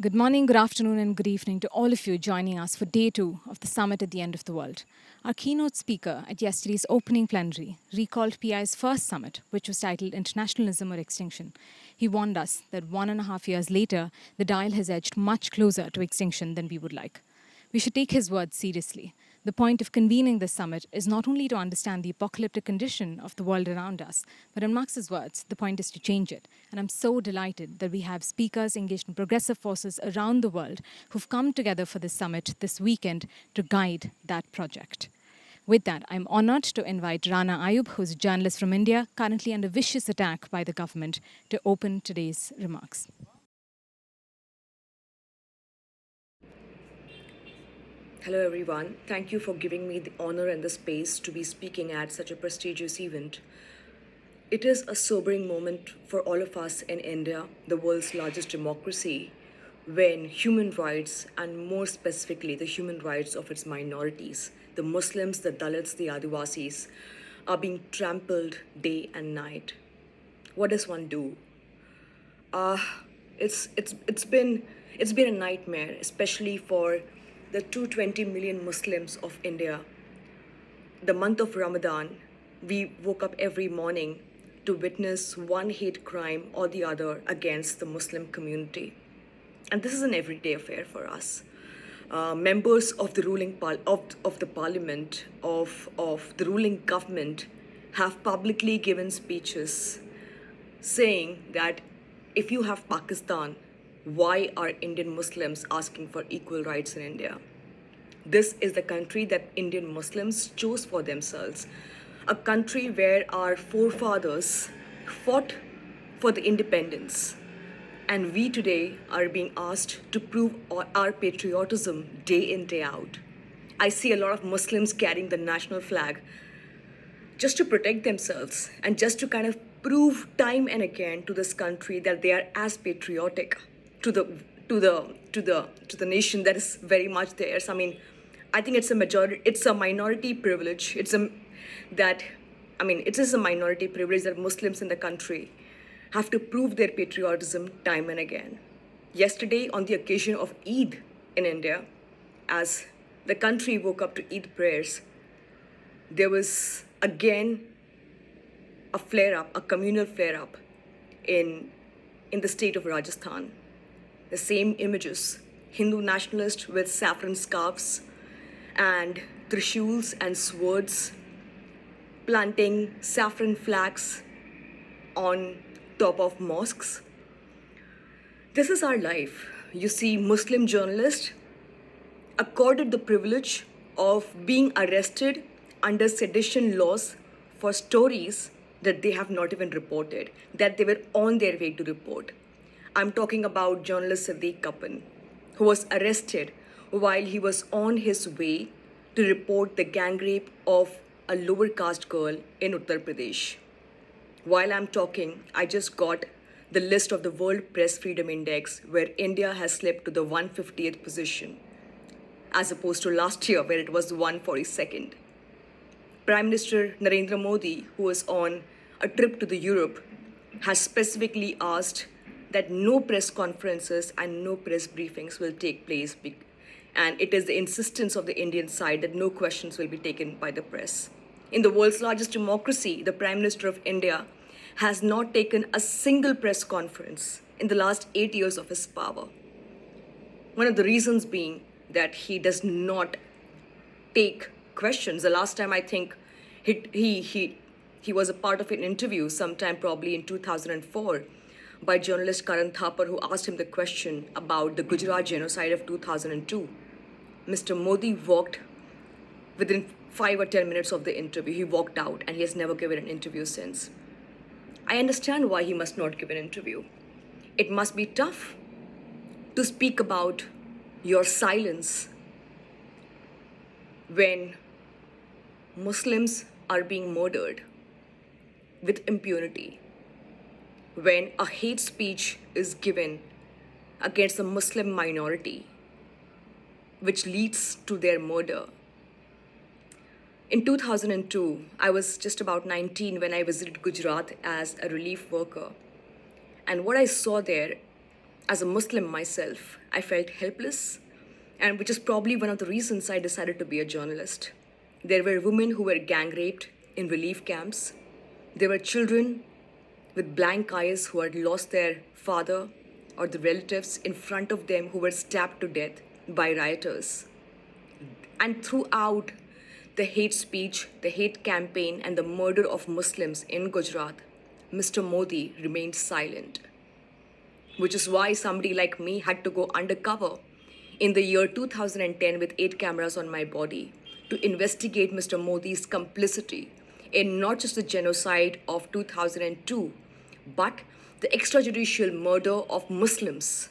Good morning, good afternoon, and good evening to all of you joining us for day two of the summit at the end of the world. Our keynote speaker at yesterday's opening plenary recalled PI's first summit, which was titled Internationalism or Extinction. He warned us that 1.5 years later, the dial has edged much closer to extinction than we would like. We should take his words seriously. The point of convening this summit is not only to understand the apocalyptic condition of the world around us, but in Marx's words, the point is to change it. And I'm so delighted that we have speakers engaged in progressive forces around the world who've come together for this summit this weekend to guide that project. With that, I'm honored to invite Rana Ayub, who's a journalist from India, currently under vicious attack by the government, to open today's remarks. Hello everyone, thank you for giving me the honor and the space to be speaking at such a prestigious event. It is a sobering moment for all of us in India, the world's largest democracy, when human rights, and more specifically the human rights of its minorities, the Muslims, the Dalits, the Adivasis, are being trampled day and night. What does one do? It's been a nightmare, especially for the 220 million Muslims of India. The month of Ramadan, we woke up every morning to witness one hate crime or the other against the Muslim community. And this is an everyday affair for us. Members of the ruling parliament of the ruling government have publicly given speeches saying that if you have Pakistan, why are Indian Muslims asking for equal rights in India? This is the country that Indian Muslims chose for themselves, a country where our forefathers fought for the independence. And we today are being asked to prove our patriotism day in, day out. I see a lot of Muslims carrying the national flag just to protect themselves and just to kind of prove time and again to this country that they are as patriotic to the nation that is very much theirs. I mean, I think it's a minority privilege. It is a minority privilege that Muslims in the country have to prove their patriotism time and again. Yesterday, on the occasion of Eid in India, as the country woke up to Eid prayers, there was again a flare-up, a communal flare-up in the state of Rajasthan. The same images, Hindu nationalists with saffron scarves and trishuls and swords, planting saffron flags on top of mosques. This is our life. You see, Muslim journalists accorded the privilege of being arrested under sedition laws for stories that they have not even reported, that they were on their way to report. I'm talking about journalist Siddique Kappan, who was arrested while he was on his way to report the gang rape of a lower caste girl in Uttar Pradesh. While I'm talking, I just got the list of the World Press Freedom Index, where India has slipped to the 150th position, as opposed to last year where it was 142nd. Prime Minister Narendra Modi, who was on a trip to the Europe, has specifically asked that no press conferences and no press briefings will take place, and it is the insistence of the Indian side that no questions will be taken by the press. In the world's largest democracy, the Prime Minister of India has not taken a single press conference in the last 8 years of his power. One of the reasons being that he does not take questions. The last time I think he was a part of an interview sometime probably in 2004 by journalist Karan Thapar, who asked him the question about the Gujarat genocide of 2002. Mr. Modi walked within 5 or 10 minutes of the interview. He walked out and he has never given an interview since. I understand why he must not give an interview. It must be tough to speak about your silence when Muslims are being murdered with impunity, when a hate speech is given against a Muslim minority, which leads to their murder. In 2002, I was just about 19 when I visited Gujarat as a relief worker. And what I saw there As a Muslim myself, I felt helpless, and which is probably one of the reasons I decided to be a journalist. There were women who were gang raped in relief camps. There were children with blank eyes who had lost their father or the relatives in front of them who were stabbed to death by rioters. And throughout the hate speech, the hate campaign, and the murder of Muslims in Gujarat, Mr. Modi remained silent, which is why somebody like me had to go undercover in the year 2010 with 8 cameras on my body to investigate Mr. Modi's complicity in not just the genocide of 2002, but the extrajudicial murder of Muslims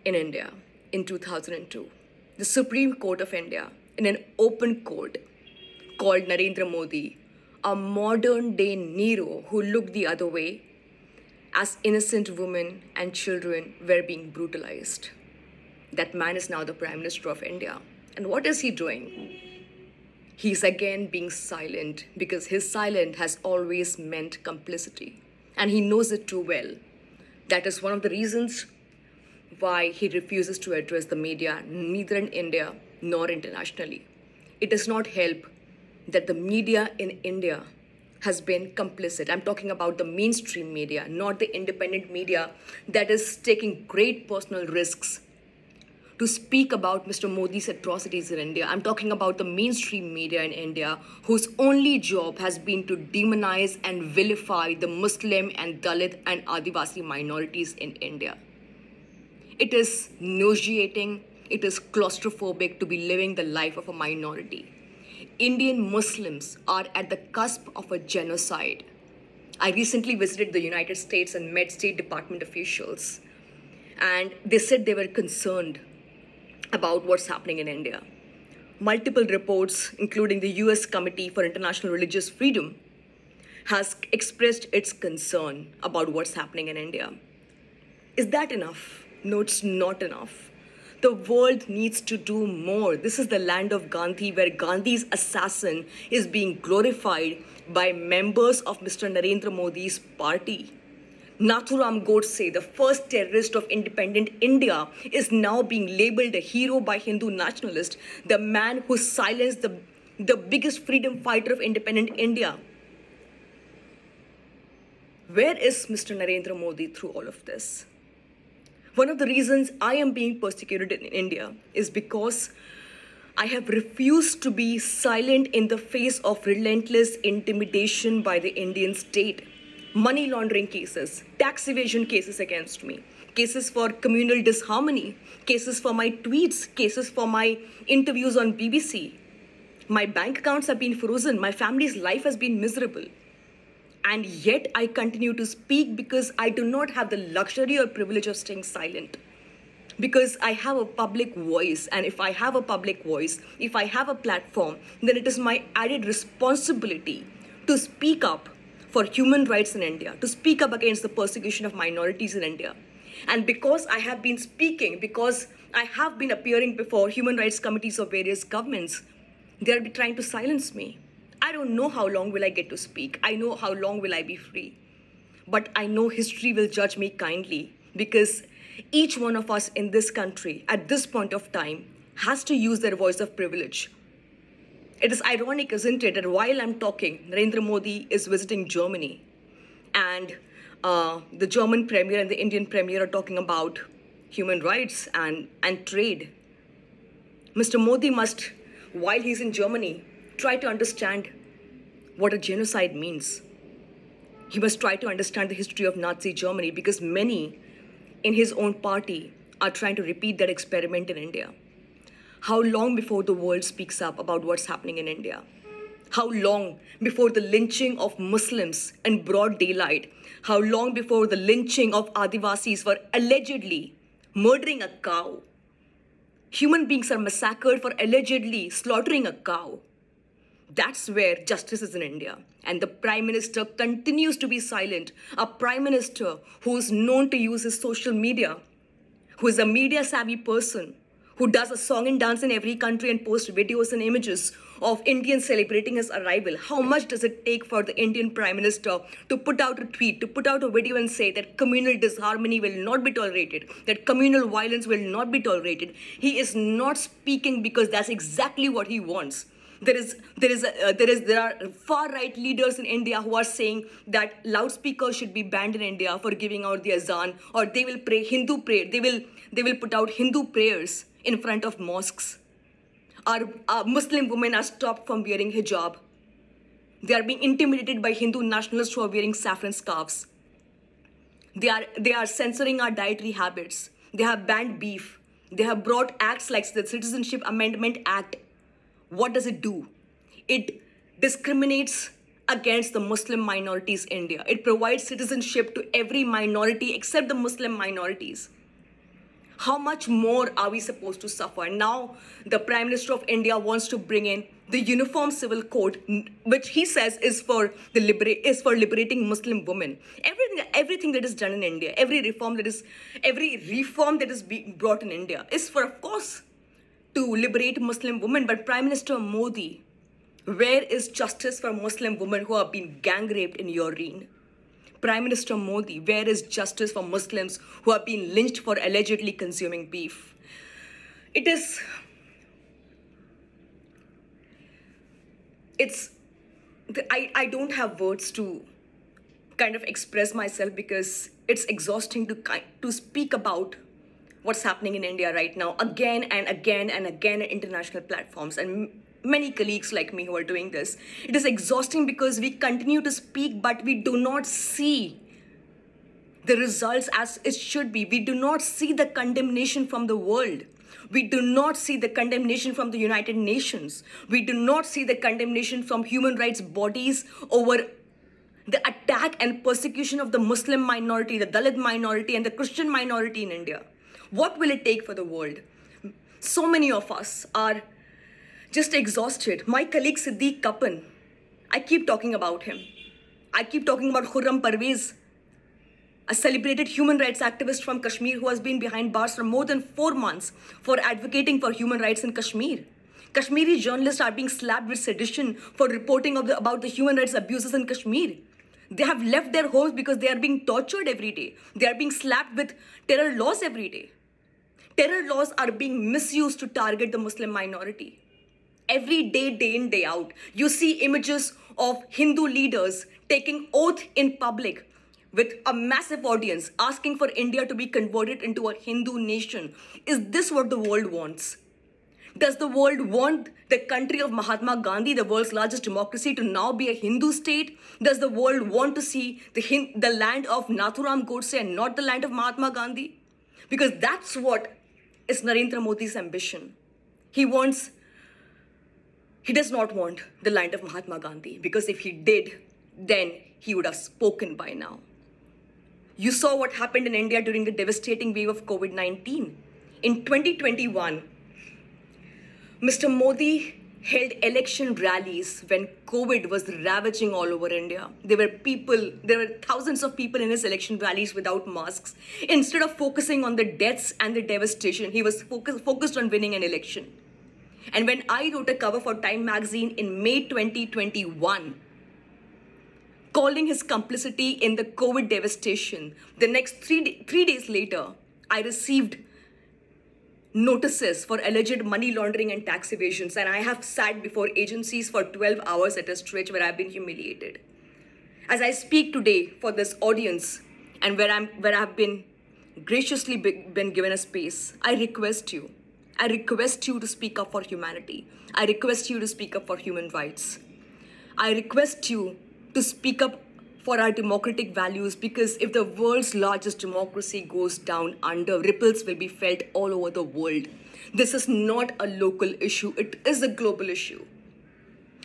in India in 2002. The Supreme Court of India, in an open court, called Narendra Modi a modern-day Nero who looked the other way as innocent women and children were being brutalized. That man is now the Prime Minister of India. And what is he doing? He's again being silent because his silence has always meant complicity. And he knows it too well. That is one of the reasons why he refuses to address the media, neither in India nor internationally. It does not help that the media in India has been complicit. I'm talking about the mainstream media, not the independent media that is taking great personal risks to speak about Mr. Modi's atrocities in India. I'm talking about the mainstream media in India whose only job has been to demonize and vilify the Muslim and Dalit and Adivasi minorities in India. It is nauseating, it is claustrophobic to be living the life of a minority. Indian Muslims are at the cusp of a genocide. I recently visited the United States and met State Department officials, and they said they were concerned about what's happening in India. Multiple reports, including the US Committee for International Religious Freedom, has expressed its concern about what's happening in India. Is that enough? No, it's not enough. The world needs to do more. This is the land of Gandhi, where Gandhi's assassin is being glorified by members of Mr. Narendra Modi's party. Nathuram Godse, the first terrorist of independent India, is now being labeled a hero by Hindu nationalists, the man who silenced the biggest freedom fighter of independent India. Where is Mr. Narendra Modi through all of this? One of the reasons I am being persecuted in India is because I have refused to be silent in the face of relentless intimidation by the Indian state. Money laundering cases, tax evasion cases against me, cases for communal disharmony, cases for my tweets, cases for my interviews on BBC. My bank accounts have been frozen. My family's life has been miserable. And yet I continue to speak because I do not have the luxury or privilege of staying silent. Because I have a public voice, and if I have a public voice, if I have a platform, then it is my added responsibility to speak up for human rights in India, to speak up against the persecution of minorities in India. And because I have been speaking, because I have been appearing before human rights committees of various governments, they are trying to silence me. I don't know how long will I get to speak. I know how long will I be free. But I know history will judge me kindly, because each one of us in this country at this point of time has to use their voice of privilege. It is ironic, isn't it, that while I'm talking, Narendra Modi is visiting Germany, and the German premier and the Indian premier are talking about human rights and trade. Mr. Modi must, while he's in Germany, try to understand what a genocide means. He must try to understand the history of Nazi Germany, because many in his own party are trying to repeat that experiment in India. How long before the world speaks up about what's happening in India? How long before the lynching of Muslims in broad daylight? How long before the lynching of Adivasis for allegedly murdering a cow? Human beings are massacred for allegedly slaughtering a cow. That's where justice is in India. And the Prime Minister continues to be silent. A Prime Minister who is known to use his social media, who is a media savvy person, who does a song and dance in every country and posts videos and images, of Indians celebrating his arrival, how much does it take for the Indian Prime Minister to put out a tweet, to put out a video and say that communal disharmony will not be tolerated, that communal violence will not be tolerated? He is not speaking because that's exactly what he wants. There are far-right leaders in India who are saying that loudspeakers should be banned in India for giving out the azan, or they will pray Hindu prayer. They will put out Hindu prayers in front of mosques. Our Muslim women are stopped from wearing hijab. They are being intimidated by Hindu nationalists who are wearing saffron scarves. They are censoring our dietary habits. They have banned beef. They have brought acts like the Citizenship Amendment Act. What does it do? It discriminates against the Muslim minorities in India. It provides citizenship to every minority except the Muslim minorities. How much more are we supposed to suffer? Now, the Prime Minister of India wants to bring in the Uniform Civil Code, which he says is for liberating Muslim women. Everything that is done in India, every reform that is being brought in India is for, of course, to liberate Muslim women. But Prime Minister Modi, where is justice for Muslim women who have been gang raped in your reign? Prime Minister Modi, where is justice for Muslims who have been lynched for allegedly consuming beef? I don't have words to kind of express myself because it's exhausting to speak about what's happening in India right now again and again and again at international platforms, and many colleagues like me who are doing this. It is exhausting because we continue to speak, but we do not see the results as it should be. We do not see the condemnation from the world. We do not see the condemnation from the United Nations. We do not see the condemnation from human rights bodies over the attack and persecution of the Muslim minority, the Dalit minority, and the Christian minority in India. What will it take for the world? So many of us are just exhausted. My colleague Siddiq Kapan, I keep talking about him. I keep talking about Khurram Parvez, a celebrated human rights activist from Kashmir who has been behind bars for more than 4 months for advocating for human rights in Kashmir. Kashmiri journalists are being slapped with sedition for reporting about the human rights abuses in Kashmir. They have left their homes because they are being tortured every day. They are being slapped with terror laws every day. Terror laws are being misused to target the Muslim minority. Every day, day in, day out, you see images of Hindu leaders taking oath in public with a massive audience, asking for India to be converted into a Hindu nation. Is this what the world wants? Does the world want the country of Mahatma Gandhi, the world's largest democracy, to now be a Hindu state? Does the world want to see the land of Nathuram Godse and not the land of Mahatma Gandhi? Because that's what is Narendra Modi's ambition. He does not want the land of Mahatma Gandhi, because if he did, then he would have spoken by now. You saw what happened in India during the devastating wave of COVID-19. In 2021, Mr. Modi held election rallies when COVID was ravaging all over India. There were thousands of people in his election rallies without masks. Instead of focusing on the deaths and the devastation, he was focused on winning an election. And when I wrote a cover for Time magazine in May 2021, calling his complicity in the COVID devastation, the next three days later, I received notices for alleged money laundering and tax evasions, and I have sat before agencies for 12 hours at a stretch where I've been humiliated. As I speak today for this audience, and where I've been graciously been given a space, I request you to speak up for humanity. I request you to speak up for human rights. I request you to speak up for our democratic values, because if the world's largest democracy goes down under, ripples will be felt all over the world. This is not a local issue, it is a global issue.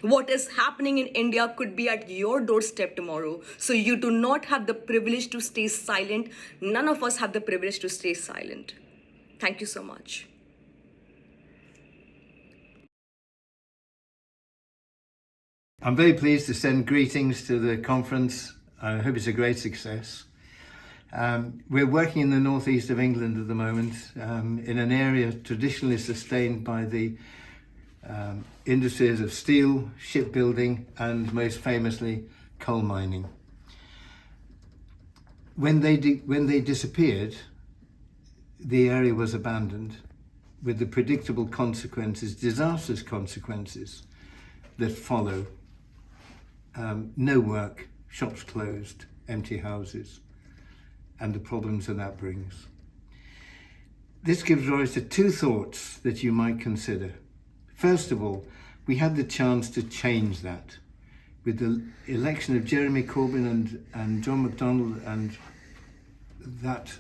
What is happening in India could be at your doorstep tomorrow, so you do not have the privilege to stay silent. None of us have the privilege to stay silent. Thank you so much. I'm very pleased to send greetings to the conference. I hope it's a great success. We're working in the northeast of England at the moment, in an area traditionally sustained by the industries of steel, shipbuilding, and most famously, coal mining. When they disappeared, the area was abandoned with the predictable consequences, disastrous consequences that follow. No work, shops closed, empty houses, and the problems that brings. This gives rise to two thoughts that you might consider. First of all, we had the chance to change that with the election of Jeremy Corbyn and John McDonnell, and that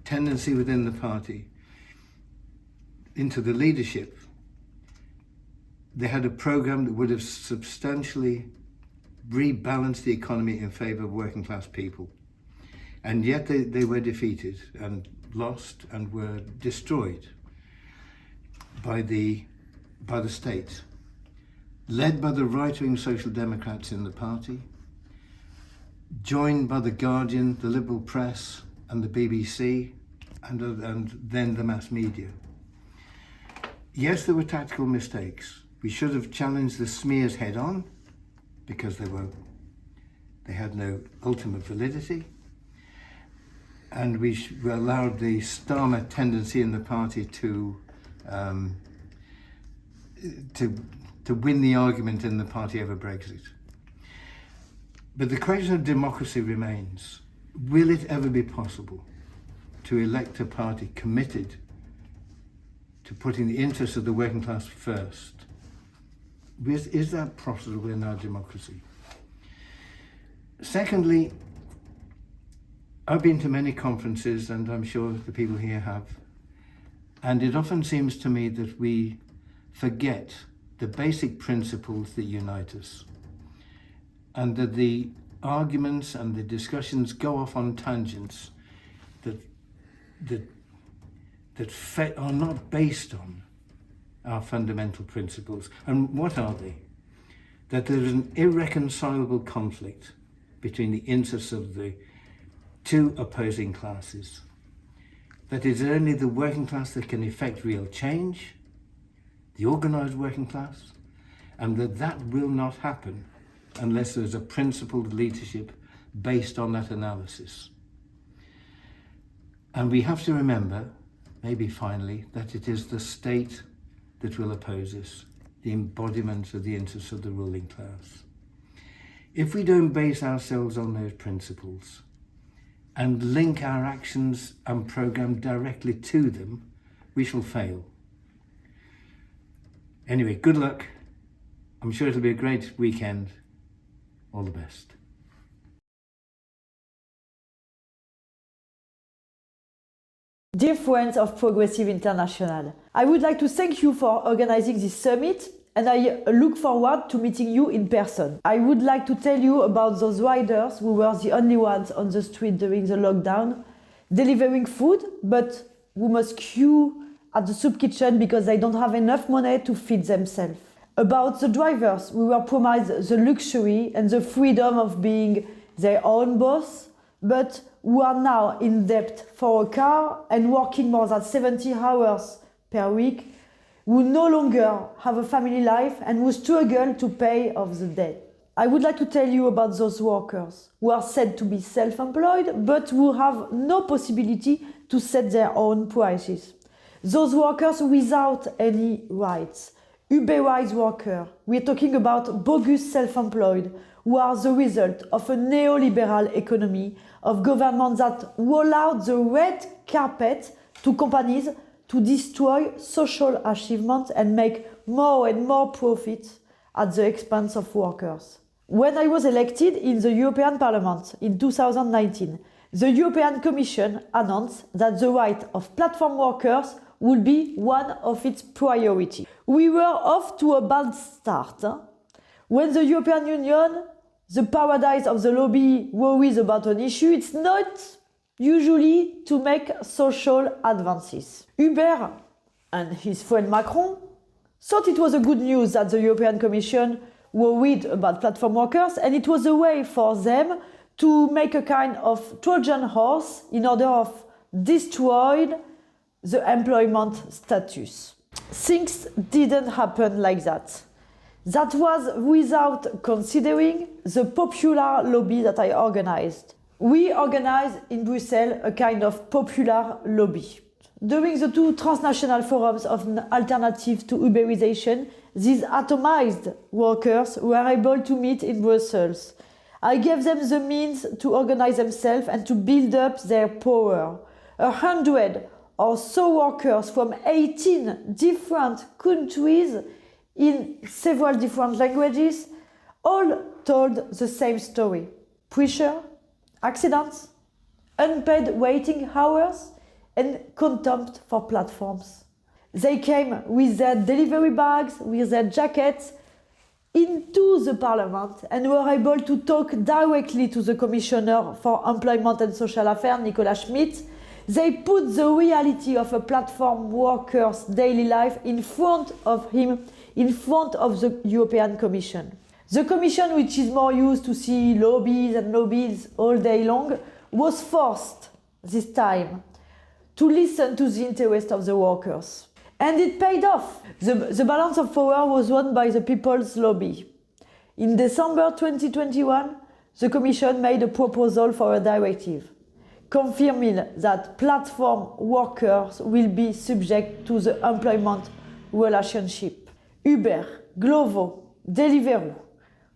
tendency within the party into the leadership. They had a programme that would have substantially rebalanced the economy in favour of working class people. And yet they were defeated and lost and were destroyed by the state, led by the right-wing Social Democrats in the party, joined by the Guardian, the liberal press, and the BBC, and then the mass media. Yes, there were tactical mistakes. We should have challenged the smears head-on because they had no ultimate validity. And we allowed the Starmer tendency in the party to win the argument in the party over Brexit. But the question of democracy remains. Will it ever be possible to elect a party committed to putting the interests of the working class first? Is that possible in our democracy? Secondly, I've been to many conferences, and I'm sure the people here have, and it often seems to me that we forget the basic principles that unite us, and that the arguments and the discussions go off on tangents that are not based on our fundamental principles. And what are they? That there is an irreconcilable conflict between the interests of the two opposing classes. That it is only the working class that can effect real change, the organised working class, and that will not happen unless there is a principled leadership based on that analysis. And we have to remember, maybe finally, that it is the state that will oppose us, the embodiment of the interests of the ruling class. If we don't base ourselves on those principles and link our actions and programme directly to them, we shall fail. Anyway, good luck. I'm sure it'll be a great weekend. All the best. Dear friends of Progressive International, I would like to thank you for organizing this summit, and I look forward to meeting you in person. I would like to tell you about those riders who were the only ones on the street during the lockdown, delivering food, but who must queue at the soup kitchen because they don't have enough money to feed themselves. About the drivers who were promised the luxury and the freedom of being their own boss, but who are now in debt for a car and working more than 70 hours per week, who no longer have a family life and who struggle to pay off the debt. I would like to tell you about those workers who are said to be self-employed, but who have no possibility to set their own prices. Those workers without any rights. Uberized workers. We're talking about bogus self-employed, who are the result of a neoliberal economy of governments that roll out the red carpet to companies to destroy social achievements and make more and more profit at the expense of workers. When I was elected in the European Parliament in 2019, the European Commission announced that the right of platform workers would be one of its priorities. We were off to a bad start. When the European Union, the paradise of the lobby, worries about an issue, it's not usually to make social advances. Uber and his friend Macron thought it was a good news that the European Commission worried about platform workers, and it was a way for them to make a kind of Trojan horse in order of destroy the employment status. things didn't happen like that. That was without considering the popular lobby that I organized. We organized in Brussels a kind of popular lobby. During the two transnational forums of an alternative to Uberization, these atomized workers were able to meet in Brussels. I gave them the means to organize themselves and to build up their power. 100 or so workers from 18 different countries in several different languages all told the same story. Pressure, accidents, unpaid waiting hours, and contempt for platforms. They came with their delivery bags, with their jackets, into the parliament and were able to talk directly to the Commissioner for Employment and Social Affairs, Nicolas Schmit. They put the reality of a platform worker's daily life in front of him, in front of the European Commission. The Commission, which is more used to see lobbies and lobbies all day long, was forced this time to listen to the interest of the workers. And it paid off. The balance of power was won by the people's lobby. In December 2021, the Commission made a proposal for a directive, confirming that platform workers will be subject to the employment relationship. Uber, Glovo, Deliveroo.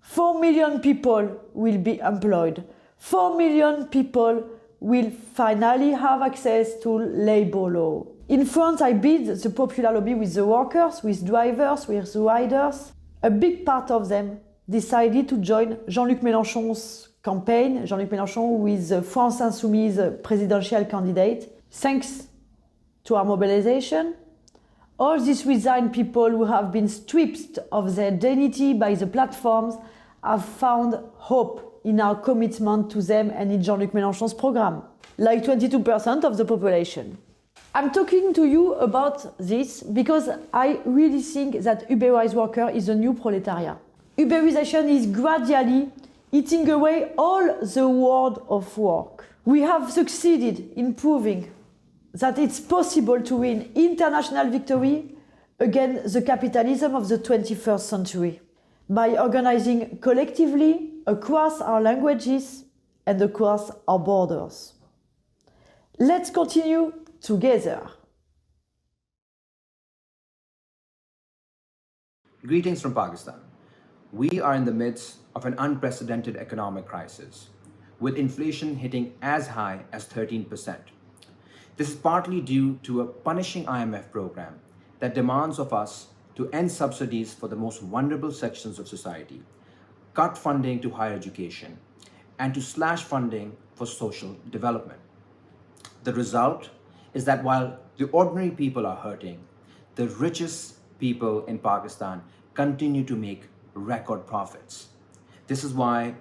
4 million people will be employed. 4 million people will finally have access to labor law. In France, I built the popular lobby with the workers, with drivers, with riders. A big part of them decided to join Jean-Luc Mélenchon's campaign. Jean-Luc Mélenchon, who is the France Insoumise presidential candidate. Thanks to our mobilization, all these resigned people who have been stripped of their dignity by the platforms have found hope in our commitment to them and in Jean-Luc Mélenchon's program, like 22% of the population. I'm talking to you about this because I really think that Uberized worker is a new proletariat. Uberization is gradually eating away all the world of work. We have succeeded in proving that it's possible to win international victory against the capitalism of the 21st century by organizing collectively across our languages and across our borders. Let's continue together. Greetings from Pakistan. We are in the midst of an unprecedented economic crisis, with inflation hitting as high as 13%. This is partly due to a punishing IMF program that demands of us to end subsidies for the most vulnerable sections of society, cut funding to higher education, and to slash funding for social development. The result is that while the ordinary people are hurting, the richest people in Pakistan continue to make record profits. This is why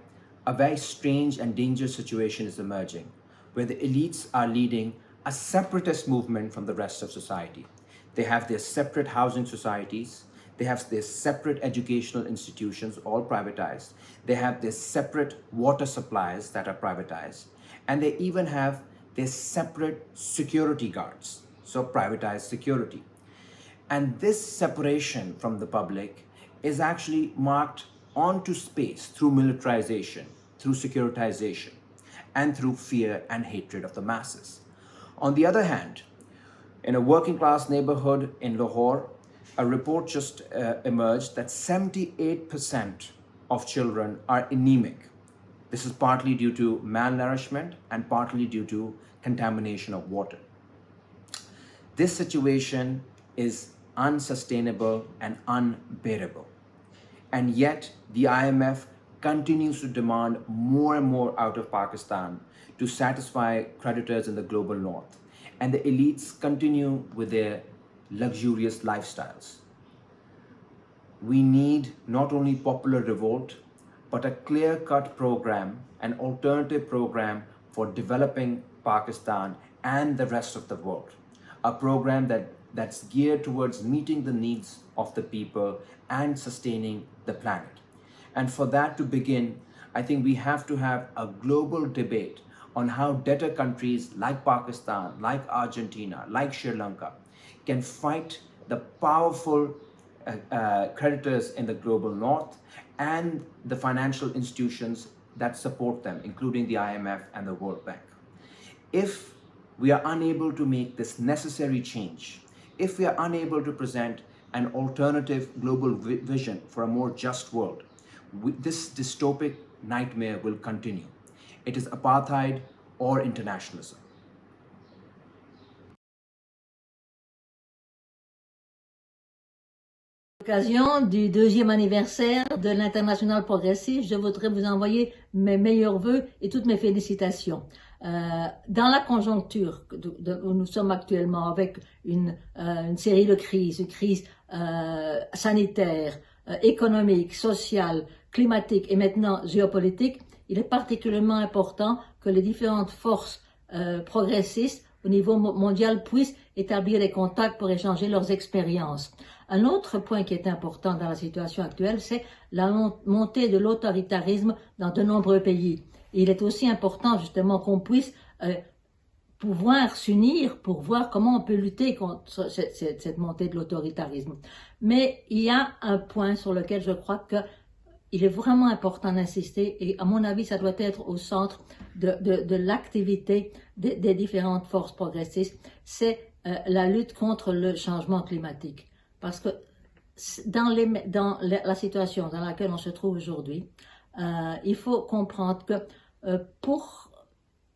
a very strange and dangerous situation is emerging, where the elites are leading a separatist movement from the rest of society. They have their separate housing societies, they have their separate educational institutions, all privatized, they have their separate water supplies that are privatized, and they even have their separate security guards, so privatized security. And this separation from the public is actually marked onto space through militarization, through securitization, and through fear and hatred of the masses. On the other hand, in a working class neighborhood in Lahore, a report just emerged that 78% of children are anemic. This is partly due to malnourishment and partly due to contamination of water. This situation is unsustainable and unbearable. And yet the IMF continues to demand more and more out of Pakistan to satisfy creditors in the global north. And the elites continue with their luxurious lifestyles. We need not only popular revolt, but a clear-cut program, an alternative program for developing Pakistan and the rest of the world. A program that's geared towards meeting the needs of the people and sustaining the planet. And for that to begin, I think we have to have a global debate on how debtor countries like Pakistan, like Argentina, like Sri Lanka can fight the powerful creditors in the global north and the financial institutions that support them, including the IMF and the World Bank. If we are unable to make this necessary change, if we are unable to present an alternative global vision for a more just world, this dystopic nightmare will continue. It is apartheid or internationalism. À l'occasion du 2e anniversaire de l'International progressiste, je voudrais vous envoyer mes meilleurs vœux et toutes mes félicitations. Dans la conjoncture où nous sommes actuellement, avec une série de crises, une crise sanitaire, économique, sociale, climatique et maintenant géopolitique, il est particulièrement important que les différentes forces progressistes au niveau mondial puissent établir des contacts pour échanger leurs expériences. Un autre point qui est important dans la situation actuelle, c'est la montée de l'autoritarisme dans de nombreux pays. Et il est aussi important justement qu'on puisse pouvoir s'unir pour voir comment on peut lutter contre cette montée de l'autoritarisme. Mais il y a un point sur lequel je crois qu'il est vraiment important d'insister, et à mon avis ça doit être au centre de l'activité des différentes forces progressistes, c'est la lutte contre le changement climatique. Parce que dans la situation dans laquelle on se trouve aujourd'hui, il faut comprendre que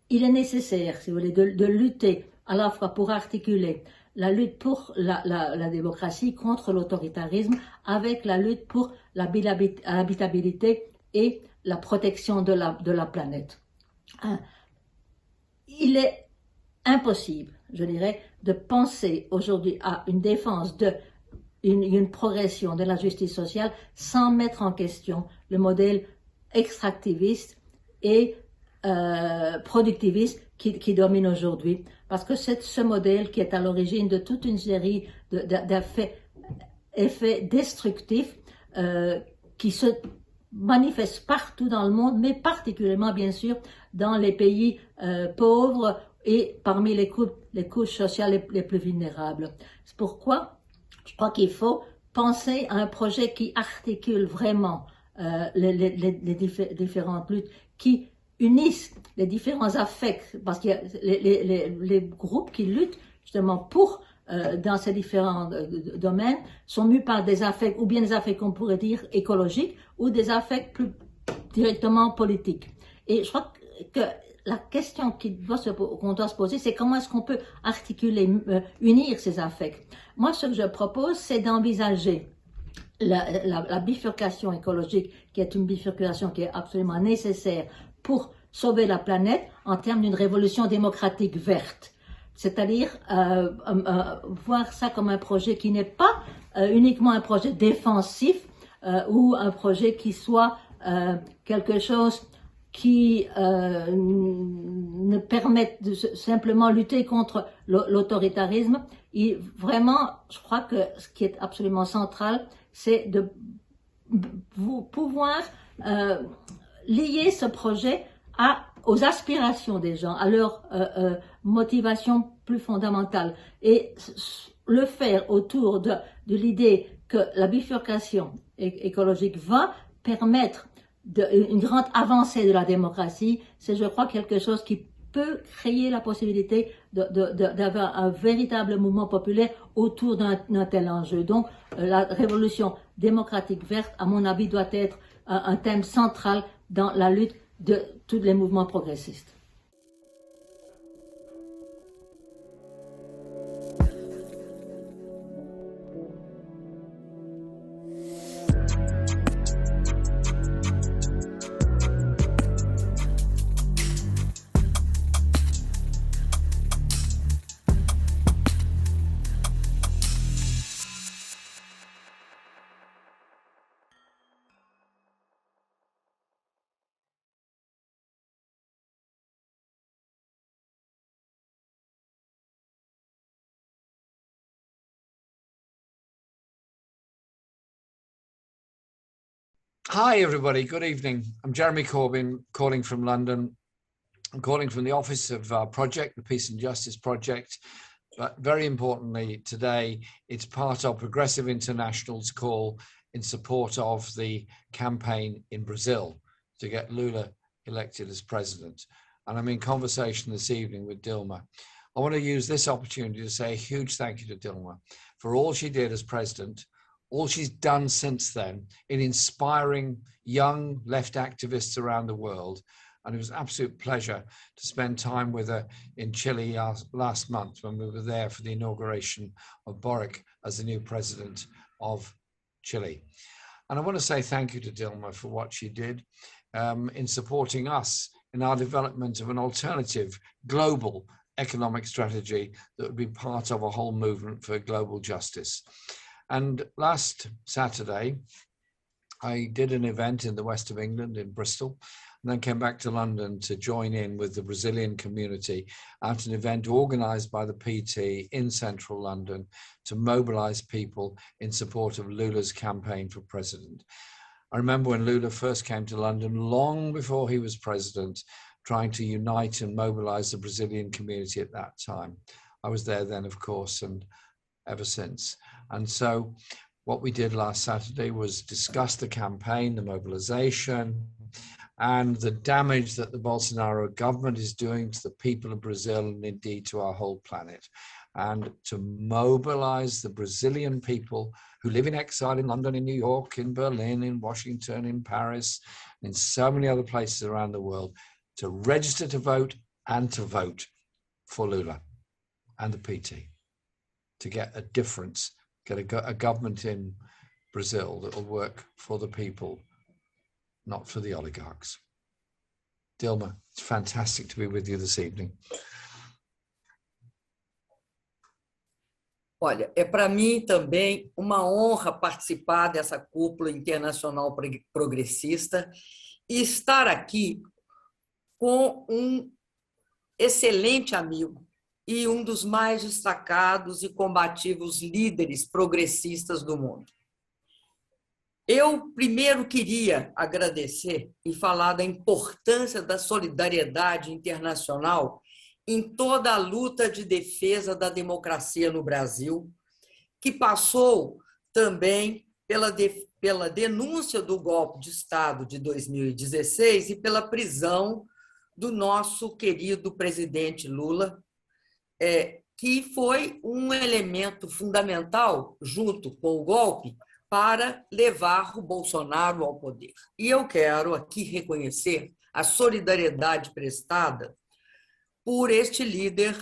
il est nécessaire, si vous voulez, de lutter à la fois pour articuler la lutte pour la démocratie contre l'autoritarisme avec la lutte pour l'habitabilité et la protection de la planète. Il est impossible, je dirais, de penser aujourd'hui à une défense une progression de la justice sociale sans mettre en question le modèle extractiviste et productiviste qui domine aujourd'hui. Parce que c'est ce modèle qui est à l'origine de toute une série d'effets destructifs qui se manifestent partout dans le monde, mais particulièrement, bien sûr, dans les pays pauvres et parmi les couches sociales les plus vulnérables. C'est pourquoi je crois qu'il faut penser à un projet qui articule vraiment les différentes luttes, qui unissent les différents affects, parce qu'il y a les groupes qui luttent justement pour dans ces différents domaines sont mus par des affects, ou bien des affects qu'on pourrait dire écologiques, ou des affects plus directement politiques. Et je crois que la question qu'on doit se poser, c'est comment est-ce qu'on peut articuler, unir ces affects. Moi, ce que je propose, c'est d'envisager la bifurcation écologique, qui est une bifurcation qui est absolument nécessaire pour sauver la planète en termes d'une révolution démocratique verte. C'est-à-dire voir ça comme un projet qui n'est pas uniquement un projet défensif ou un projet qui soit quelque chose qui ne permettent de simplement lutter contre l'autoritarisme. Et vraiment, je crois que ce qui est absolument central, c'est de pouvoir lier ce projet aux aspirations des gens, à leur motivation plus fondamentale, et le faire autour de l'idée que la bifurcation écologique va permettre une grande avancée de la démocratie. C'est, je crois, quelque chose qui peut créer la possibilité d'avoir un véritable mouvement populaire autour d'un tel enjeu. Donc, la révolution démocratique verte, à mon avis, doit être un thème central dans la lutte de tous les mouvements progressistes. Hi, everybody. Good evening. I'm Jeremy Corbyn, calling from London. I'm calling from the office of our project, the Peace and Justice Project. but very importantly today, it's part of Progressive International's call in support of the campaign in Brazil to get Lula elected as president. And I'm in conversation this evening with Dilma. I want to use this opportunity to say a huge thank you to Dilma for all she did as president, all she's done since then in inspiring young left activists around the world. And it was an absolute pleasure to spend time with her in Chile last month when we were there for the inauguration of Boric as the new president of Chile. And I want to say thank you to Dilma for what she did in supporting us in our development of an alternative global economic strategy that would be part of a whole movement for global justice. And last Saturday, I did an event in the west of England, in Bristol, and then came back to London to join in with the Brazilian community at an event organized by the PT in central London to mobilize people in support of Lula's campaign for president. I remember when Lula first came to London, long before he was president, trying to unite and mobilize the Brazilian community at that time. I was there then, of course, and ever since. And so what we did last Saturday was discuss the campaign, the mobilization, and the damage that the Bolsonaro government is doing to the people of Brazil and indeed to our whole planet. And to mobilize the Brazilian people who live in exile in London, in New York, in Berlin, in Washington, in Paris, in so many other places around the world, to register to vote and to vote for Lula and the PT, to get a difference, get a government in Brazil that will work for the people, not for the oligarchs. Dilma, it's fantastic to be with you this evening. Olha, é para mim também uma honra participar dessa cúpula internacional progressista e estar aqui com um excelente amigo e um dos mais destacados e combativos líderes progressistas do mundo. Eu primeiro queria agradecer e falar da importância da solidariedade internacional em toda a luta de defesa da democracia no Brasil, que passou também pela denúncia do golpe de Estado de 2016 e pela prisão do nosso querido presidente Lula, que foi um elemento fundamental, junto com o golpe, para levar o Bolsonaro ao poder. E eu quero aqui reconhecer a solidariedade prestada por este líder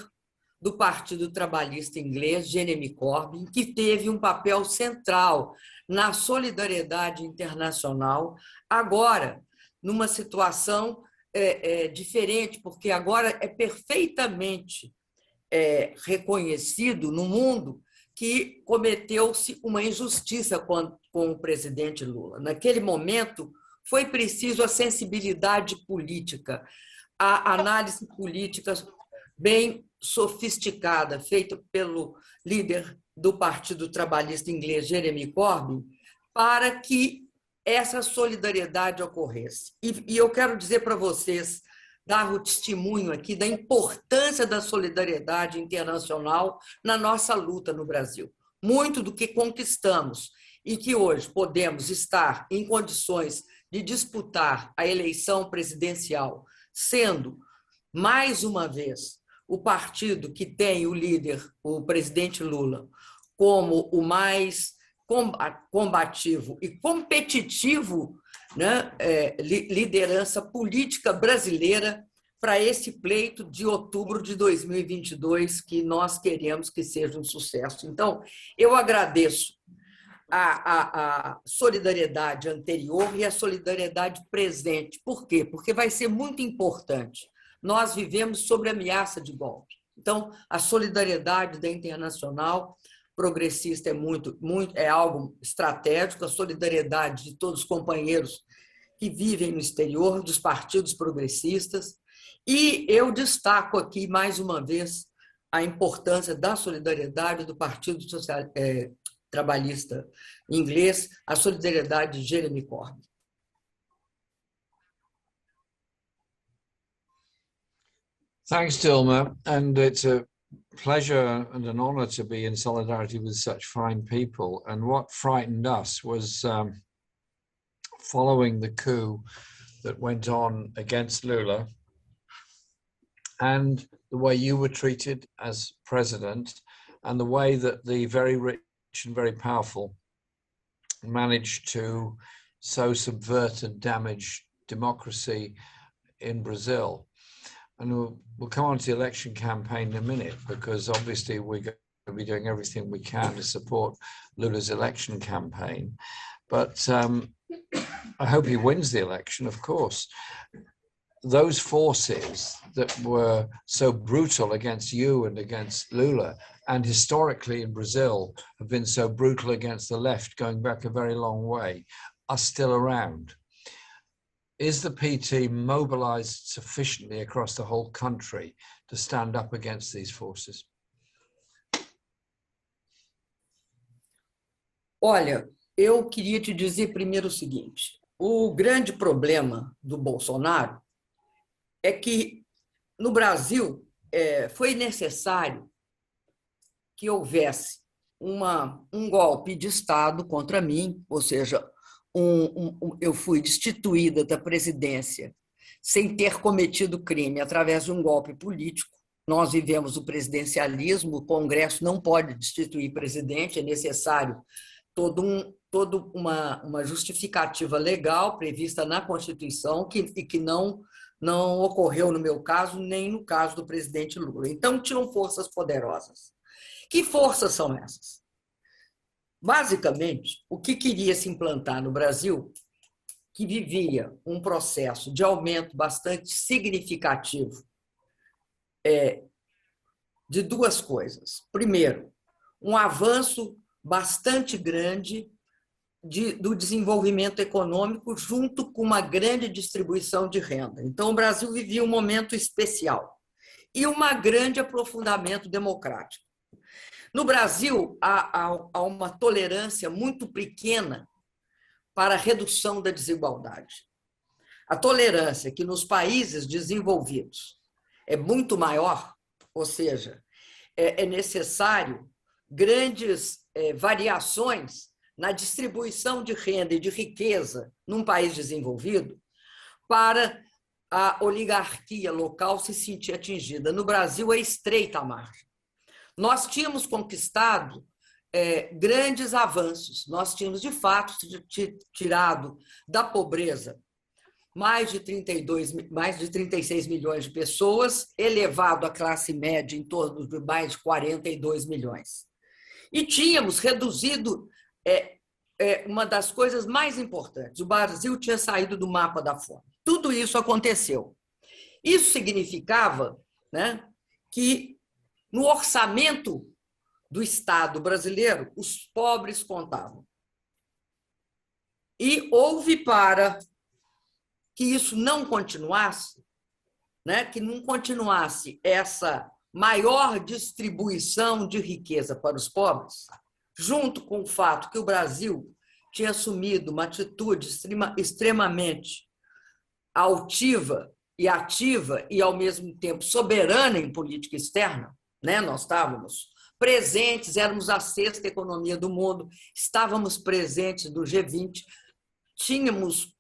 do Partido Trabalhista Inglês, Jeremy Corbyn, que teve um papel central na solidariedade internacional, agora numa situação diferente, porque agora é perfeitamente reconhecido no mundo que cometeu-se uma injustiça com o presidente Lula. Naquele momento, foi preciso a sensibilidade política, a análise política bem sofisticada, feita pelo líder do Partido Trabalhista Inglês, Jeremy Corbyn, para que essa solidariedade ocorresse. E eu quero dizer para vocês, dar o testemunho aqui da importância da solidariedade internacional na nossa luta no Brasil. Muito do que conquistamos e que hoje podemos estar em condições de disputar a eleição presidencial, sendo, mais uma vez, o partido que tem o líder, o presidente Lula, como o mais combativo e competitivo, né, liderança política brasileira para esse pleito de outubro de 2022, que nós queremos que seja um sucesso. Então, eu agradeço a solidariedade anterior e a solidariedade presente. Por quê? Porque vai ser muito importante. Nós vivemos sob ameaça de golpe. Então, a solidariedade da internacional progressista é algo estratégico, a solidariedade de todos os companheiros que vivem no exterior, dos partidos progressistas. E eu destaco aqui, mais uma vez, a importância da solidariedade do Partido Trabalhista Inglês, a solidariedade de Jeremy Corbyn. Thanks, Dilma. And it's a pleasure and an honor to be in solidarity with such fine people. And what frightened us was following the coup that went on against Lula and the way you were treated as president and the way that the very rich and very powerful managed to so subvert and damage democracy in Brazil. And we'll come on to the election campaign in a minute, because obviously we're going to be doing everything we can to support Lula's election campaign. But I hope he wins the election, of course. Those forces that were so brutal against you and against Lula, and historically in Brazil have been so brutal against the left going back a very long way, are still around. Is the PT mobilized sufficiently across the whole country to stand up against these forces? Olha, eu queria te dizer primeiro o seguinte: o grande problema do Bolsonaro é que no Brasil foi necessário que houvesse um golpe de Estado contra mim, ou seja, eu fui destituída da presidência sem ter cometido crime através de um golpe político. Nós vivemos o presidencialismo, o Congresso não pode destituir presidente, é necessário toda uma justificativa legal prevista na Constituição e que não ocorreu no meu caso, nem no caso do presidente Lula. Então, tinham forças poderosas. Que forças são essas? Basicamente, o que queria se implantar no Brasil, que vivia um processo de aumento bastante significativo de duas coisas. Primeiro, um avanço bastante grande do desenvolvimento econômico junto com uma grande distribuição de renda. Então, o Brasil vivia um momento especial e um grande aprofundamento democrático. No Brasil, há uma tolerância muito pequena para a redução da desigualdade. A tolerância que nos países desenvolvidos é muito maior, ou seja, é necessário grandes variações na distribuição de renda e de riqueza num país desenvolvido para a oligarquia local se sentir atingida. No Brasil, é estreita a margem. Nós tínhamos conquistado grandes avanços. Nós tínhamos, de fato, tirado da pobreza mais de 36 milhões de pessoas, elevado a classe média em torno de mais de 42 milhões. E tínhamos reduzido uma das coisas mais importantes. O Brasil tinha saído do mapa da fome. Tudo isso aconteceu. Isso significava, né, que no orçamento do Estado brasileiro, os pobres contavam. E houve, para que isso não continuasse, né, que não continuasse essa maior distribuição de riqueza para os pobres, junto com o fato que o Brasil tinha assumido uma atitude extremamente altiva e ativa e, ao mesmo tempo, soberana em política externa, né? Nós estávamos presentes, éramos a 6ª economia do mundo, estávamos presentes do G20, tínhamos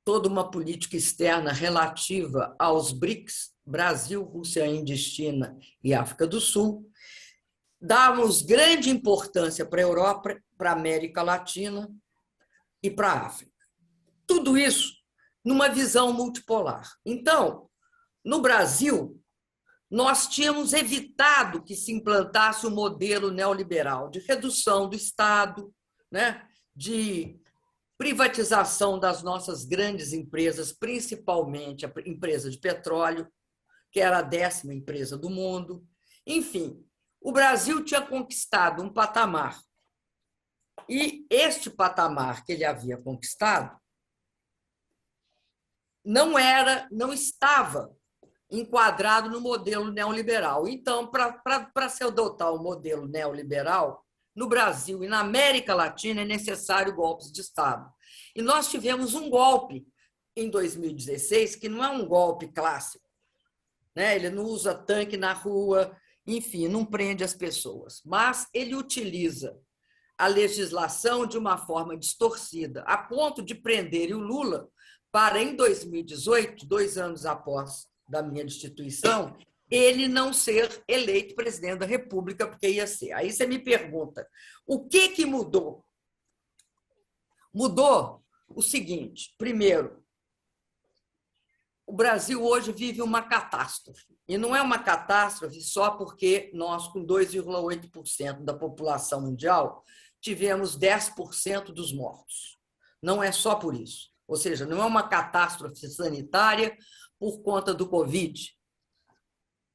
toda uma política externa relativa aos BRICS, Brasil, Rússia, Índia, China e África do Sul, dávamos grande importância para a Europa, para a América Latina e para a África. Tudo isso numa visão multipolar. Então, no Brasil, nós tínhamos evitado que se implantasse o modelo neoliberal de redução do Estado, né, de privatização das nossas grandes empresas, principalmente a empresa de petróleo, que era a 10ª empresa do mundo. Enfim, o Brasil tinha conquistado um patamar. E este patamar que ele havia conquistado não estava enquadrado no modelo neoliberal. Então, para se adotar o modelo neoliberal, no Brasil e na América Latina é necessário golpes de Estado. E nós tivemos um golpe em 2016, que não é um golpe clássico, né? Ele não usa tanque na rua, enfim, não prende as pessoas. Mas ele utiliza a legislação de uma forma distorcida, a ponto de prender o Lula para, em 2018, 2 anos após da minha destituição, ele não ser eleito presidente da República, porque ia ser. Aí você me pergunta, o que mudou? Mudou o seguinte: primeiro, o Brasil hoje vive uma catástrofe. E não é uma catástrofe só porque nós, com 2,8% da população mundial, tivemos 10% dos mortos. Não é só por isso. Ou seja, não é uma catástrofe sanitária por conta do Covid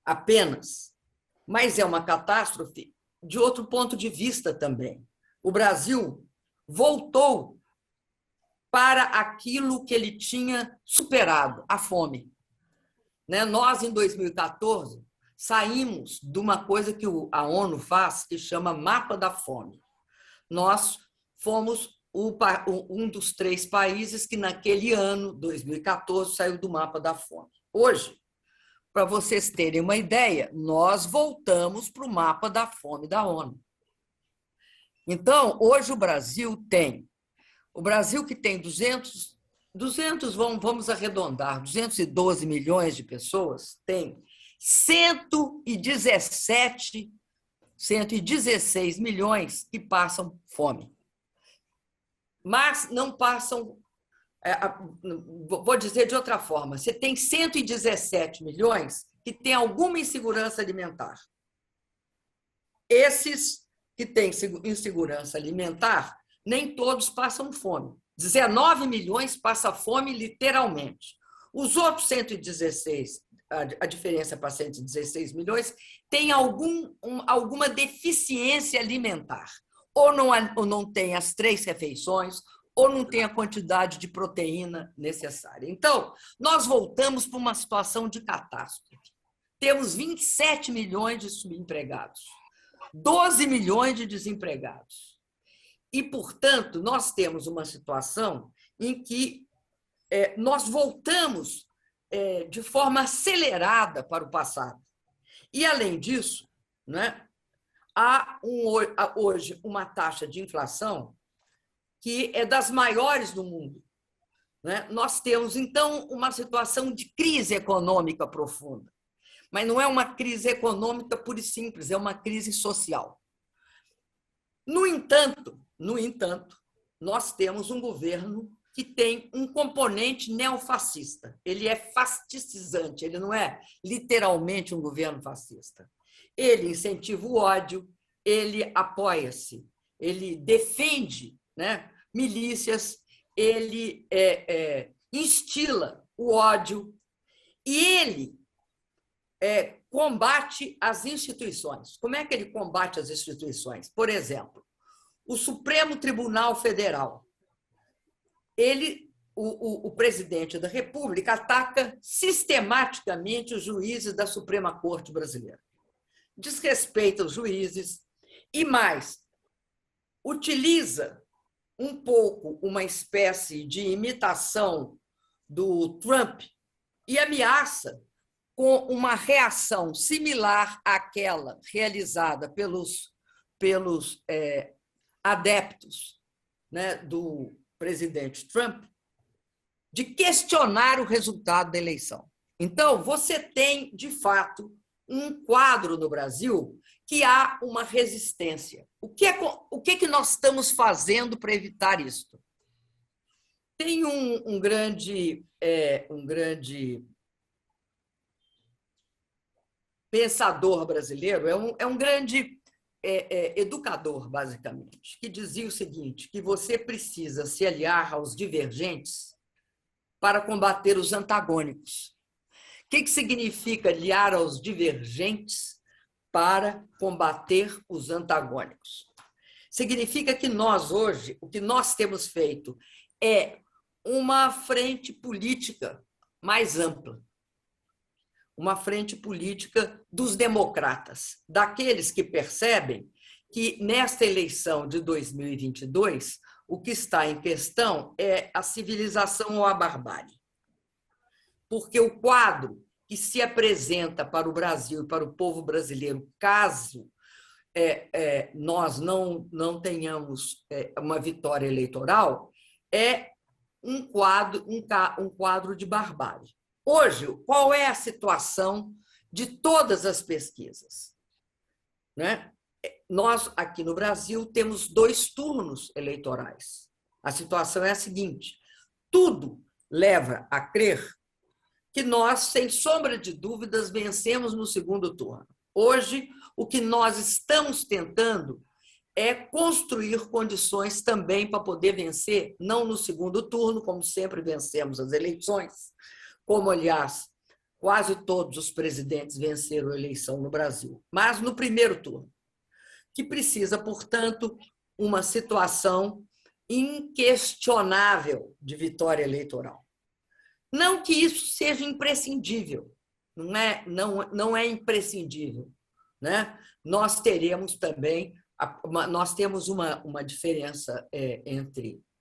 apenas, mas é uma catástrofe de outro ponto de vista também. O Brasil voltou para aquilo que ele tinha superado, a fome. Nós, em 2014, saímos de uma coisa que a ONU faz, que chama Mapa da Fome. Nós fomos um dos 3 países que, naquele ano, 2014, saiu do Mapa da Fome. Hoje, para vocês terem uma ideia, nós voltamos para o Mapa da Fome da ONU. Então, hoje o Brasil que tem 200, vamos arredondar, 212 milhões de pessoas, tem 116 milhões que passam fome. Mas não passam, vou dizer de outra forma, você tem 117 milhões que têm alguma insegurança alimentar. Esses que têm insegurança alimentar, nem todos passam fome. 19 milhões passam fome literalmente. Os outros 116, a diferença para 116 milhões, tem alguma deficiência alimentar. Ou não tem as 3 refeições, ou não tem a quantidade de proteína necessária. Então, nós voltamos para uma situação de catástrofe. Temos 27 milhões de subempregados, 12 milhões de desempregados. E, portanto, nós temos uma situação em que nós voltamos de forma acelerada para o passado. E, além disso, né, há hoje uma taxa de inflação que é das maiores do mundo. Né? Nós temos, então, uma situação de crise econômica profunda. Mas não é uma crise econômica pura e simples, é uma crise social. No entanto, nós temos um governo que tem um componente neofascista. Ele é fascistizante, ele não é literalmente um governo fascista. Ele incentiva o ódio, ele apoia-se, ele defende, né, milícias, ele instila o ódio e ele combate as instituições. Como é que ele combate as instituições? Por exemplo, o Supremo Tribunal Federal. O presidente da República ataca sistematicamente os juízes da Suprema Corte Brasileira. Desrespeita os juízes e, mais, utiliza um pouco uma espécie de imitação do Trump e ameaça com uma reação similar àquela realizada pelos adeptos, né, do presidente Trump, de questionar o resultado da eleição. Então, você tem, de fato, um quadro no Brasil que há uma resistência. O que nós estamos fazendo para evitar isso? Tem um grande pensador brasileiro, é um grande educador, basicamente, que dizia o seguinte, que você precisa se aliar aos divergentes para combater os antagônicos. O que significa aliar aos divergentes para combater os antagônicos? Significa que nós, hoje, o que nós temos feito é uma frente política mais ampla, uma frente política dos democratas, daqueles que percebem que, nesta eleição de 2022, o que está em questão é a civilização ou a barbárie. Porque o quadro que se apresenta para o Brasil e para o povo brasileiro, caso nós não tenhamos uma vitória eleitoral, é um quadro de barbárie. Hoje, qual é a situação de todas as pesquisas? Né? Nós, aqui no Brasil, temos 2 turnos eleitorais. A situação é a seguinte: tudo leva a crer que nós, sem sombra de dúvidas, vencemos no segundo turno. Hoje, o que nós estamos tentando é construir condições também para poder vencer, não no segundo turno, como sempre vencemos as eleições, como, aliás, quase todos os presidentes venceram a eleição no Brasil, mas no primeiro turno, que precisa, portanto, uma situação inquestionável de vitória eleitoral. Não que isso seja imprescindível, não é imprescindível, né? Nós teremos também, nós temos uma diferença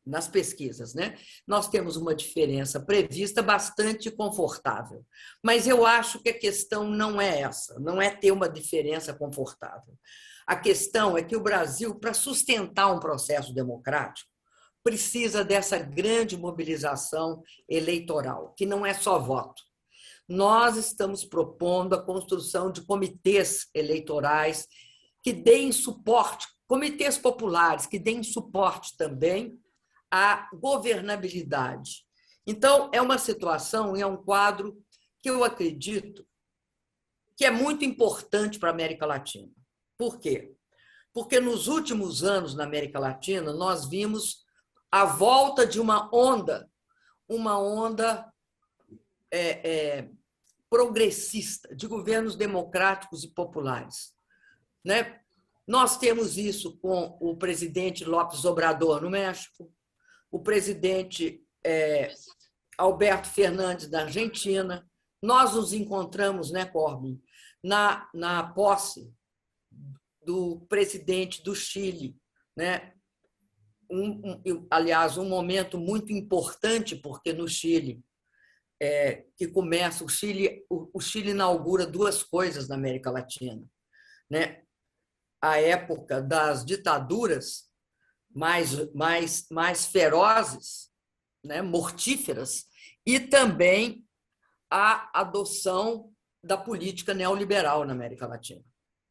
nas pesquisas, né? Nós temos uma diferença prevista bastante confortável, mas eu acho que a questão não é essa, não é ter uma diferença confortável. A questão é que o Brasil, para sustentar um processo democrático, precisa dessa grande mobilização eleitoral, que não é só voto. Nós estamos propondo a construção de comitês eleitorais que deem suporte, comitês populares que deem suporte também à governabilidade. Então, é uma situação, é um quadro que eu acredito que é muito importante para a América Latina. Por quê? Porque nos últimos anos na América Latina nós vimos a volta de uma onda progressista, de governos democráticos e populares. Né? Nós temos isso com o presidente López Obrador no México, o presidente Alberto Fernandes da Argentina. Nós nos encontramos, né, Corbin, na posse do presidente do Chile, né? Aliás, um momento muito importante, porque no Chile, que começa, o Chile inaugura 2 coisas na América Latina, né? A época das ditaduras mais ferozes, né? Mortíferas, e também a adoção da política neoliberal na América Latina,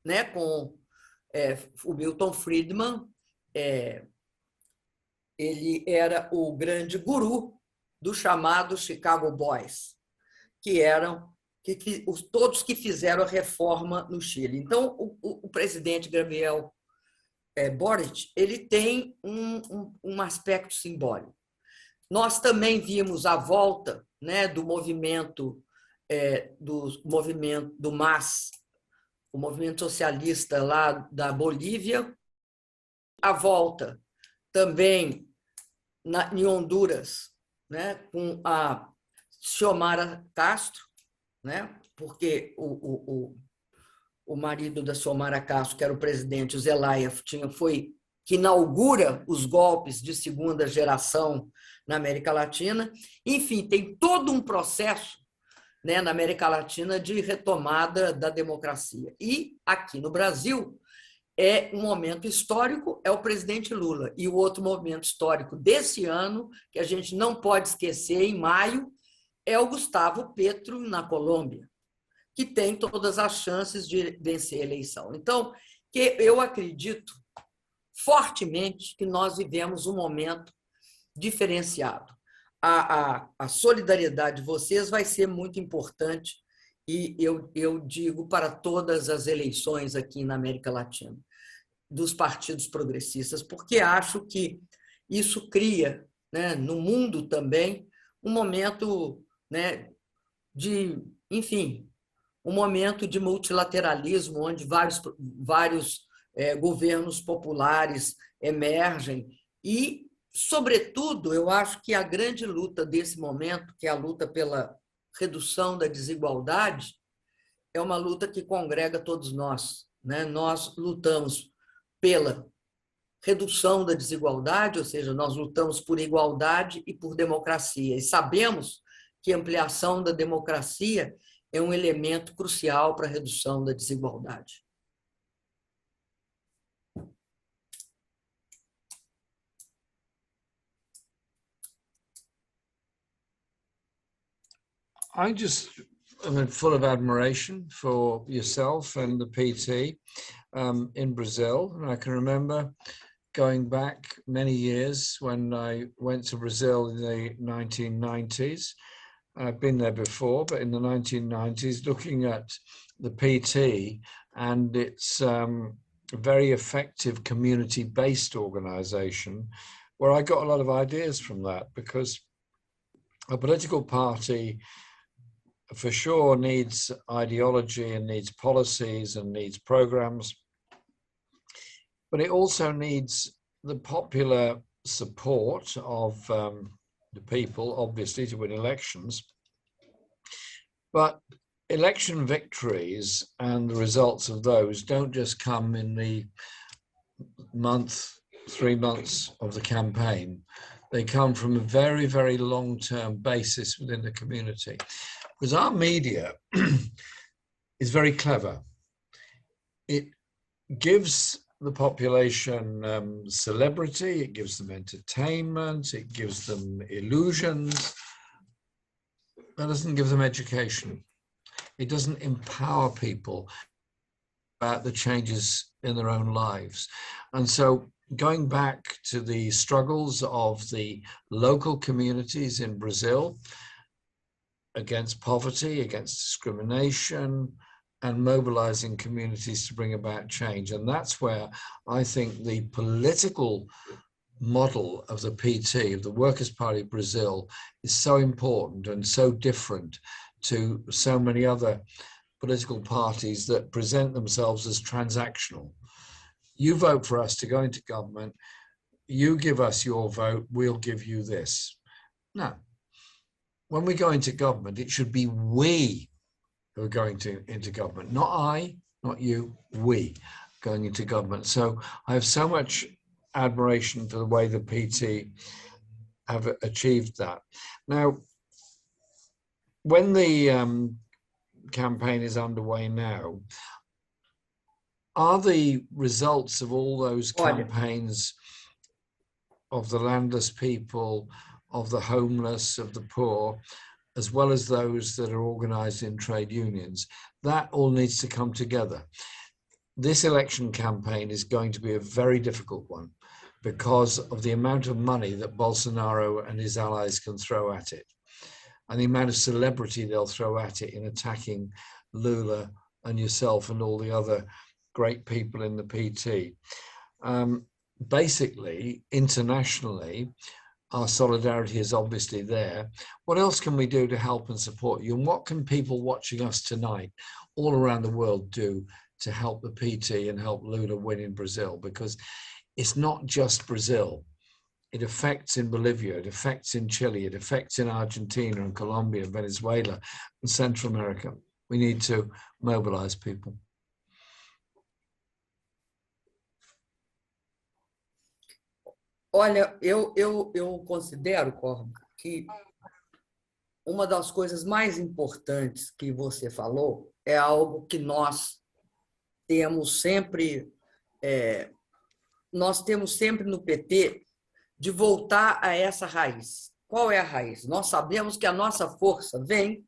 né? Com o Milton Friedman, ele era o grande guru do chamado Chicago Boys, que eram todos que fizeram a reforma no Chile. Então, o presidente Gabriel Boric, ele tem um aspecto simbólico. Nós também vimos a volta, né, do movimento do MAS, o movimento socialista lá da Bolívia, a volta também em Honduras, né, com a Xiomara Castro, né, porque o marido da Xiomara Castro, que era o presidente, o Zelaya, que inaugura os golpes de segunda geração na América Latina. Enfim, tem todo um processo, né, na América Latina de retomada da democracia. E aqui no Brasil, um momento histórico, é o presidente Lula. E o outro momento histórico desse ano, que a gente não pode esquecer, em maio, é o Gustavo Petro na Colômbia, que tem todas as chances de vencer a eleição. Então, eu acredito fortemente que nós vivemos um momento diferenciado. A solidariedade de vocês vai ser muito importante, e eu digo para todas as eleições aqui na América Latina, dos partidos progressistas, porque acho que isso cria, né, no mundo também, um momento, né, um momento de multilateralismo, onde vários governos populares emergem e, sobretudo, eu acho que a grande luta desse momento, que é a luta pela redução da desigualdade, é uma luta que congrega todos nós, né? Nós lutamos pela redução da desigualdade, ou seja, nós lutamos por igualdade e por democracia, e sabemos que a ampliação da democracia é um elemento crucial para a redução da desigualdade. I'm full of admiration for yourself and the PT in Brazil. And I can remember going back many years when I went to Brazil in the 1990s. I've been there before, but in the 1990s, looking at the PT and its very effective community-based organization, where I got a lot of ideas from that, because a political party for sure needs ideology and needs policies and needs programs, but it also needs the popular support of the people, obviously, to win elections. But election victories and the results of those don't just come in the 3 months of the campaign. They come from a very, very long-term basis within the community. Because our media is very clever. It gives the population celebrity, it gives them entertainment, it gives them illusions. That doesn't give them education. It doesn't empower people about the changes in their own lives. And so going back to the struggles of the local communities in Brazil against poverty, against discrimination, and mobilizing communities to bring about change. And that's where I think the political model of the PT, of the Workers' Party of Brazil, is so important and so different to so many other political parties that present themselves as transactional. You vote for us to go into government, you give us your vote, we'll give you this. No. When we go into government, it should be we who are going into government, not I, not you, we going into government. So I have so much admiration for the way the PT have achieved that. Now, when the campaign is underway now, are the results of all those campaigns of the landless people, of the homeless, of the poor, as well as those that are organized in trade unions, that all needs to come together. This election campaign is going to be a very difficult one because of the amount of money that Bolsonaro and his allies can throw at it, and the amount of celebrity they'll throw at it in attacking Lula and yourself and all the other great people in the PT. Basically, internationally, our solidarity is obviously there. What else can we do to help and support you? And what can people watching us tonight all around the world do to help the PT and help Lula win in Brazil? Because it's not just Brazil. It affects in Bolivia, it affects in Chile, it affects in Argentina and Colombia and Venezuela and Central America. We need to mobilize people. Olha, eu considero, Coll, que uma das coisas mais importantes que você falou é algo que nós temos sempre no PT, de voltar a essa raiz. Qual é a raiz? Nós sabemos que a nossa força vem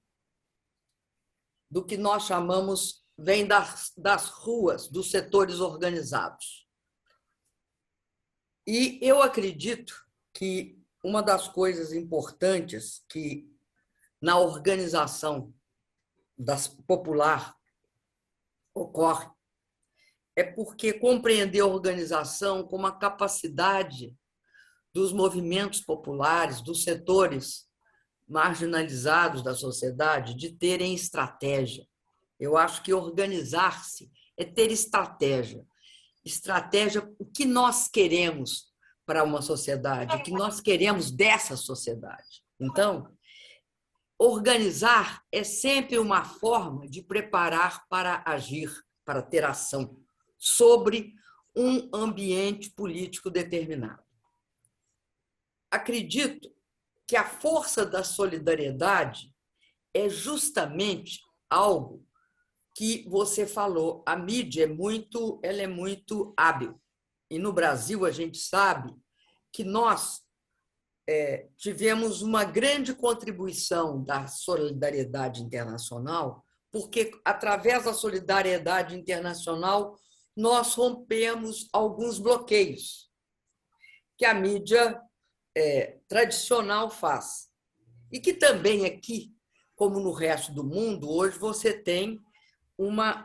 do que nós chamamos, vem das ruas, dos setores organizados. E eu acredito que uma das coisas importantes que na organização popular ocorre é porque compreender a organização como a capacidade dos movimentos populares, dos setores marginalizados da sociedade, de terem estratégia. Eu acho que organizar-se é ter estratégia. Estratégia, o que nós queremos para uma sociedade, o que nós queremos dessa sociedade. Então, organizar é sempre uma forma de preparar para agir, para ter ação sobre um ambiente político determinado. Acredito que a força da solidariedade é justamente algo que você falou. A mídia ela é muito hábil. E no Brasil a gente sabe que nós tivemos uma grande contribuição da solidariedade internacional, porque através da solidariedade internacional nós rompemos alguns bloqueios que a mídia tradicional faz. E que também aqui, como no resto do mundo, hoje você tem uma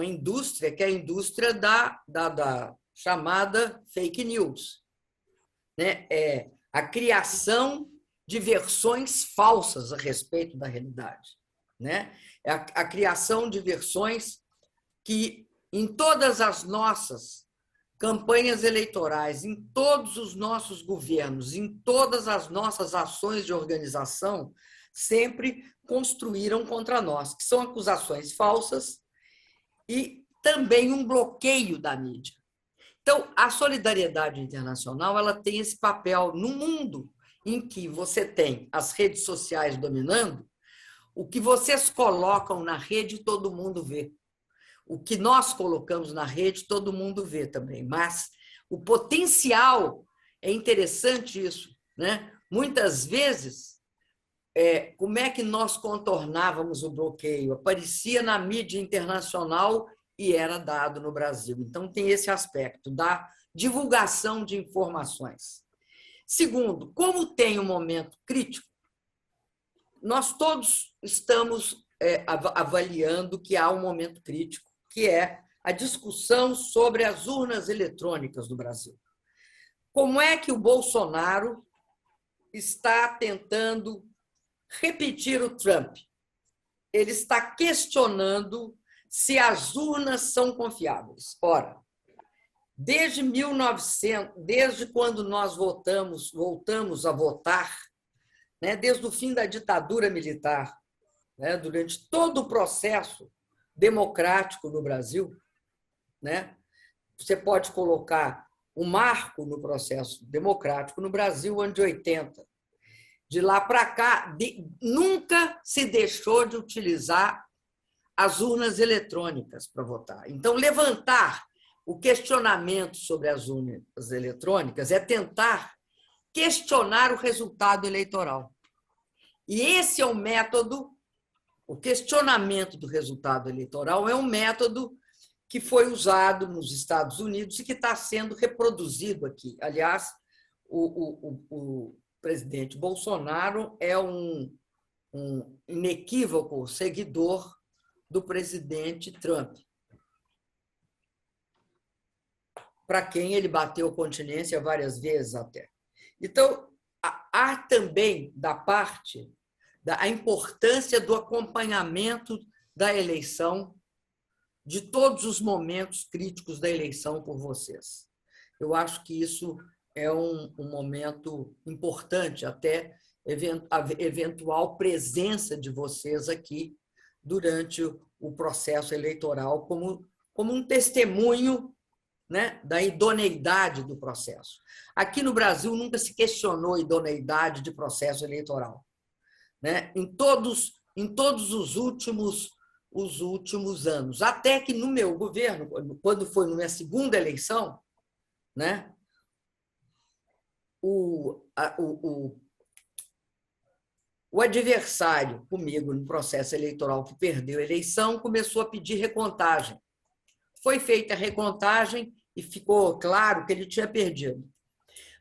indústria, que é a indústria da chamada fake news, né? A criação de versões falsas a respeito da realidade, né? A criação de versões que, em todas as nossas campanhas eleitorais, em todos os nossos governos, em todas as nossas ações de organização, sempre construíram contra nós, que são acusações falsas e também um bloqueio da mídia. Então, a solidariedade internacional ela tem esse papel no mundo em que você tem as redes sociais dominando, o que vocês colocam na rede, todo mundo vê. O que nós colocamos na rede, todo mundo vê também. Mas o potencial, é interessante isso, né? Muitas vezes, como é que nós contornávamos o bloqueio? Aparecia na mídia internacional e era dado no Brasil. Então, tem esse aspecto da divulgação de informações. Segundo, como tem um momento crítico, nós todos estamos avaliando que há um momento crítico, que é a discussão sobre as urnas eletrônicas no Brasil. Como é que o Bolsonaro está tentando repetir o Trump? Ele está questionando se as urnas são confiáveis. Ora, desde quando nós voltamos a votar, né, desde o fim da ditadura militar, né, durante todo o processo democrático no Brasil, né, você pode colocar um marco no processo democrático no Brasil, o ano de 80. De lá para cá, nunca se deixou de utilizar as urnas eletrônicas para votar. Então, levantar o questionamento sobre as urnas eletrônicas é tentar questionar o resultado eleitoral. E esse é o método, o questionamento do resultado eleitoral é um método que foi usado nos Estados Unidos e que está sendo reproduzido aqui. Aliás, o presidente Bolsonaro é um inequívoco seguidor do presidente Trump, para quem ele bateu continência várias vezes até. Então, há também da parte a importância do acompanhamento da eleição, de todos os momentos críticos da eleição por vocês. Eu acho que isso é um momento importante, até a eventual presença de vocês aqui durante o processo eleitoral como um testemunho, né, da idoneidade do processo. Aqui no Brasil nunca se questionou a idoneidade de processo eleitoral, né? Em todos os últimos anos, até que no meu governo, quando foi na minha segunda eleição, né, o adversário comigo no processo eleitoral que perdeu a eleição começou a pedir recontagem. Foi feita a recontagem e ficou claro que ele tinha perdido.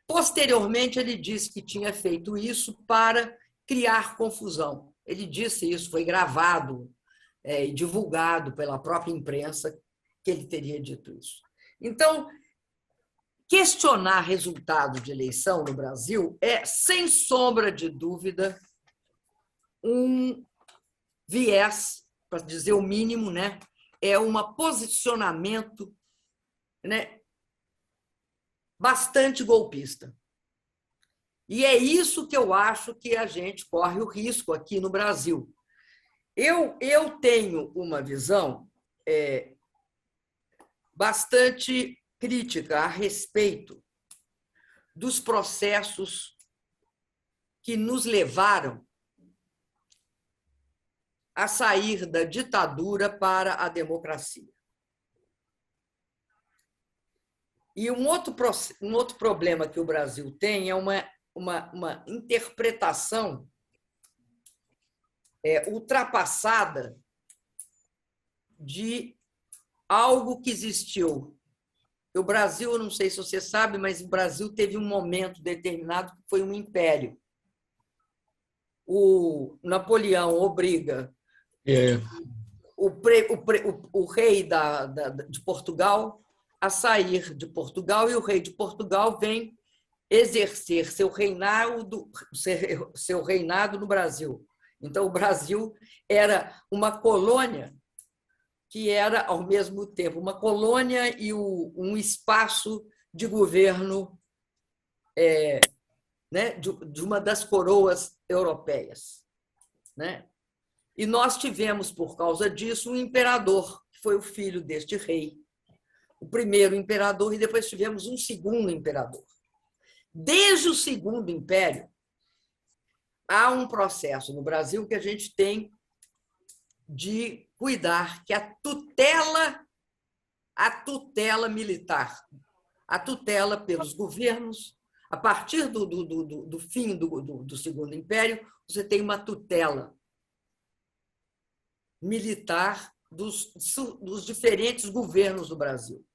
Posteriormente, ele disse que tinha feito isso para criar confusão. Ele disse isso, foi gravado e divulgado pela própria imprensa que ele teria dito isso. Então, questionar resultado de eleição no Brasil é, sem sombra de dúvida, um viés, para dizer o mínimo, né? É um posicionamento, né, bastante golpista. E é isso que eu acho que a gente corre o risco aqui no Brasil. Eu tenho uma visão bastante crítica a respeito dos processos que nos levaram a sair da ditadura para a democracia. E um outro problema que o Brasil tem é uma interpretação ultrapassada de algo que existiu. O Brasil, eu não sei se você sabe, mas o Brasil teve um momento determinado que foi um império. O Napoleão obriga o rei de Portugal a sair de Portugal, e o rei de Portugal vem exercer seu reinado no Brasil. Então, o Brasil era uma colônia que era, ao mesmo tempo, uma colônia e um espaço de governo de uma das coroas europeias. E nós tivemos, por causa disso, um imperador, que foi o filho deste rei, o primeiro imperador, e depois tivemos um segundo imperador. Desde o Segundo Império, há um processo no Brasil que a gente tem de cuidar que a tutela militar, a tutela pelos governos, a partir do fim do Segundo Império, você tem uma tutela militar dos diferentes governos do Brasil.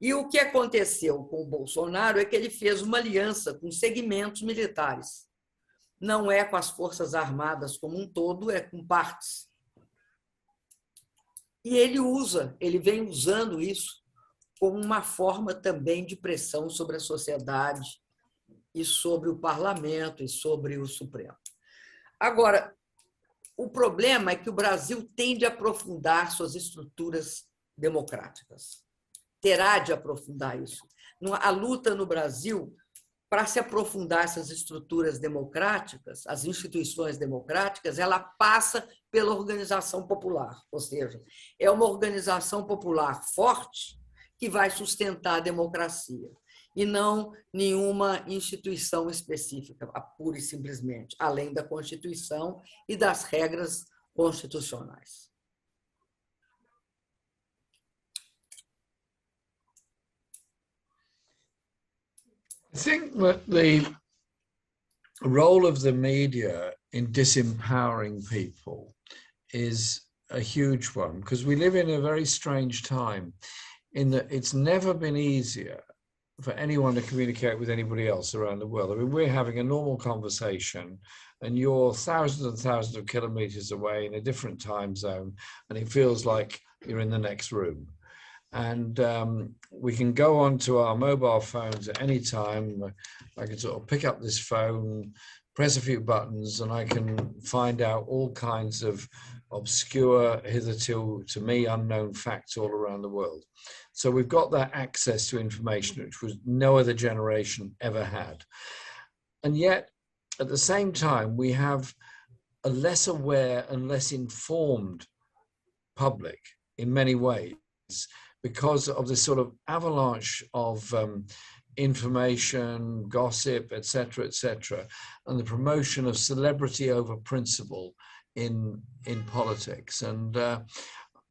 E o que aconteceu com o Bolsonaro é que ele fez uma aliança com segmentos militares. Não é com as Forças Armadas como um todo, é com partes. E ele vem usando isso como uma forma também de pressão sobre a sociedade e sobre o parlamento e sobre o Supremo. Agora, o problema é que o Brasil tende a aprofundar suas estruturas democráticas. Terá de aprofundar isso. A luta no Brasil, para se aprofundar essas estruturas democráticas, as instituições democráticas, ela passa pela organização popular, ou seja, é uma organização popular forte que vai sustentar a democracia, e não nenhuma instituição específica, pura e simplesmente, além da Constituição e das regras constitucionais. I think that the role of the media in disempowering people is a huge one, because we live in a very strange time in that it's never been easier for anyone to communicate with anybody else around the world. I mean, we're having a normal conversation and you're thousands and thousands of kilometers away in a different time zone, and it feels like you're in the next room. And we can go onto our mobile phones at any time. I can sort of pick up this phone, press a few buttons, and I can find out all kinds of obscure, hitherto to me unknown facts all around the world. So we've got that access to information, which was no other generation ever had. And yet, at the same time, we have a less aware and less informed public in many ways, because of this sort of avalanche of information, gossip, etc., and the promotion of celebrity over principle in politics. And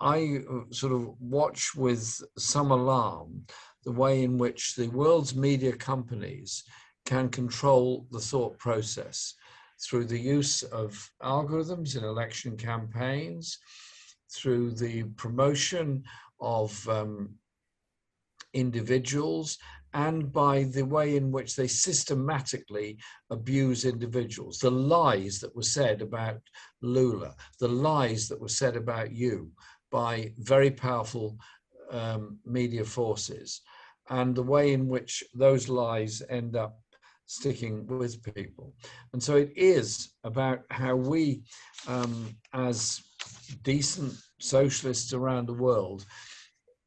I sort of watch with some alarm the way in which the world's media companies can control the thought process through the use of algorithms in election campaigns, through the promotion of individuals, and by the way in which they systematically abuse individuals. The lies that were said about Lula, the lies that were said about you by very powerful media forces, and the way in which those lies end up sticking with people. And so it is about how we, as decent socialists around the world,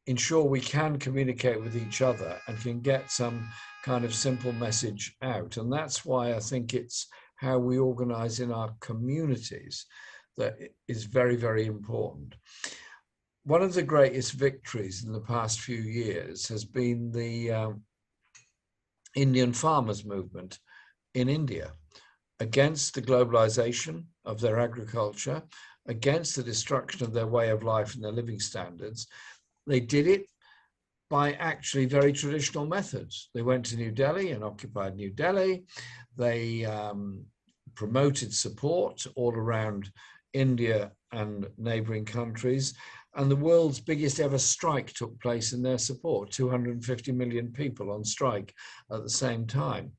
ensure we can communicate with each other and can get some kind of simple message out. And that's why I think it's how we organize in our communities that is very, very important. One of the greatest victories in the past few years has been the Indian farmers movement in India against the globalization of their agriculture, against the destruction of their way of life and their living standards, they did it by actually very traditional methods. They went to New Delhi and occupied New Delhi. They promoted support all around India and neighboring countries. And the world's biggest ever strike took place in their support, 250 million people on strike at the same time.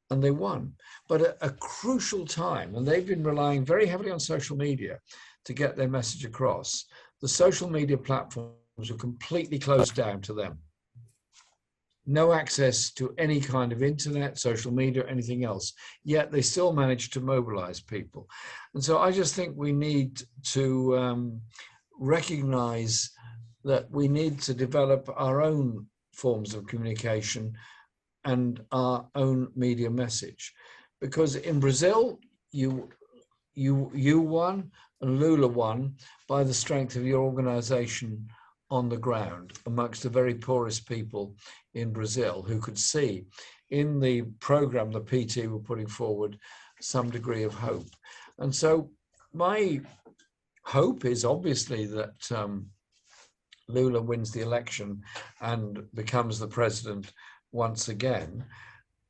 And they won. But at a crucial time, and they've been relying very heavily on social media to get their message across, the social media platforms were completely closed down to them. No access to any kind of internet, social media, anything else. Yet they still managed to mobilize people. And so I just think we need to recognize that we need to develop our own forms of communication and our own media message. Because in Brazil, you won and Lula won by the strength of your organization on the ground amongst the very poorest people in Brazil who could see in the program the PT were putting forward some degree of hope. And so my hope is obviously that Lula wins the election and becomes the president once again.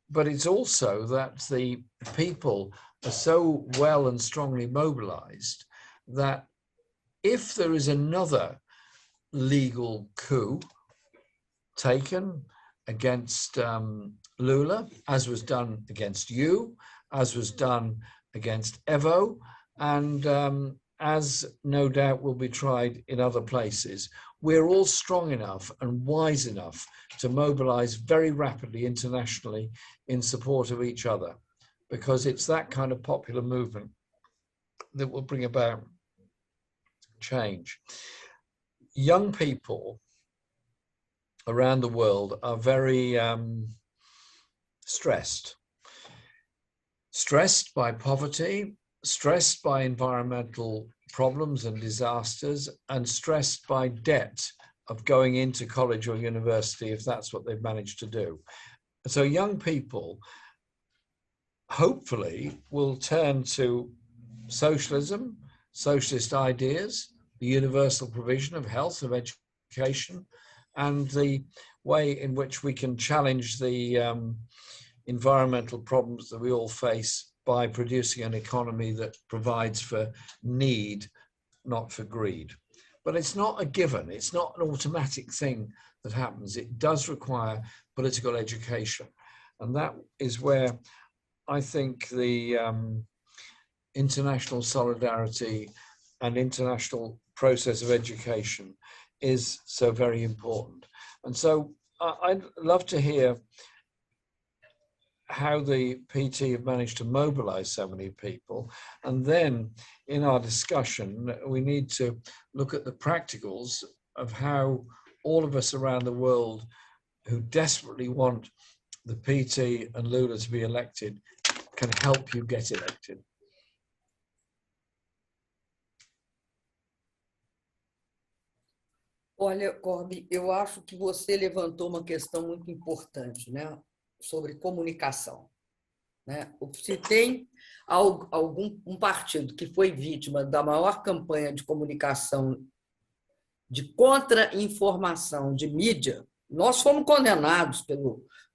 But it's also that the people are so well and strongly mobilized that if there is another legal coup taken against Lula, as was done against you, as was done against Evo, and as no doubt will be tried in other places, we're all strong enough and wise enough to mobilize very rapidly internationally in support of each other, because it's that kind of popular movement that will bring about change. Young people around the world are very stressed by poverty, stressed by environmental problems and disasters, and stressed by debt of going into college or university if that's what they've managed to do. So young people hopefully will turn to socialism, socialist ideas, the universal provision of health, of education, and the way in which we can challenge the environmental problems that we all face by producing an economy that provides for need, not for greed. But it's not a given. It's not an automatic thing that happens. It does require political education. And that is where I think the international solidarity and international process of education is so very important. And so I'd love to hear how the PT have managed to mobilize so many people. And then in our discussion, we need to look at the practicals of how all of us around the world who desperately want the PT and Lula to be elected can help you get elected. Olha, Corby, eu acho que você levantou uma questão muito importante, né, sobre comunicação, né? Se tem um partido que foi vítima da maior campanha de comunicação de contra-informação de mídia, nós fomos condenados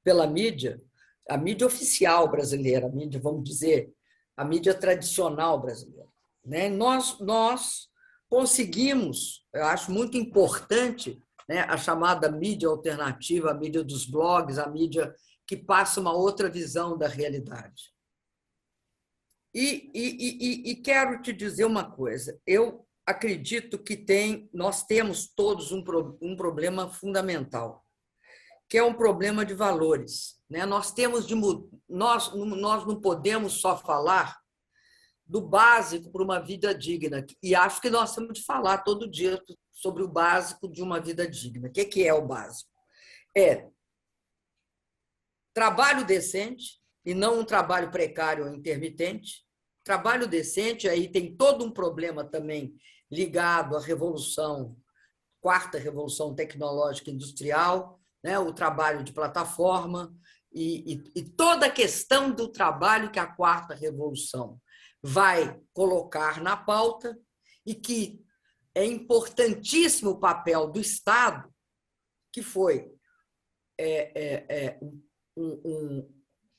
pela mídia, a mídia oficial brasileira, a mídia, vamos dizer, a mídia tradicional brasileira, né? Nós conseguimos, eu acho muito importante, né, a chamada mídia alternativa, a mídia dos blogs, a mídia que passa uma outra visão da realidade. E quero te dizer uma coisa, eu acredito que nós temos todos um problema fundamental, que é um problema de valores, né? Nós não podemos só falar do básico para uma vida digna, e acho que nós temos de falar todo dia sobre o básico de uma vida digna. O que é o básico? É trabalho decente, e não um trabalho precário ou intermitente. Trabalho decente, aí tem todo um problema também ligado à revolução, quarta revolução tecnológica industrial, né? O trabalho de plataforma e toda a questão do trabalho que a quarta revolução vai colocar na pauta e que é importantíssimo o papel do Estado, que foi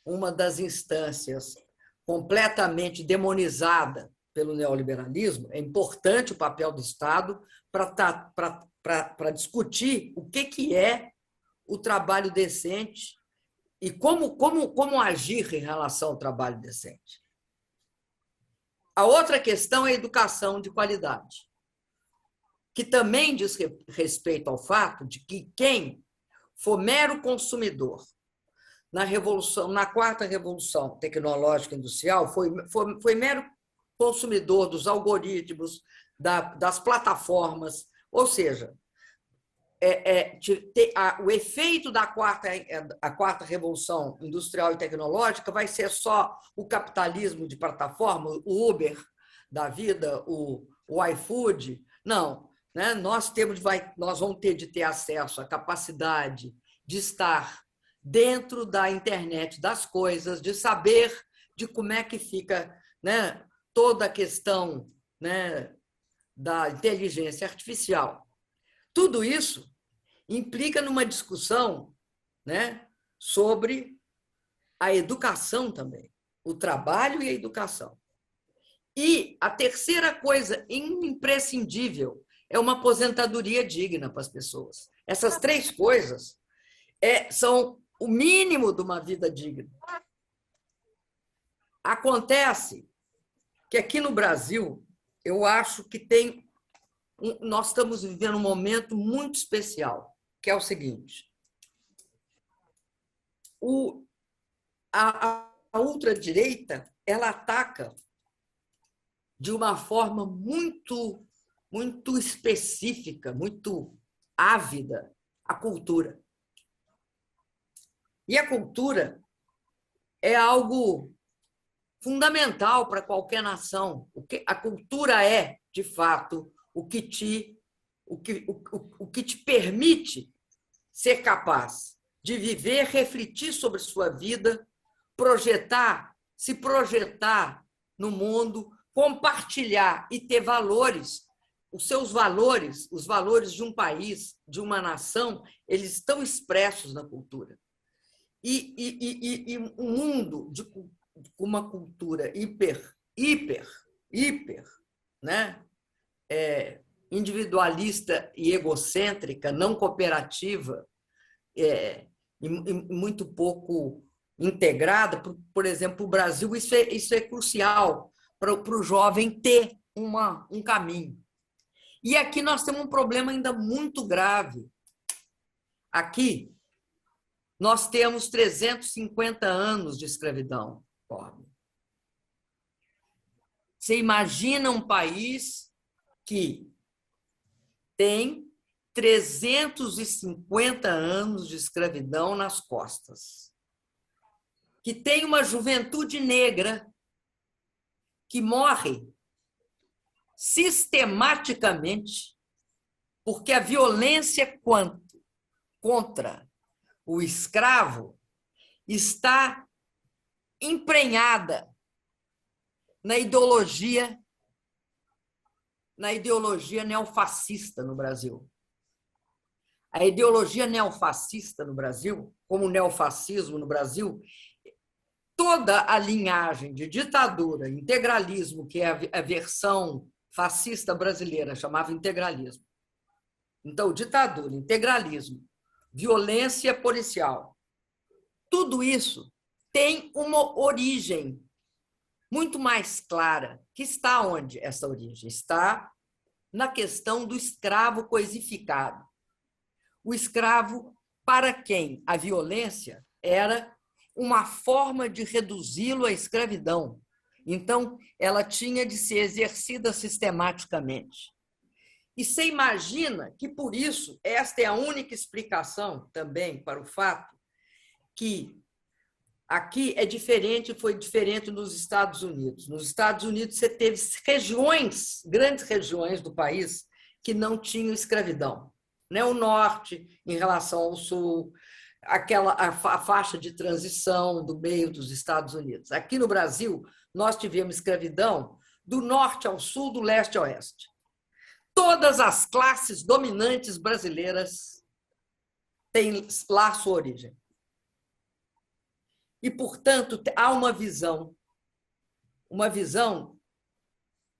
uma das instâncias completamente demonizada pelo neoliberalismo. É importante o papel do Estado para discutir o que é o trabalho decente e como agir em relação ao trabalho decente. A outra questão é a educação de qualidade, que também diz respeito ao fato de que quem for mero consumidor na quarta revolução tecnológica industrial foi mero consumidor dos algoritmos, das plataformas, ou seja, o efeito da quarta revolução industrial e tecnológica vai ser só o capitalismo de plataforma, o Uber da vida, o iFood. Não, né? Nós vamos ter de ter acesso à capacidade de estar dentro da internet das coisas, de saber de como é que fica, né, toda a questão, né, da inteligência artificial. Tudo isso implica numa discussão, né, sobre a educação também, o trabalho e a educação. E a terceira coisa imprescindível é uma aposentadoria digna para as pessoas. Essas três coisas são o mínimo de uma vida digna. Acontece que aqui no Brasil, eu acho que nós estamos vivendo um momento muito especial, que é o seguinte: a ultradireita, ela ataca de uma forma muito, muito específica, muito ávida, a cultura. E a cultura é algo fundamental para qualquer nação. A cultura é, de fato, o que te permite ser capaz de viver, refletir sobre sua vida, se projetar no mundo, compartilhar e ter valores. Os seus valores, os valores de um país, de uma nação, eles estão expressos na cultura. E um mundo com uma cultura hiper, né, individualista e egocêntrica, não cooperativa, e muito pouco integrada. Por exemplo, o Brasil, isso é crucial para o jovem ter um caminho. E aqui nós temos um problema ainda muito grave. Aqui nós temos 350 anos de escravidão. Você imagina um país que tem 350 anos de escravidão nas costas, que tem uma juventude negra que morre sistematicamente porque a violência contra o escravo está emprenhada na ideologia neofascista no Brasil. A ideologia neofascista no Brasil, como o neofascismo no Brasil, toda a linhagem de ditadura, integralismo, que é a versão fascista brasileira, chamava integralismo. Então, ditadura, integralismo, violência policial, tudo isso tem uma origem muito mais clara. Que está onde essa origem? Está na questão do escravo coisificado. O escravo para quem a violência era uma forma de reduzi-lo à escravidão. Então, ela tinha de ser exercida sistematicamente. E você imagina que, por isso, esta é a única explicação também para o fato que aqui foi diferente nos Estados Unidos. Nos Estados Unidos, você teve grandes regiões do país que não tinham escravidão. Né? O norte, em relação ao sul, a faixa de transição do meio dos Estados Unidos. Aqui no Brasil, nós tivemos escravidão do norte ao sul, do leste ao oeste. todas as classes dominantes brasileiras têm lá sua origem. E, portanto, há uma visão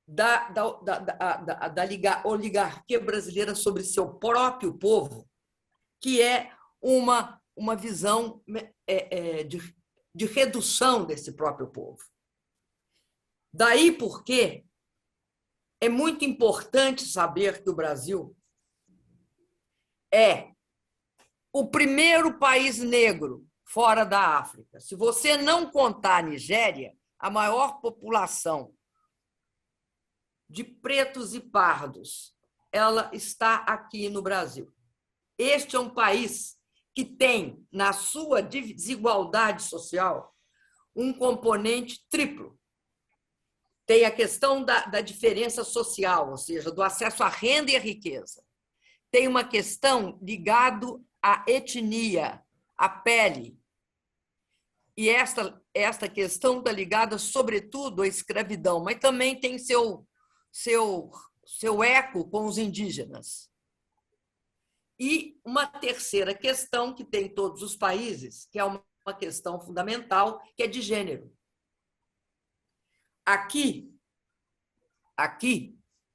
da oligarquia brasileira sobre seu próprio povo, que é uma visão de redução desse próprio povo. Daí porque é muito importante saber que o Brasil é o primeiro país negro fora da África. Se você não contar a Nigéria, a maior população de pretos e pardos, ela está aqui no Brasil. Este é um país que tem, na sua desigualdade social, um componente triplo. Tem a questão da diferença social, ou seja, do acesso à renda e à riqueza. Tem uma questão ligada à etnia, à pele. E esta questão está ligada, sobretudo, à escravidão, mas também tem seu eco com os indígenas. E uma terceira questão que tem em todos os países, que é uma questão fundamental, que é de gênero. Aqui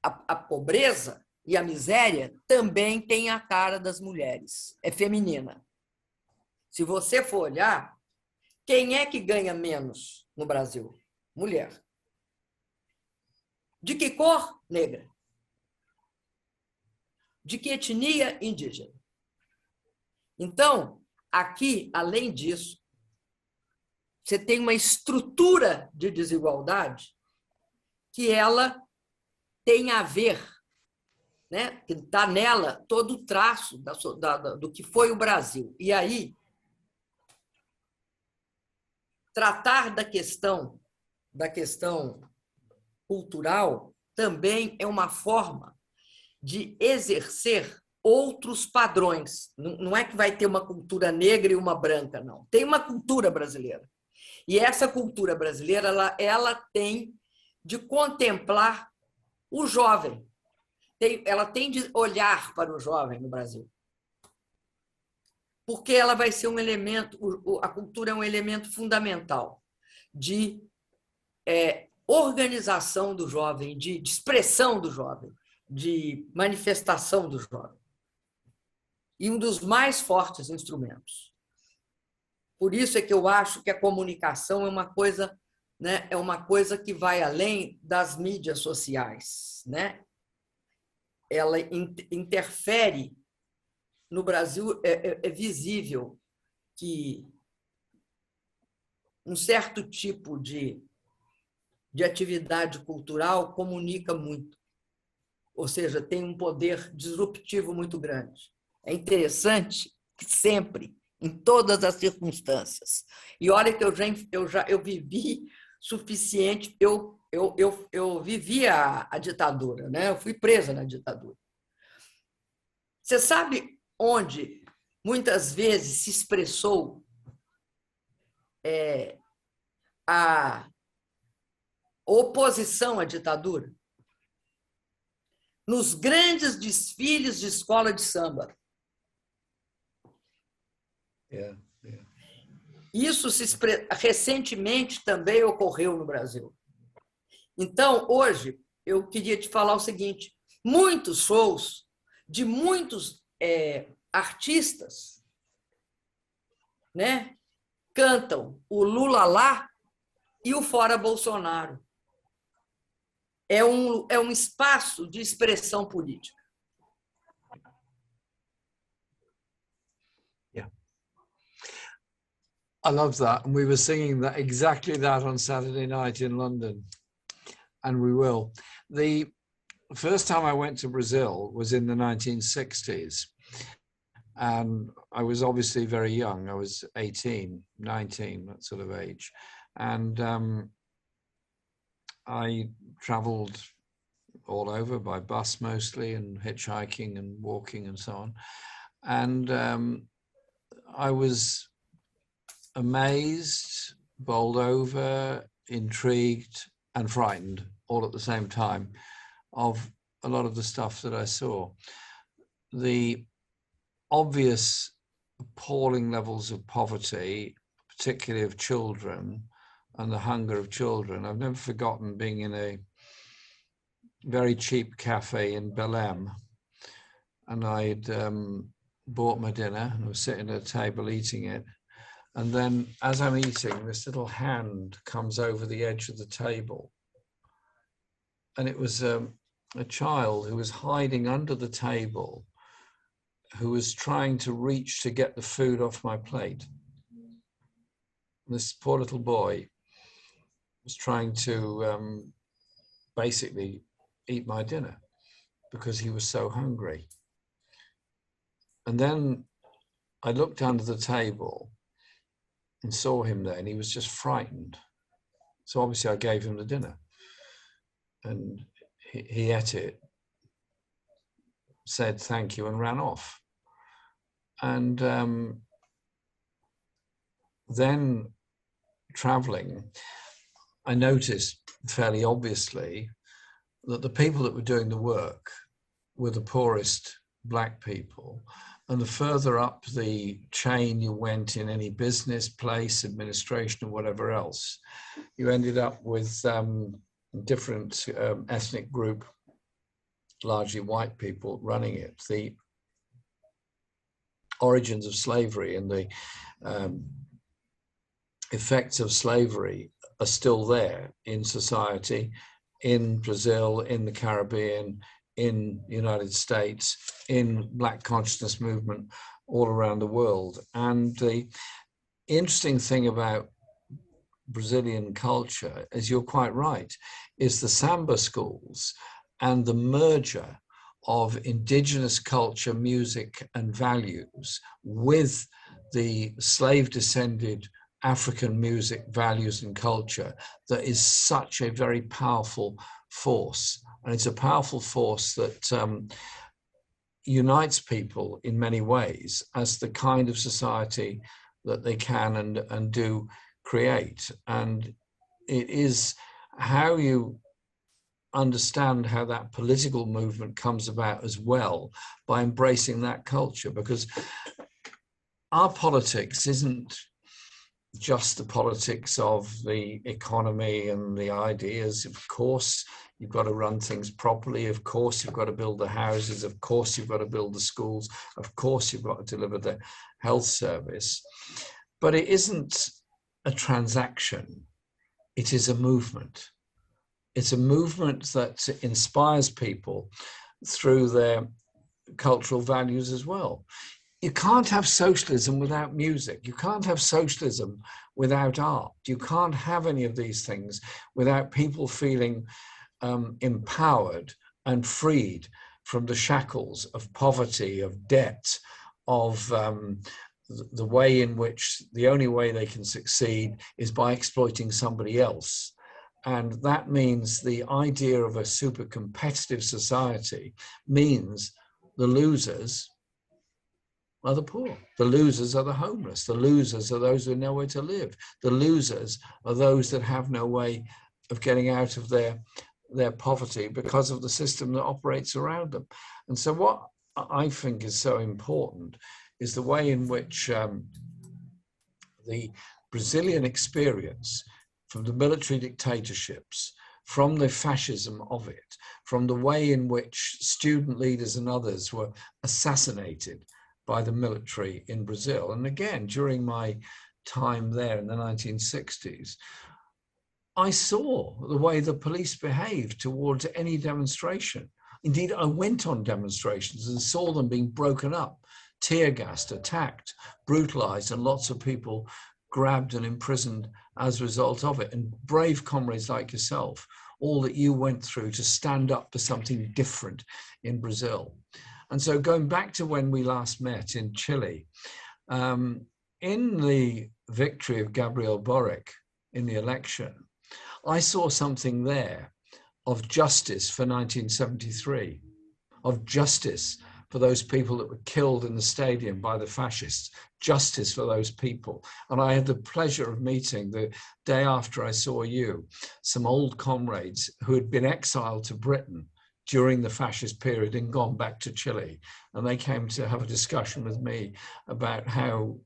a pobreza e a miséria também tem a cara das mulheres, é feminina. Se você for olhar, quem é que ganha menos no Brasil? Mulher. De que cor? Negra. De que etnia? Indígena. Então, aqui, além disso, você tem uma estrutura de desigualdade que ela tem a ver, né? Que está nela todo o traço do que foi o Brasil. E aí, tratar da questão cultural também é uma forma de exercer outros padrões. Não é que vai ter uma cultura negra e uma branca, não. Tem uma cultura brasileira. E essa cultura brasileira, ela tem de contemplar o jovem. Ela tem de olhar para o jovem no Brasil. Porque ela vai ser um elemento, a cultura é um elemento fundamental de organização do jovem, de expressão do jovem, de manifestação do jovem. E um dos mais fortes instrumentos. Por isso é que eu acho que a comunicação é uma coisa, né, é uma coisa que vai além das mídias sociais, né? Ela interfere. No Brasil, é visível que um certo tipo de atividade cultural comunica muito, ou seja, tem um poder disruptivo muito grande. É interessante que sempre, em todas as circunstâncias, e olha que eu vivi suficiente, eu vivi a ditadura, né? Eu fui presa na ditadura. Você sabe onde muitas vezes se expressou a oposição à ditadura? Nos grandes desfiles de escola de samba. Isso recentemente também ocorreu no Brasil. Então, hoje, eu queria te falar o seguinte: muitos shows de muitos artistas, né, cantam o Lula lá e o Fora Bolsonaro. É um espaço de expressão política. Yeah. I love that. And we were singing exactly that on Saturday night in London. And we will. The first time I went to Brazil was in the 1960s. And I was obviously very young. I was 18, 19, that sort of age. And I traveled all over by bus mostly, and hitchhiking and walking and so on. And I was amazed, bowled over, intrigued and frightened all at the same time of a lot of the stuff that I saw. The obvious appalling levels of poverty, particularly of children, and the hunger of children. I've never forgotten being in a very cheap cafe in Belém, and I'd bought my dinner and was sitting at a table eating it. And then as I'm eating, this little hand comes over the edge of the table. And it was a child who was hiding under the table, who was trying to reach to get the food off my plate. And this poor little boy was trying to basically eat my dinner because he was so hungry. And then I looked under the table and saw him there, and he was just frightened. So obviously I gave him the dinner, and he ate it, said thank you, and ran off. And then traveling, I noticed fairly obviously that the people that were doing the work were the poorest Black people. And the further up the chain you went in any business, place, administration, or whatever else, you ended up with different ethnic group, largely white people, running it. The origins of slavery and the effects of slavery are still there in society, in Brazil, in the Caribbean, in the United States, in Black consciousness movement all around the world. And the interesting thing about Brazilian culture, as you're quite right, is the samba schools and the merger of indigenous culture, music, and values with the slave-descended African music, values, and culture that is such a very powerful force. And it's a powerful force that unites people in many ways as the kind of society that they can and do create. And it is how you understand how that political movement comes about as well, by embracing that culture, because our politics isn't just the politics of the economy and the ideas. Of course, you've got to run things properly. Of course, you've got to build the houses. Of course, you've got to build the schools. Of course, you've got to deliver the health service. But it isn't a transaction. It is a movement. It's a movement that inspires people through their cultural values as well. You can't have socialism without music. You can't have socialism without art. You can't have any of these things without people feeling empowered and freed from the shackles of poverty, of debt, of the way in which the only way they can succeed is by exploiting somebody else. And that means the idea of a super competitive society means the losers are the poor. The losers are the homeless. The losers are those who have nowhere to live. The losers are those that have no way of getting out of their poverty because of the system that operates around them. And so what I think is so important is the way in which the Brazilian experience, from the military dictatorships, from the fascism of it, from the way in which student leaders and others were assassinated by the military in Brazil. And again, during my time there in the 1960s, I saw the way the police behaved towards any demonstration. Indeed, I went on demonstrations and saw them being broken up, tear gassed, attacked, brutalized, and lots of people grabbed and imprisoned as a result of it. And brave comrades like yourself, all that you went through to stand up for something different in Brazil. And so going back to when we last met in Chile, in the victory of Gabriel Boric in the election, I saw something there of justice for 1973, of justice for those people that were killed in the stadium by the fascists, justice for those people. And I had the pleasure of meeting, the day after I saw you, some old comrades who had been exiled to Britain during the fascist period and gone back to Chile. And they came to have a discussion with me about how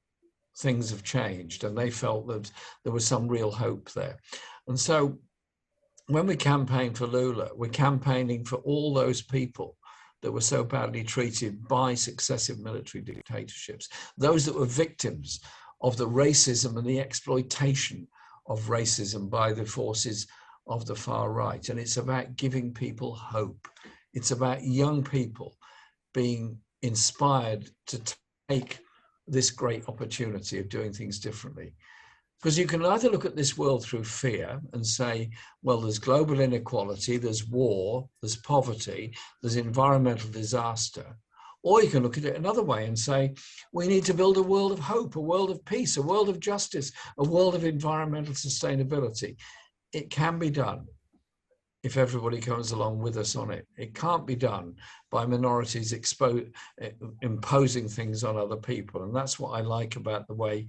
things have changed, and they felt that there was some real hope there. And so when we campaign for Lula, we're campaigning for all those people that were so badly treated by successive military dictatorships, those that were victims of the racism and the exploitation of racism by the forces of the far right. And it's about giving people hope. It's about young people being inspired to take this great opportunity of doing things differently. Because you can either look at this world through fear and say, well, there's global inequality, there's war, there's poverty, there's environmental disaster. Or you can look at it another way and say, we need to build a world of hope, a world of peace, a world of justice, a world of environmental sustainability. It can be done if everybody comes along with us on it. It can't be done by minorities imposing things on other people. And that's what I like about the way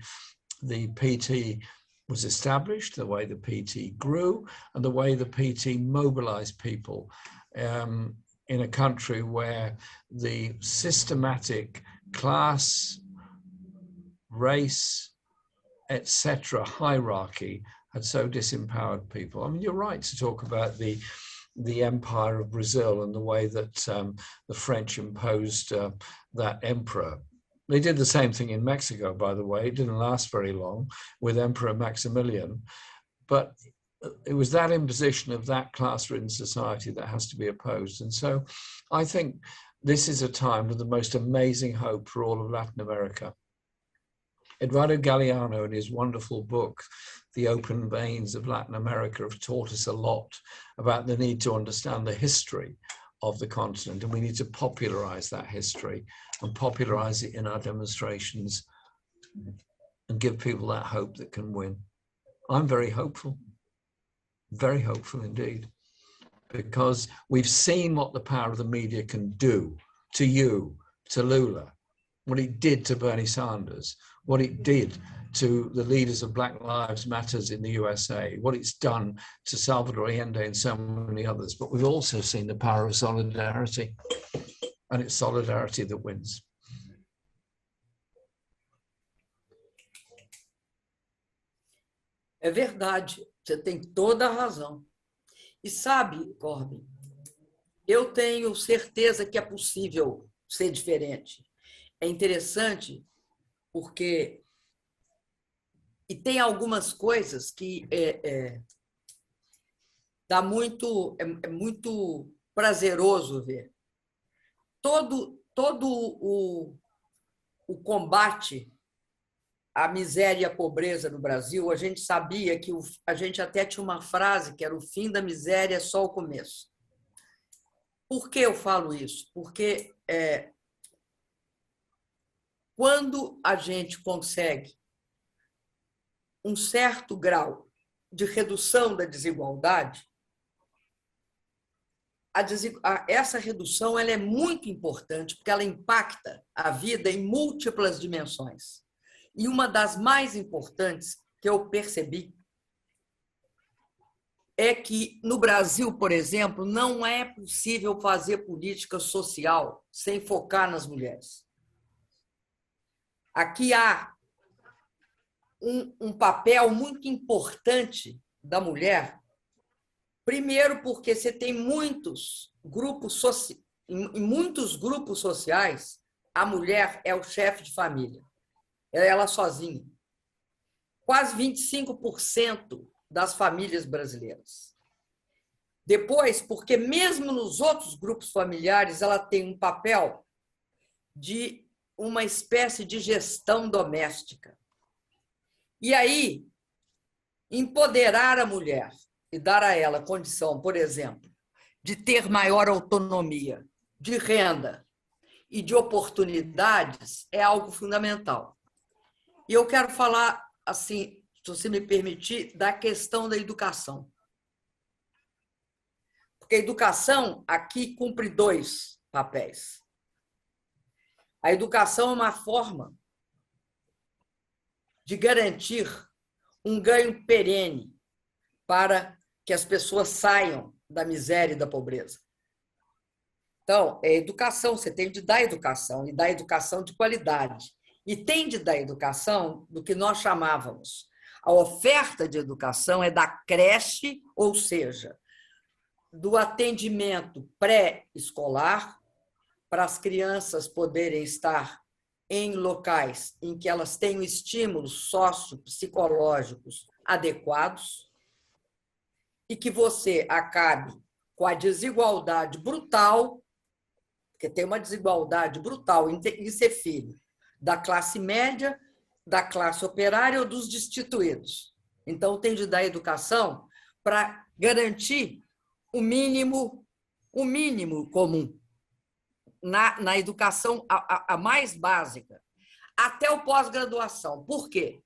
the PT was established, the way the PT grew, and the way the PT mobilized people in a country where the systematic class, race, etc. hierarchy had so disempowered people. I mean, you're right to talk about the empire of Brazil and the way that the French imposed that emperor. They did the same thing in Mexico, by the way. It didn't last very long with Emperor Maximilian, but it was that imposition of that class-ridden society that has to be opposed. And so I think this is a time of the most amazing hope for all of Latin America. Eduardo Galeano, in his wonderful book, The Open Veins of Latin America, have taught us a lot about the need to understand the history of the continent, and we need to popularize that history and popularize it in our demonstrations and give people that hope that can win. I'm very hopeful indeed, because we've seen what the power of the media can do to you, to Lula, what it did to Bernie Sanders, what it did to the leaders of Black Lives Matters in the USA, what it's done to Salvador Allende and so many others. But we've also seen the power of solidarity, and it's solidarity that wins. É verdade, você tem toda a razão. E sabe, Corbin, eu tenho certeza que é possível ser diferente. É interessante porque e tem algumas coisas que dá muito, é muito prazeroso ver. Todo o combate à miséria e à pobreza no Brasil, a gente sabia que a gente até tinha uma frase que era: o fim da miséria é só o começo. Por que eu falo isso? Porque quando a gente consegue um certo grau de redução da desigualdade, essa redução ela é muito importante porque ela impacta a vida em múltiplas dimensões. E uma das mais importantes que eu percebi é que, no Brasil, por exemplo, não é possível fazer política social sem focar nas mulheres. Aqui há um papel muito importante da mulher, primeiro porque você tem muitos grupos em muitos grupos sociais, a mulher é o chefe de família, é ela sozinha. Quase 25% das famílias brasileiras. Depois, porque mesmo nos outros grupos familiares, ela tem um papel de uma espécie de gestão doméstica. E aí, empoderar a mulher e dar a ela condição, por exemplo, de ter maior autonomia, de renda e de oportunidades é algo fundamental. E eu quero falar, assim, se você me permitir, da questão da educação. Porque a educação aqui cumpre dois papéis. A educação é uma forma de garantir um ganho perene para que as pessoas saiam da miséria e da pobreza. Então, é educação, você tem de dar educação, e dar educação de qualidade. E tem de dar educação do que nós chamávamos. A oferta de educação é da creche, ou seja, do atendimento pré-escolar, para as crianças poderem estar em locais em que elas tenham estímulos sociopsicológicos adequados e que você acabe com a desigualdade brutal, porque tem uma desigualdade brutal em ser filho da classe média, da classe operária ou dos destituídos. Então, tem de dar educação para garantir o mínimo comum na educação a mais básica, até o pós-graduação. Por quê?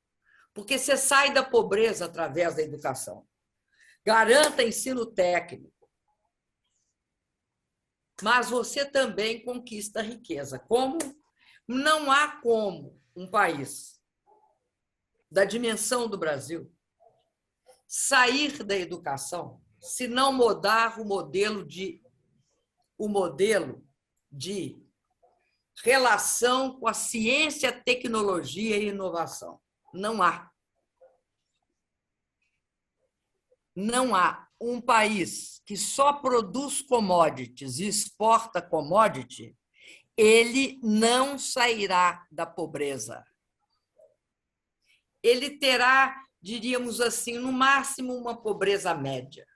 Porque você sai da pobreza através da educação. Garanta ensino técnico, mas você também conquista riqueza. Como? Não há como um país da dimensão do Brasil sair da educação se não mudar o modelo de relação com a ciência, tecnologia e inovação. Não há. Não há um país que só produz commodities e exporta commodity, ele não sairá da pobreza. Ele terá, diríamos assim, no máximo uma pobreza média.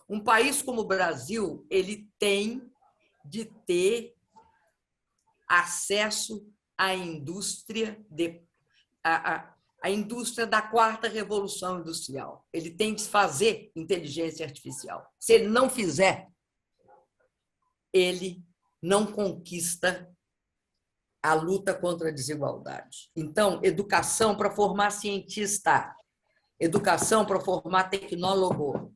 Um país como o Brasil, ele tem de ter acesso à indústria a indústria da quarta revolução industrial. Ele tem de fazer inteligência artificial. Se ele não fizer, ele não conquista a luta contra a desigualdade. Então, educação para formar cientista, educação para formar tecnólogo.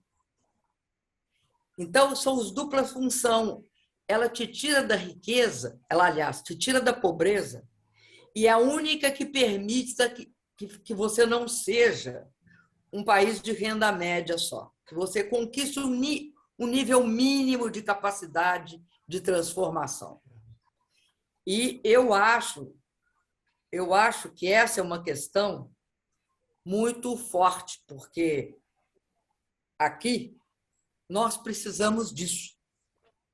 Então, são as duplas funções. Ela te tira da riqueza, ela, aliás, te tira da pobreza, e é a única que permite que você não seja um país de renda média só, que você conquiste um nível mínimo de capacidade de transformação. E eu acho que essa é uma questão muito forte, porque aqui nós precisamos disso.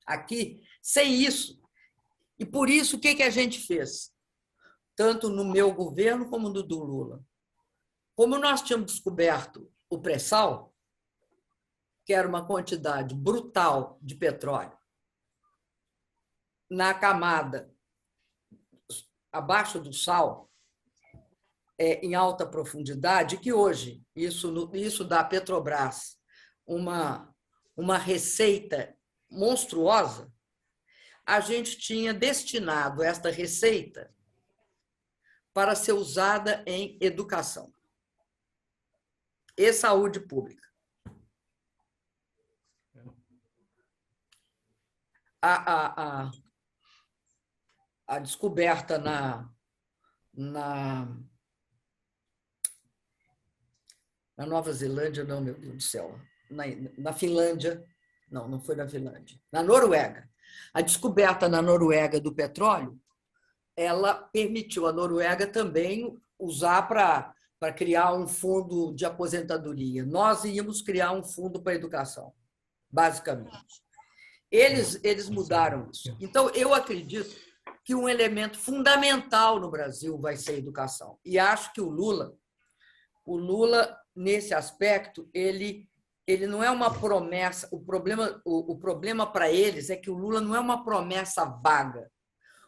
Aqui, sem isso. E por isso, o que a gente fez? Tanto no meu governo como no do Lula. Como nós tínhamos descoberto o pré-sal, que era uma quantidade brutal de petróleo, na camada abaixo do sal, em alta profundidade, que hoje isso dá à Petrobras uma receita monstruosa, a gente tinha destinado esta receita para ser usada em educação e saúde pública. A descoberta na Nova Zelândia, não, meu Deus do céu, na Finlândia, não foi na Finlândia, na Noruega. A descoberta na Noruega do petróleo, ela permitiu a Noruega também usar para criar um fundo de aposentadoria. Nós íamos criar um fundo para a educação, basicamente. Eles mudaram isso. Então, eu acredito que um elemento fundamental no Brasil vai ser a educação. E acho que o Lula, nesse aspecto, ele não é uma promessa. O problema para eles é que o Lula não é uma promessa vaga.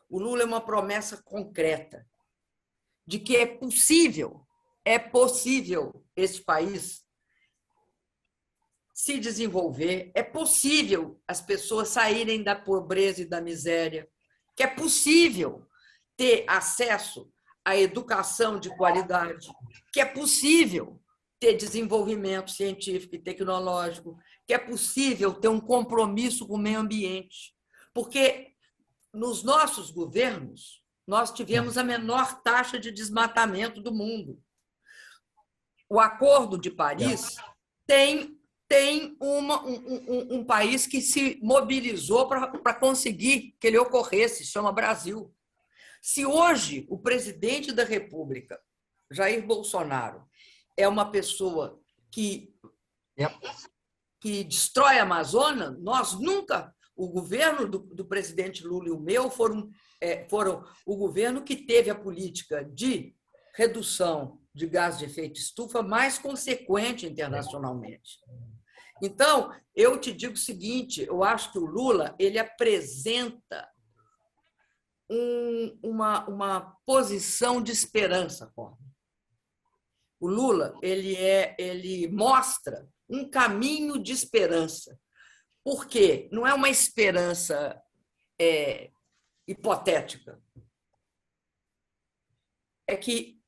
O Lula é uma promessa concreta de que é possível esse país se desenvolver, é possível as pessoas saírem da pobreza e da miséria, que é possível ter acesso à educação de qualidade, que é possível ter desenvolvimento científico e tecnológico, que é possível ter um compromisso com o meio ambiente. Porque nos nossos governos, nós tivemos a menor taxa de desmatamento do mundo. O Acordo de Paris tem tem um país que se mobilizou para conseguir que ele ocorresse, chama Brasil. Se hoje o presidente da República, Jair Bolsonaro, é uma pessoa que destrói a Amazônia, nós nunca, o governo do presidente Lula e o meu foram o governo que teve a política de redução de gás de efeito estufa mais consequente internacionalmente. Então, eu te digo o seguinte, eu acho que o Lula ele apresenta uma posição de esperança. O Lula ele mostra um caminho de esperança. Por quê? Não é uma esperança hipotética. É que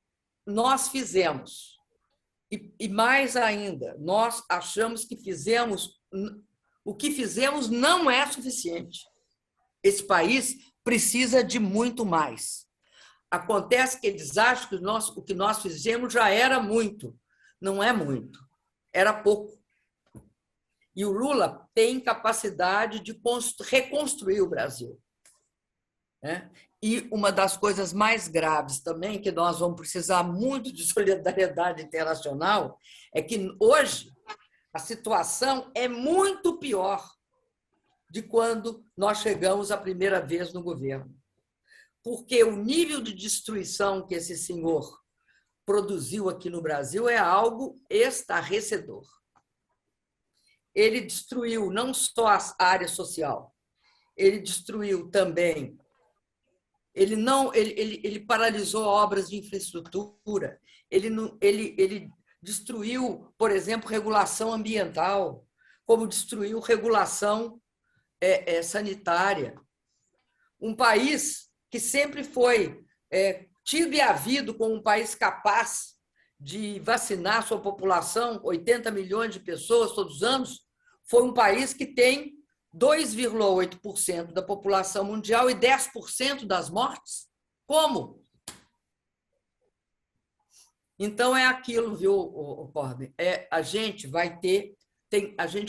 nós fizemos, e mais ainda, nós achamos que fizemos, o que fizemos não é suficiente. Esse país precisa de muito mais. Acontece que eles acham que o que nós fizemos já era muito. Não é muito, era pouco. E o Lula tem capacidade de reconstruir o Brasil. E uma das coisas mais graves também, que nós vamos precisar muito de solidariedade internacional, é que hoje a situação é muito pior de quando nós chegamos a primeira vez no governo. Porque o nível de destruição que esse senhor produziu aqui no Brasil é algo estarrecedor. Ele destruiu não só a área social, ele destruiu também, ele paralisou obras de infraestrutura, ele destruiu, por exemplo, regulação ambiental, como destruiu regulação sanitária. Um país que sempre foi tido e havido como um país capaz de vacinar sua população, 80 milhões de pessoas todos os anos, foi um país que tem 2,8% da população mundial e 10% das mortes. Como? Então, é aquilo, viu, Corbin? A gente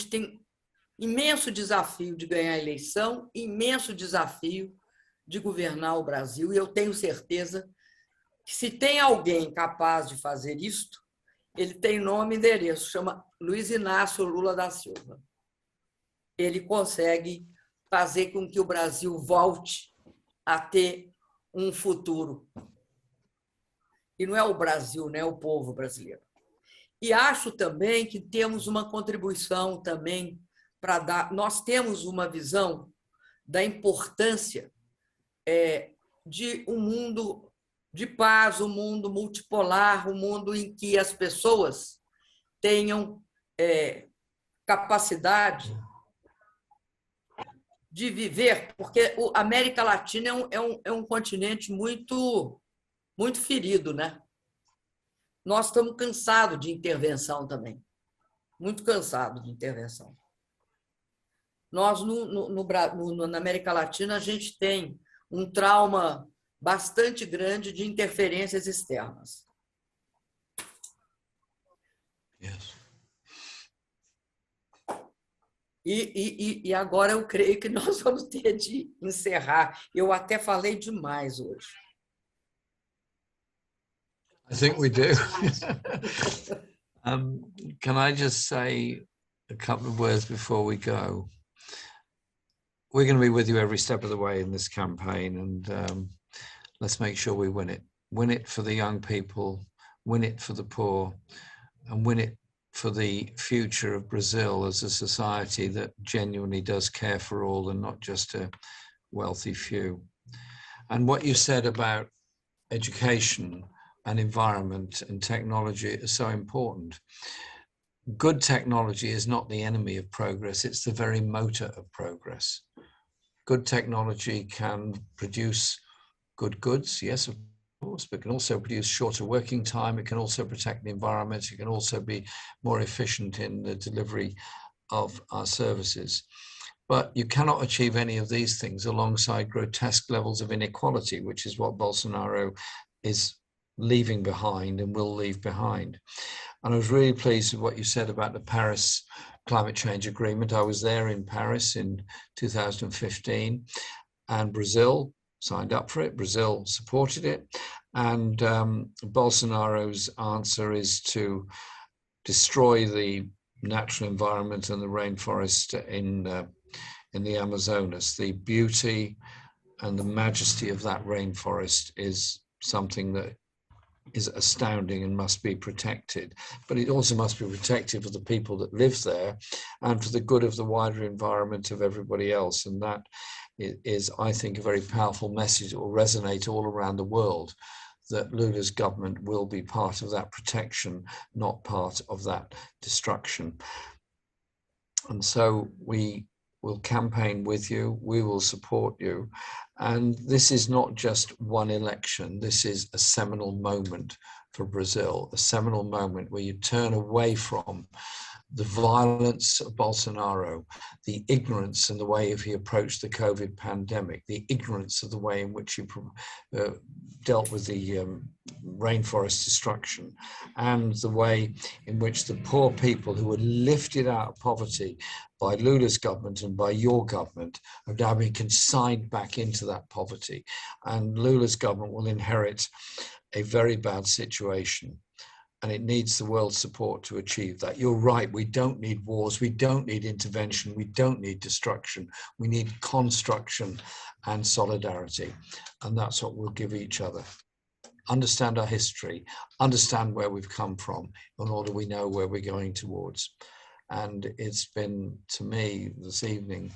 tem imenso desafio de ganhar a eleição, imenso desafio de governar o Brasil, e eu tenho certeza que se tem alguém capaz de fazer isto, ele tem nome e endereço, chama Luiz Inácio Lula da Silva. Ele consegue fazer com que o Brasil volte a ter um futuro. E não é o Brasil, né? É o povo brasileiro. E acho também que temos uma contribuição também para dar. Nós temos uma visão da importância de um mundo de paz, um mundo multipolar, um mundo em que as pessoas tenham capacidade de viver, porque a América Latina é um continente muito, muito ferido, né? Nós estamos cansados de intervenção também, muito cansados de intervenção. Nós, na América Latina, a gente tem um trauma bastante grande de interferências externas. Yes. E agora eu creio que nós vamos ter de encerrar. Eu até falei demais hoje. I think we do. Can I just say a couple of words before we go? We're going to be with you every step of the way in this campaign, and let's make sure we win it. Win it for the young people, win it for the poor, and win it for the future of Brazil as a society that genuinely does care for all and not just a wealthy few. And what you said about education and environment and technology is so important. Good technology is not the enemy of progress, it's the very motor of progress. Good technology can produce good goods, yes, of course, but can also produce shorter working time. It can also protect the environment. It can also be more efficient in the delivery of our services. But you cannot achieve any of these things alongside grotesque levels of inequality, which is what Bolsonaro is leaving behind and will leave behind. And I was really pleased with what you said about the Paris climate change agreement. I was there in Paris in 2015, and Brazil signed up for it. Brazil supported it. And Bolsonaro's answer is to destroy the natural environment and the rainforest in the Amazonas. The beauty and the majesty of that rainforest is something that is astounding and must be protected. But it also must be protected for the people that live there and for the good of the wider environment of everybody else. And that is, I think, a very powerful message that will resonate all around the world, that Lula's government will be part of that protection, not part of that destruction. And so we will campaign with you, we will support you. And this is not just one election, this is a seminal moment for Brazil, a seminal moment where you turn away from the violence of Bolsonaro, the ignorance in the way he approached the COVID pandemic, the ignorance of the way in which he dealt with the rainforest destruction, and the way in which the poor people who were lifted out of poverty by Lula's government and by your government have now been consigned back into that poverty. And Lula's government will inherit a very bad situation. And it needs the world's support to achieve that. You're right, we don't need wars, we don't need intervention, we don't need destruction. We need construction and solidarity. And that's what we'll give each other. Understand our history, understand where we've come from, in order we know where we're going towards. And it's been, to me, this evening,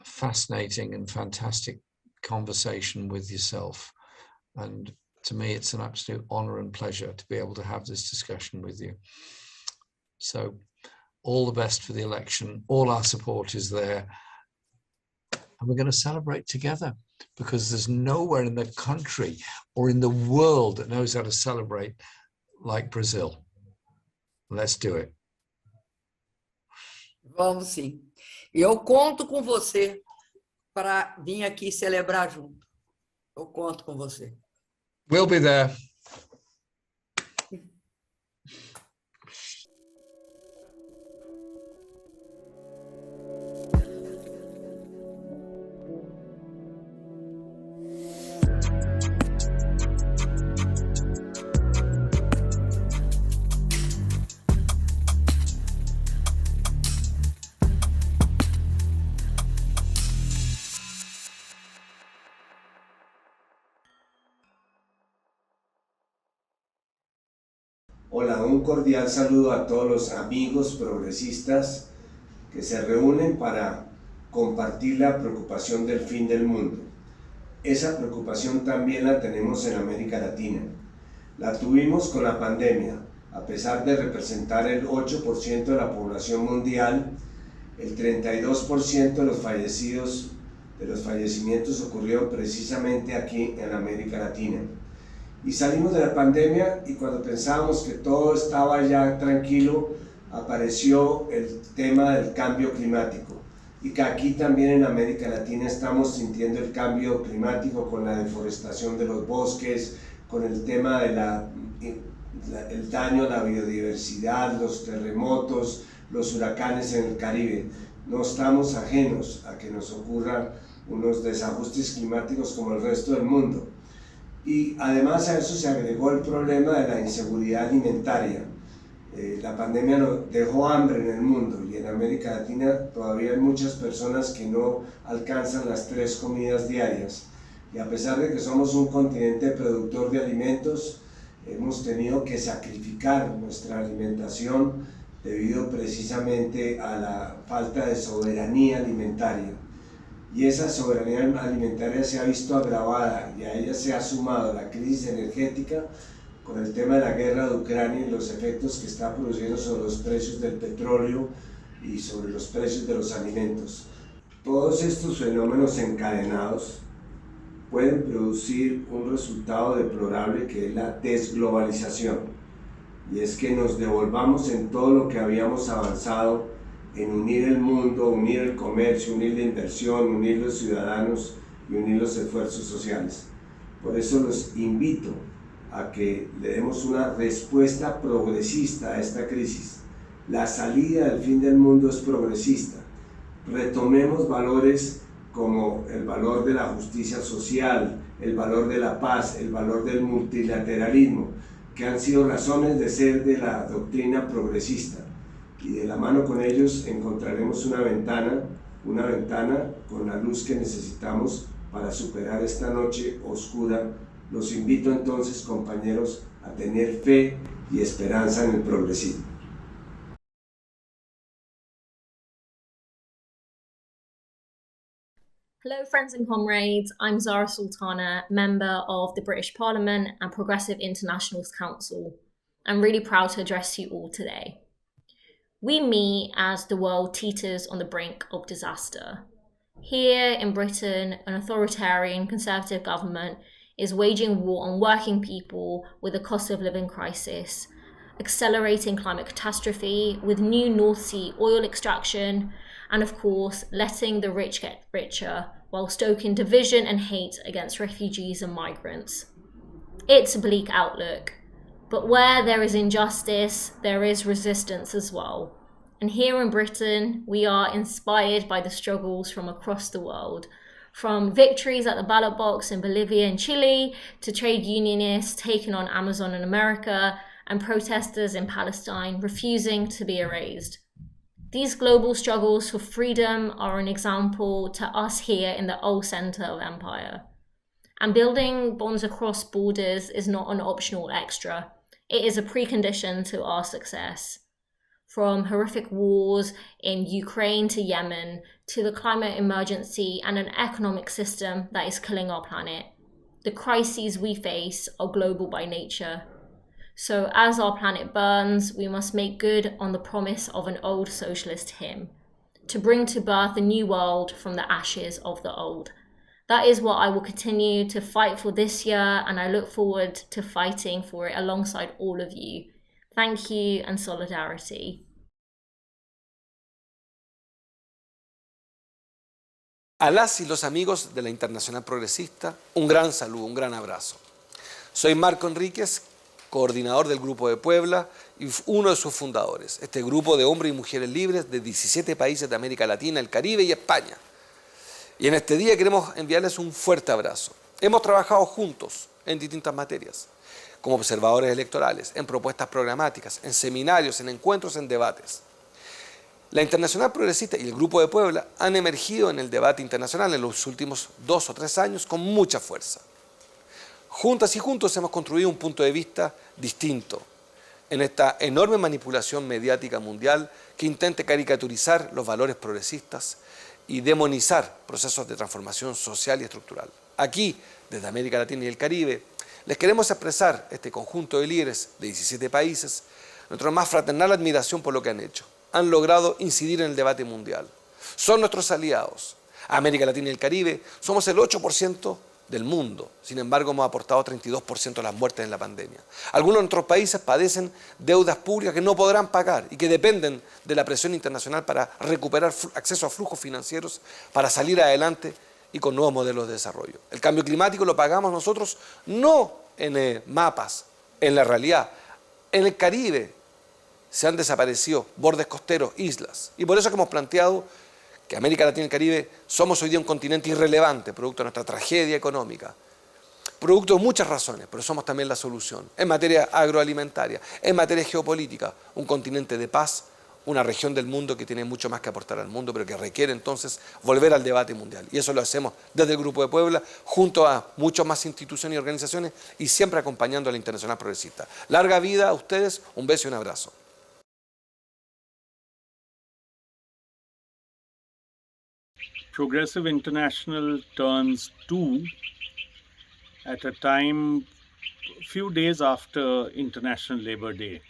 a fascinating and fantastic conversation with yourself. And to me, it's an absolute honor and pleasure to be able to have this discussion with you. So all the best for the election. All our support is there. And we're going to celebrate together, because there's nowhere in the country or in the world that knows how to celebrate like Brazil. Let's do it. Vamos sim. E eu conto com você para vir aqui celebrar junto. Eu conto com você. We'll be there. Hola, un cordial saludo a todos los amigos progresistas que se reúnen para compartir la preocupación del fin del mundo. Esa preocupación también la tenemos en América Latina. La tuvimos con la pandemia. A pesar de representar el 8% de la población mundial, el 32% de los fallecimientos ocurrieron precisamente aquí en América Latina. Y salimos de la pandemia, y cuando pensábamos que todo estaba ya tranquilo, apareció el tema del cambio climático. Y que aquí también en América Latina estamos sintiendo el cambio climático con la deforestación de los bosques, con el tema de el daño a la biodiversidad, los terremotos, los huracanes en el Caribe. No estamos ajenos a que nos ocurran unos desajustes climáticos como el resto del mundo. Y además a eso se agregó el problema de la inseguridad alimentaria. La pandemia nos dejó hambre en el mundo, y en América Latina todavía hay muchas personas que no alcanzan las 3 comidas diarias. Y a pesar de que somos un continente productor de alimentos, hemos tenido que sacrificar nuestra alimentación debido precisamente a la falta de soberanía alimentaria. Y esa soberanía alimentaria se ha visto agravada, y a ella se ha sumado la crisis energética con el tema de la guerra de Ucrania y los efectos que está produciendo sobre los precios del petróleo y sobre los precios de los alimentos. Todos estos fenómenos encadenados pueden producir un resultado deplorable, que es la desglobalización, y es que nos devolvamos en todo lo que habíamos avanzado en unir el mundo, unir el comercio, unir la inversión, unir los ciudadanos y unir los esfuerzos sociales. Por eso los invito a que le demos una respuesta progresista a esta crisis, La salida del fin del mundo es progresista. Retomemos valores como el valor de la justicia social, el valor de la paz, el valor del multilateralismo, que han sido razones de ser de la doctrina progresista. Y de la mano con ellos encontraremos una ventana con la luz que necesitamos para superar esta noche oscura. Los invito entonces, compañeros, a tener fe y esperanza en el progresismo. Hello friends and comrades, I'm Zarah Sultana, member of the British Parliament and Progressive Internationals Council. I'm really proud to address you all today. We meet as the world teeters on the brink of disaster. Here in Britain, an authoritarian conservative government is waging war on working people with a cost of living crisis, accelerating climate catastrophe with new North Sea oil extraction, and of course, letting the rich get richer while stoking division and hate against refugees and migrants. It's a bleak outlook, but where there is injustice, there is resistance as well. And here in Britain, we are inspired by the struggles from across the world, from victories at the ballot box in Bolivia and Chile, to trade unionists taking on Amazon in America, and protesters in Palestine refusing to be erased. These global struggles for freedom are an example to us here in the old centre of empire. And building bonds across borders is not an optional extra. It is a precondition to our success. From horrific wars in Ukraine to Yemen, to the climate emergency and an economic system that is killing our planet, the crises we face are global by nature. So as our planet burns, we must make good on the promise of an old socialist hymn, to bring to birth a new world from the ashes of the old. That is what I will continue to fight for this year, and I look forward to fighting for it alongside all of you. Thank you and solidarity. A las y los amigos de la Internacional Progresista, un gran saludo, un gran abrazo. Soy Marco Enríquez, coordinador del Grupo de Puebla y uno de sus fundadores. Este grupo de hombres y mujeres libres de 17 países de América Latina, el Caribe y España. Y en este día queremos enviarles un fuerte abrazo. Hemos trabajado juntos en distintas materias, como observadores electorales, en propuestas programáticas, en seminarios, en encuentros, en debates. La Internacional Progresista y el Grupo de Puebla han emergido en el debate internacional en los últimos 2 o 3 años con mucha fuerza. Juntas y juntos hemos construido un punto de vista distinto en esta enorme manipulación mediática mundial que intenta caricaturizar los valores progresistas y demonizar procesos de transformación social y estructural. Aquí, desde América Latina y el Caribe, les queremos expresar este conjunto de líderes de 17 países nuestra más fraternal admiración por lo que han hecho. Han logrado incidir en el debate mundial. Son nuestros aliados. América Latina y el Caribe somos el 8% del mundo. Sin embargo, hemos aportado 32% de las muertes en la pandemia. Algunos de nuestros países padecen deudas públicas que no podrán pagar y que dependen de la presión internacional para recuperar acceso a flujos financieros, para salir adelante y con nuevos modelos de desarrollo. El cambio climático lo pagamos nosotros no en mapas, en la realidad. En el Caribe se han desaparecido bordes costeros, islas. Y por eso que hemos planteado que América Latina y el Caribe somos hoy día un continente irrelevante, producto de nuestra tragedia económica, producto de muchas razones, pero somos también la solución. En materia agroalimentaria, en materia geopolítica, un continente de paz, una región del mundo que tiene mucho más que aportar al mundo, pero que requiere entonces volver al debate mundial. Y eso lo hacemos desde el Grupo de Puebla, junto a muchas más instituciones y organizaciones, y siempre acompañando a la Internacional Progresista. Larga vida a ustedes, un beso y un abrazo. Progressive International turns 2 at a time few days after International Labour Day.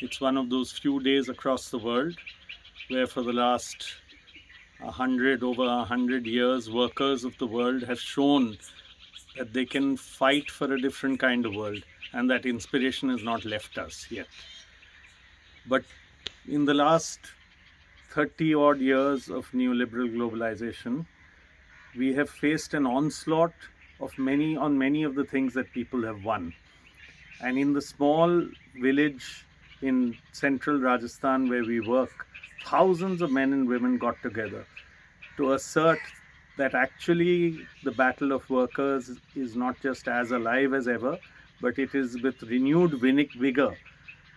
It's one of those few days across the world where for the last over 100 years, workers of the world have shown that they can fight for a different kind of world, and that inspiration has not left us yet. But in the last 30-odd years of neoliberal globalization, we have faced an onslaught of many of the things that people have won. And in the small village in central Rajasthan where we work, thousands of men and women got together to assert that actually the battle of workers is not just as alive as ever, but it is with renewed vigor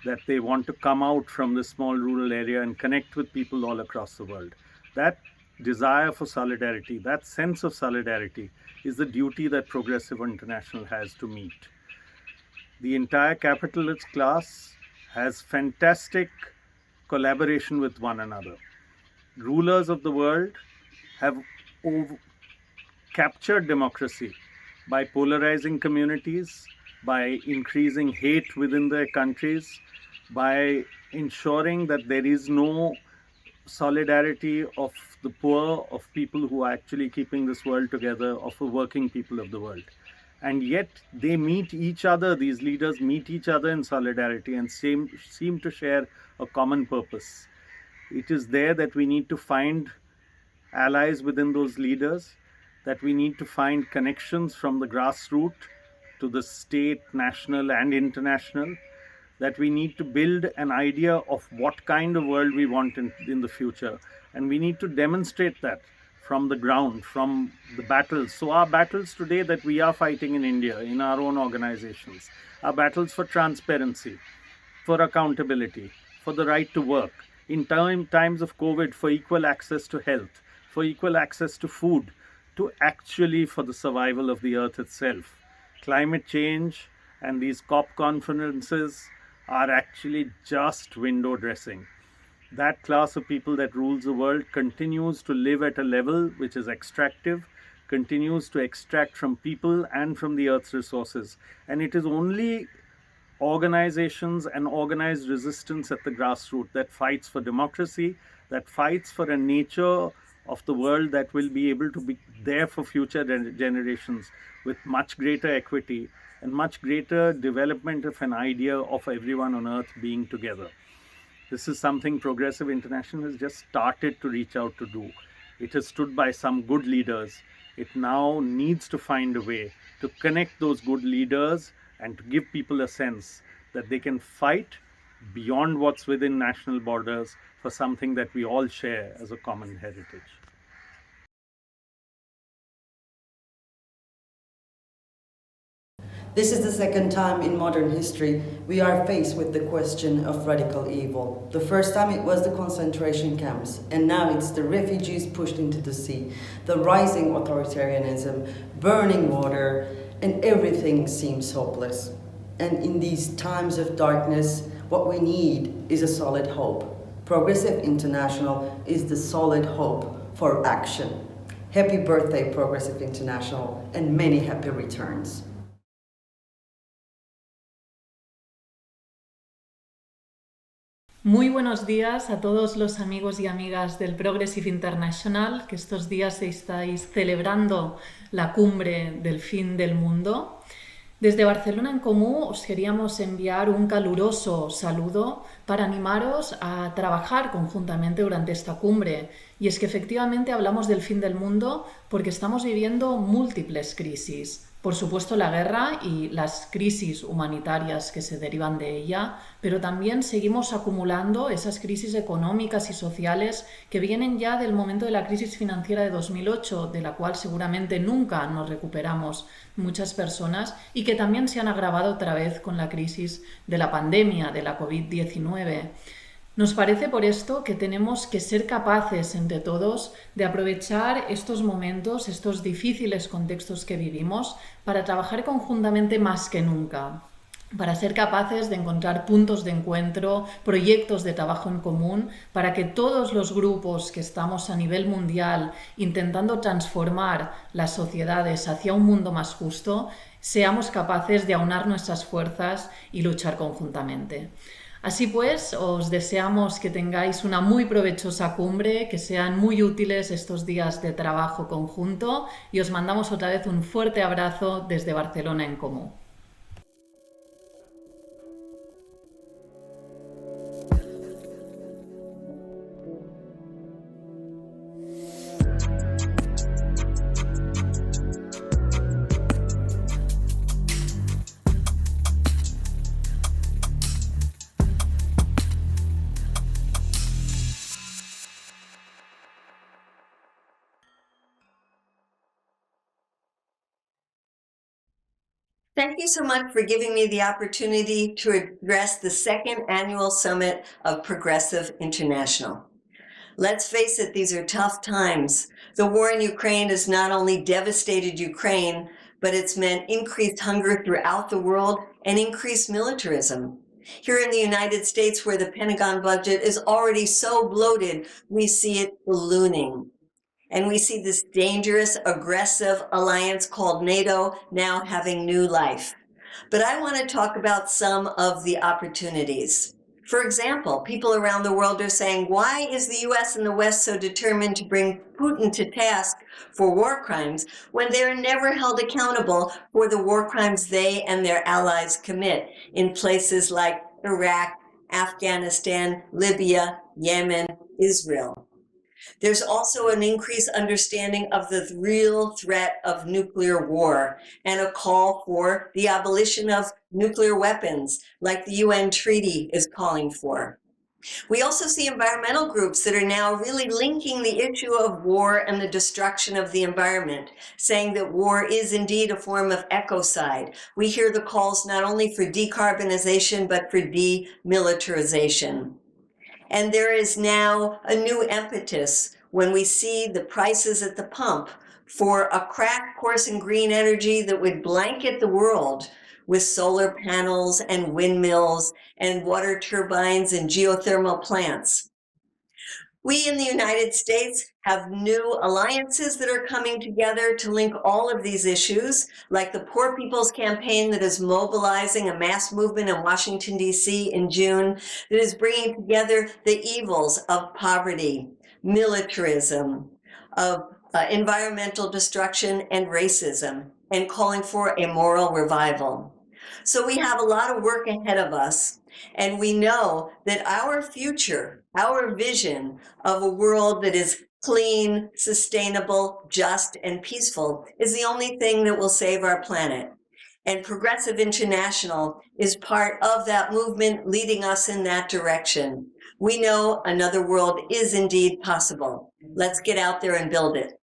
that they want to come out from this small rural area and connect with people all across the world. That desire for solidarity, that sense of solidarity is the duty that Progressive International has to meet. The entire capitalist class has fantastic collaboration with one another. Rulers of the world have captured democracy by polarizing communities, by increasing hate within their countries, by ensuring that there is no solidarity of the poor, of people who are actually keeping this world together, of the working people of the world. And yet they meet each other, these leaders meet each other in solidarity and seem to share a common purpose. It is there that we need to find allies within those leaders, that we need to find connections from the grassroots to the state, national and international, that we need to build an idea of what kind of world we want in the future. And we need to demonstrate that from the ground, from the battles. So our battles today that we are fighting in India, in our own organizations, are battles for transparency, for accountability, for the right to work, in times of COVID, for equal access to health, for equal access to food, to actually for the survival of the earth itself. Climate change and these COP conferences are actually just window dressing. That class of people that rules the world continues to live at a level which is extractive, continues to extract from people and from the earth's resources. And it is only organizations and organized resistance at the grassroots that fights for democracy, that fights for a nature of the world that will be able to be there for future generations with much greater equity and much greater development of an idea of everyone on earth being together. This is something Progressive International has just started to reach out to do. It has stood by some good leaders. It now needs to find a way to connect those good leaders and to give people a sense that they can fight beyond what's within national borders for something that we all share as a common heritage. This is the second time in modern history we are faced with the question of radical evil. The first time it was the concentration camps, and now it's the refugees pushed into the sea, the rising authoritarianism, burning water, and everything seems hopeless. And in these times of darkness, what we need is a solid hope. Progressive International is the solid hope for action. Happy birthday, Progressive International, and many happy returns. Muy buenos días a todos los amigos y amigas del Progressive International, que estos días estáis celebrando la cumbre del fin del mundo. Desde Barcelona en Comú os queríamos enviar un caluroso saludo para animaros a trabajar conjuntamente durante esta cumbre. Y es que efectivamente hablamos del fin del mundo porque estamos viviendo múltiples crisis. Por supuesto la guerra y las crisis humanitarias que se derivan de ella, pero también seguimos acumulando esas crisis económicas y sociales que vienen ya del momento de la crisis financiera de 2008, de la cual seguramente nunca nos recuperamos muchas personas y que también se han agravado otra vez con la crisis de la pandemia, de la COVID-19. Nos parece por esto que tenemos que ser capaces entre todos de aprovechar estos momentos, estos difíciles contextos que vivimos para trabajar conjuntamente más que nunca, para ser capaces de encontrar puntos de encuentro, proyectos de trabajo en común, para que todos los grupos que estamos a nivel mundial intentando transformar las sociedades hacia un mundo más justo, seamos capaces de aunar nuestras fuerzas y luchar conjuntamente. Así pues, os deseamos que tengáis una muy provechosa cumbre, que sean muy útiles estos días de trabajo conjunto y os mandamos otra vez un fuerte abrazo desde Barcelona en Comú. Thank you so much for giving me the opportunity to address the second annual summit of Progressive International. Let's face it, these are tough times. The war in Ukraine has not only devastated Ukraine, but it's meant increased hunger throughout the world and increased militarism. Here in the United States, where the Pentagon budget is already so bloated, we see it ballooning. And we see this dangerous, aggressive alliance called NATO now having new life. But I want to talk about some of the opportunities. For example, people around the world are saying, why is the US and the West so determined to bring Putin to task for war crimes when they're never held accountable for the war crimes they and their allies commit in places like Iraq, Afghanistan, Libya, Yemen, Israel? There's also an increased understanding of the real threat of nuclear war and a call for the abolition of nuclear weapons, like the UN treaty is calling for. We also see environmental groups that are now really linking the issue of war and the destruction of the environment, saying that war is indeed a form of ecocide. We hear the calls not only for decarbonization, but for demilitarization. And there is now a new impetus when we see the prices at the pump for a crack course in green energy that would blanket the world with solar panels and windmills and water turbines and geothermal plants. We in the United States have new alliances that are coming together to link all of these issues, like the Poor People's Campaign that is mobilizing a mass movement in Washington, D.C. in June, that is bringing together the evils of poverty, militarism, of environmental destruction and racism, and calling for a moral revival. So we have a lot of work ahead of us. And we know that our future, our vision of a world that is clean, sustainable, just, and peaceful is the only thing that will save our planet. And Progressive International is part of that movement leading us in that direction. We know another world is indeed possible. Let's get out there and build it.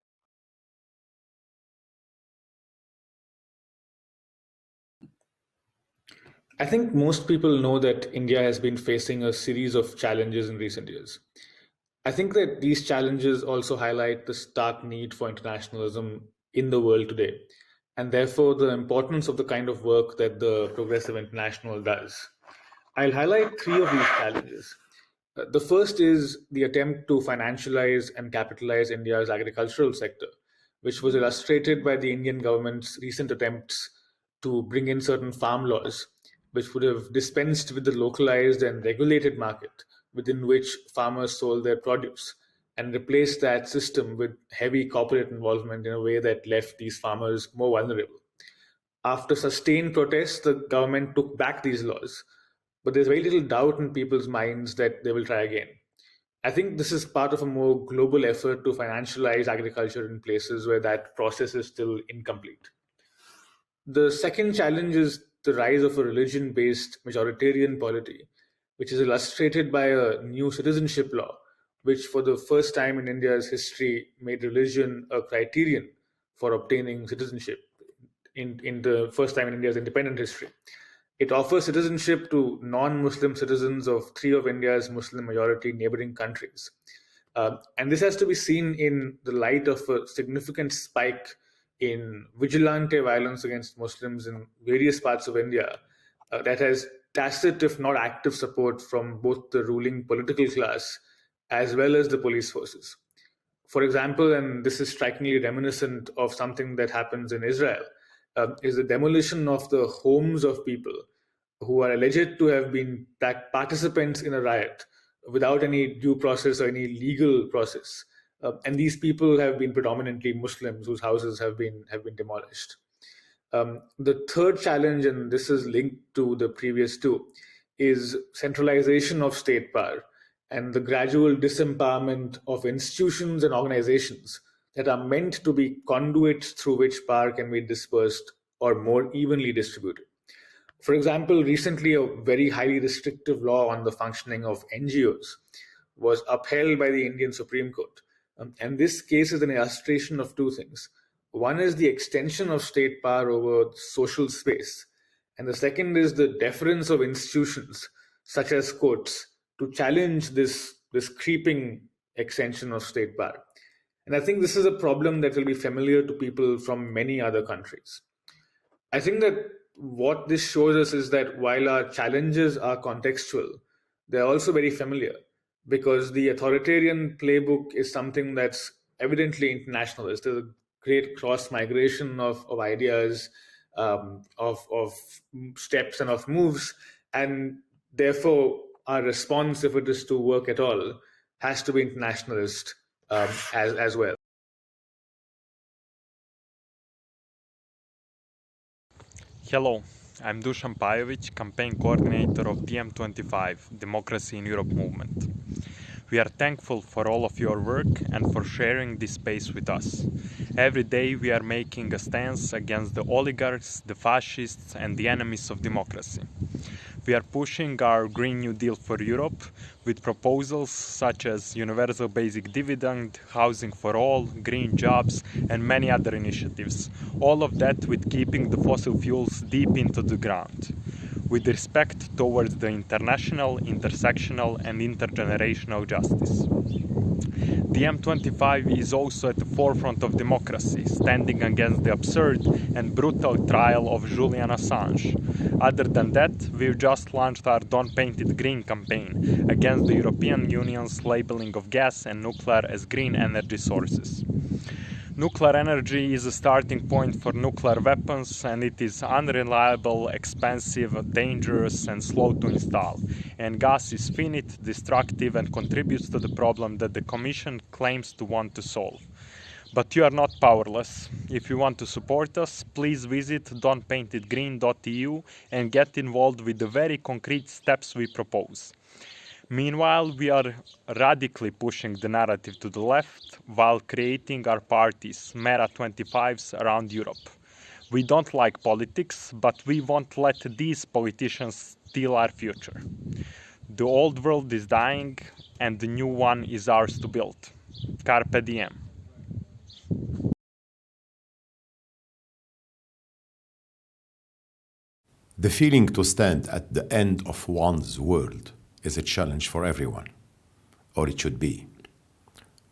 I think most people know that India has been facing a series of challenges in recent years. I think that these challenges also highlight the stark need for internationalism in the world today, and therefore the importance of the kind of work that the Progressive International does. I'll highlight three of these challenges. The first is the attempt to financialize and capitalize India's agricultural sector, which was illustrated by the Indian government's recent attempts to bring in certain farm laws, which would have dispensed with the localized and regulated market within which farmers sold their produce, and replaced that system with heavy corporate involvement in a way that left these farmers more vulnerable. After sustained protests, the government took back these laws, but there's very little doubt in people's minds that they will try again. I think this is part of a more global effort to financialize agriculture in places where that process is still incomplete. The second challenge is the rise of a religion-based majoritarian polity, which is illustrated by a new citizenship law, which for the first time in India's history made religion a criterion for obtaining citizenship, in the first time in India's independent history. It offers citizenship to non-Muslim citizens of three of India's Muslim-majority neighboring countries. And this has to be seen in the light of a significant spike in vigilante violence against Muslims in various parts of India that has tacit, if not active, support from both the ruling political class as well as the police forces. For example, and this is strikingly reminiscent of something that happens in Israel, is the demolition of the homes of people who are alleged to have been participants in a riot without any due process or any legal process. And these people have been predominantly Muslims whose houses have been demolished. The third challenge, and this is linked to the previous two, is centralization of state power and the gradual disempowerment of institutions and organizations that are meant to be conduits through which power can be dispersed or more evenly distributed. For example, recently a very highly restrictive law on the functioning of NGOs was upheld by the Indian Supreme Court. And this case is an illustration of two things. One is the extension of state power over social space, And the second is the deference of institutions, such as courts, to challenge this creeping extension of state power. And I think this is a problem that will be familiar to people from many other countries. I think that what this shows us is that while our challenges are contextual, they're also very familiar, because the authoritarian playbook is something that's evidently internationalist. There's a great cross-migration of ideas, of steps and of moves, and therefore our response, if it is to work at all, has to be internationalist as well. Hello, I'm Dusan Pajovic, campaign coordinator of the M25 Democracy in Europe movement. We are thankful for all of your work and for sharing this space with us. Every day we are making a stance against the oligarchs, the fascists, and the enemies of democracy. We are pushing our Green New Deal for Europe with proposals such as universal basic dividend, housing for all, green jobs, and many other initiatives. All of that with keeping the fossil fuels deep into the ground, with respect towards the international, intersectional, and intergenerational justice. The M25 is also at the forefront of democracy, standing against the absurd and brutal trial of Julian Assange. Other than that, we've just launched our Don't Paint It Green campaign against the European Union's labeling of gas and nuclear as green energy sources. Nuclear energy is a starting point for nuclear weapons, and it is unreliable, expensive, dangerous, and slow to install. And gas is finite, destructive, and contributes to the problem that the Commission claims to want to solve. But you are not powerless. If you want to support us, please visit don'tpaintitgreen.eu and get involved with the very concrete steps we propose. Meanwhile, we are radically pushing the narrative to the left while creating our parties, Mera 25s, around Europe. We don't like politics, but we won't let these politicians steal our future. The old world is dying, and the new one is ours to build. Carpe diem. The feeling to stand at the end of one's world is a challenge for everyone, or it should be.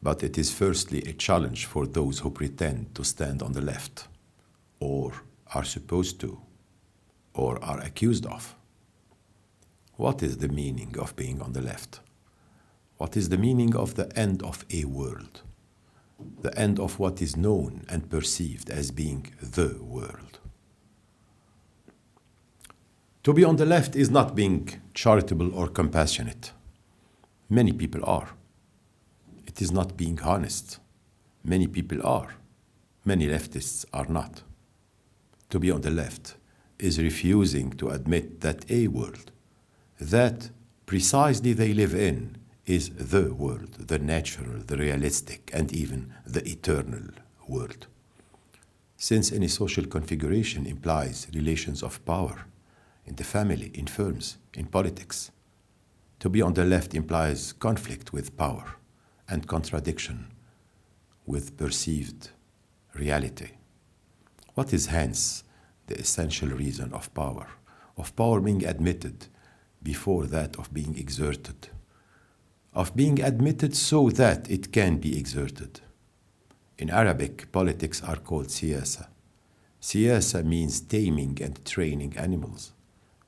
But it is firstly a challenge for those who pretend to stand on the left, or are supposed to, or are accused of. What is the meaning of being on the left? What is the meaning of the end of a world? The end of what is known and perceived as being the world. To be on the left is not being charitable or compassionate. Many people are. It is not being honest. Many people are. Many leftists are not. To be on the left is refusing to admit that a world, that precisely they live in, is the world, the natural, the realistic, and even the eternal world. Since any social configuration implies relations of power, in the family, in firms, in politics. To be on the left implies conflict with power and contradiction with perceived reality. What is hence the essential reason of power being admitted before that of being exerted, of being admitted so that it can be exerted? In Arabic, politics are called siyasa. Siyasa means taming and training animals.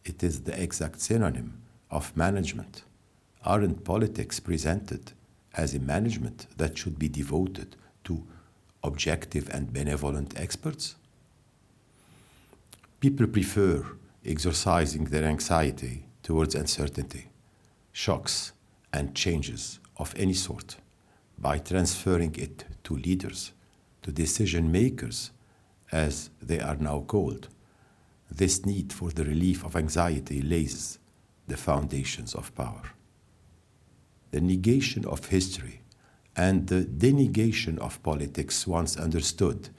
It is the exact synonym of management. Aren't politics presented as a management that should be devoted to objective and benevolent experts? People prefer exercising their anxiety towards uncertainty, shocks, and changes of any sort by transferring it to leaders, to decision makers, as they are now called. This need for the relief of anxiety lays the foundations of power. The negation of history and the denegation of politics, once understood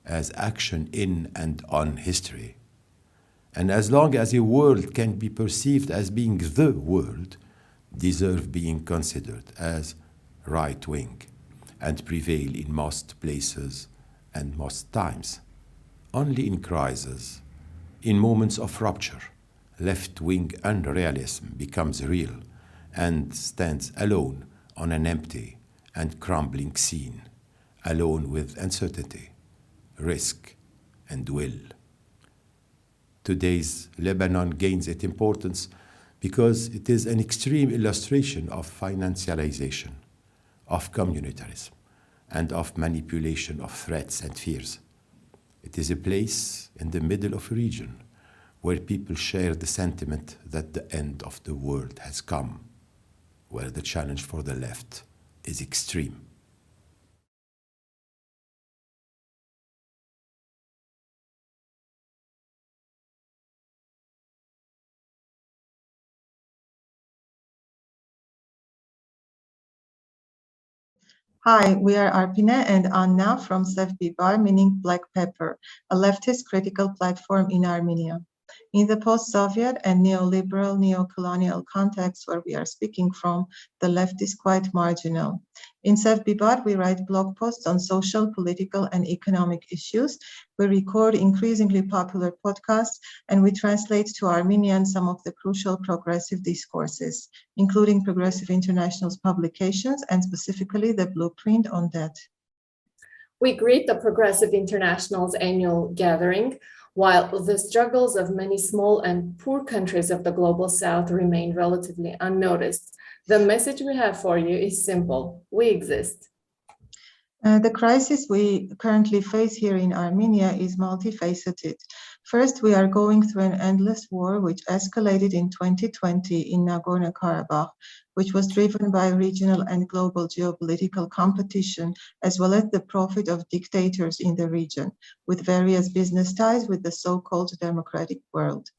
as action in and on history. And as long as a world can be perceived as being the world, deserve being considered as right-wing and prevail in most places and most times. Only in crisis, In moments of rupture, left-wing unrealism becomes real and stands alone on an empty and crumbling scene, alone with uncertainty, risk, and will. Today's Lebanon gains its importance because it is an extreme illustration of financialization, of communitarism, and of manipulation of threats and fears. It is a place in the middle of a region where people share the sentiment that the end of the world has come, where the challenge for the left is extreme. Hi, we are Arpine and Anna from Sev Bibar, meaning black pepper, a leftist critical platform in Armenia. In the post-Soviet and neoliberal, neo-colonial context where we are speaking from, the left is quite marginal. In Sev Bibar, we write blog posts on social, political, and economic issues. We record increasingly popular podcasts, and we translate to Armenian some of the crucial progressive discourses, including Progressive International's publications and specifically the blueprint on that. We greet the Progressive International's annual gathering. While the struggles of many small and poor countries of the global south remain relatively unnoticed, the message we have for you is simple: we exist. The crisis we currently face here in Armenia is multifaceted. First, we are going through an endless war which escalated in 2020 in Nagorno-Karabakh, which was driven by regional and global geopolitical competition, as well as the profit of dictators in the region, with various business ties with the so-called democratic world.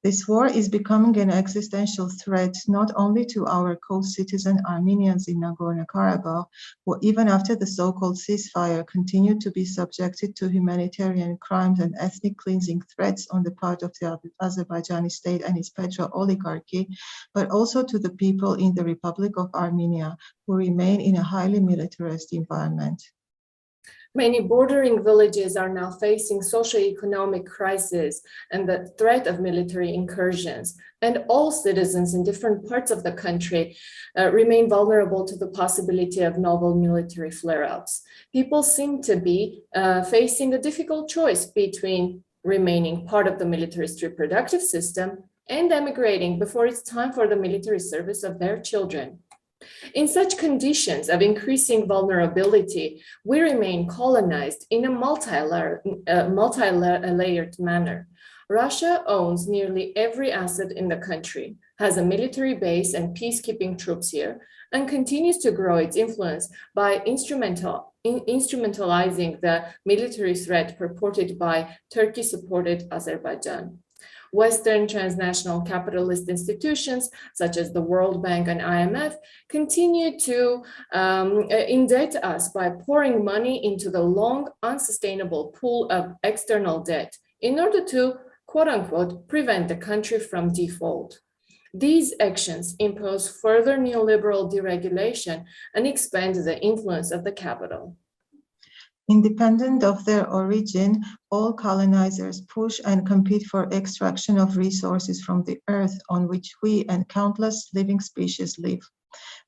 This war is becoming an existential threat not only to our co-citizen Armenians in Nagorno-Karabakh, who even after the so-called ceasefire continue to be subjected to humanitarian crimes and ethnic cleansing threats on the part of the Azerbaijani state and its petro-oligarchy, but also to the people in the Republic of Armenia, who remain in a highly militarist environment. Many bordering villages are now facing socio-economic crises and the threat of military incursions, and all citizens in different parts of the country remain vulnerable to the possibility of novel military flare-ups. People seem to be facing a difficult choice between remaining part of the militarist reproductive system and emigrating before it's time for the military service of their children. In such conditions of increasing vulnerability, we remain colonized in a multi-layered manner. Russia owns nearly every asset in the country, has a military base and peacekeeping troops here, and continues to grow its influence by instrumentalizing the military threat purported by Turkey-supported Azerbaijan. Western transnational capitalist institutions, such as the World Bank and IMF, continue to indebt us by pouring money into the long, unsustainable pool of external debt in order to, quote unquote, prevent the country from default. These actions impose further neoliberal deregulation and expand the influence of the capital. Independent of their origin, all colonizers push and compete for extraction of resources from the earth on which we and countless living species live.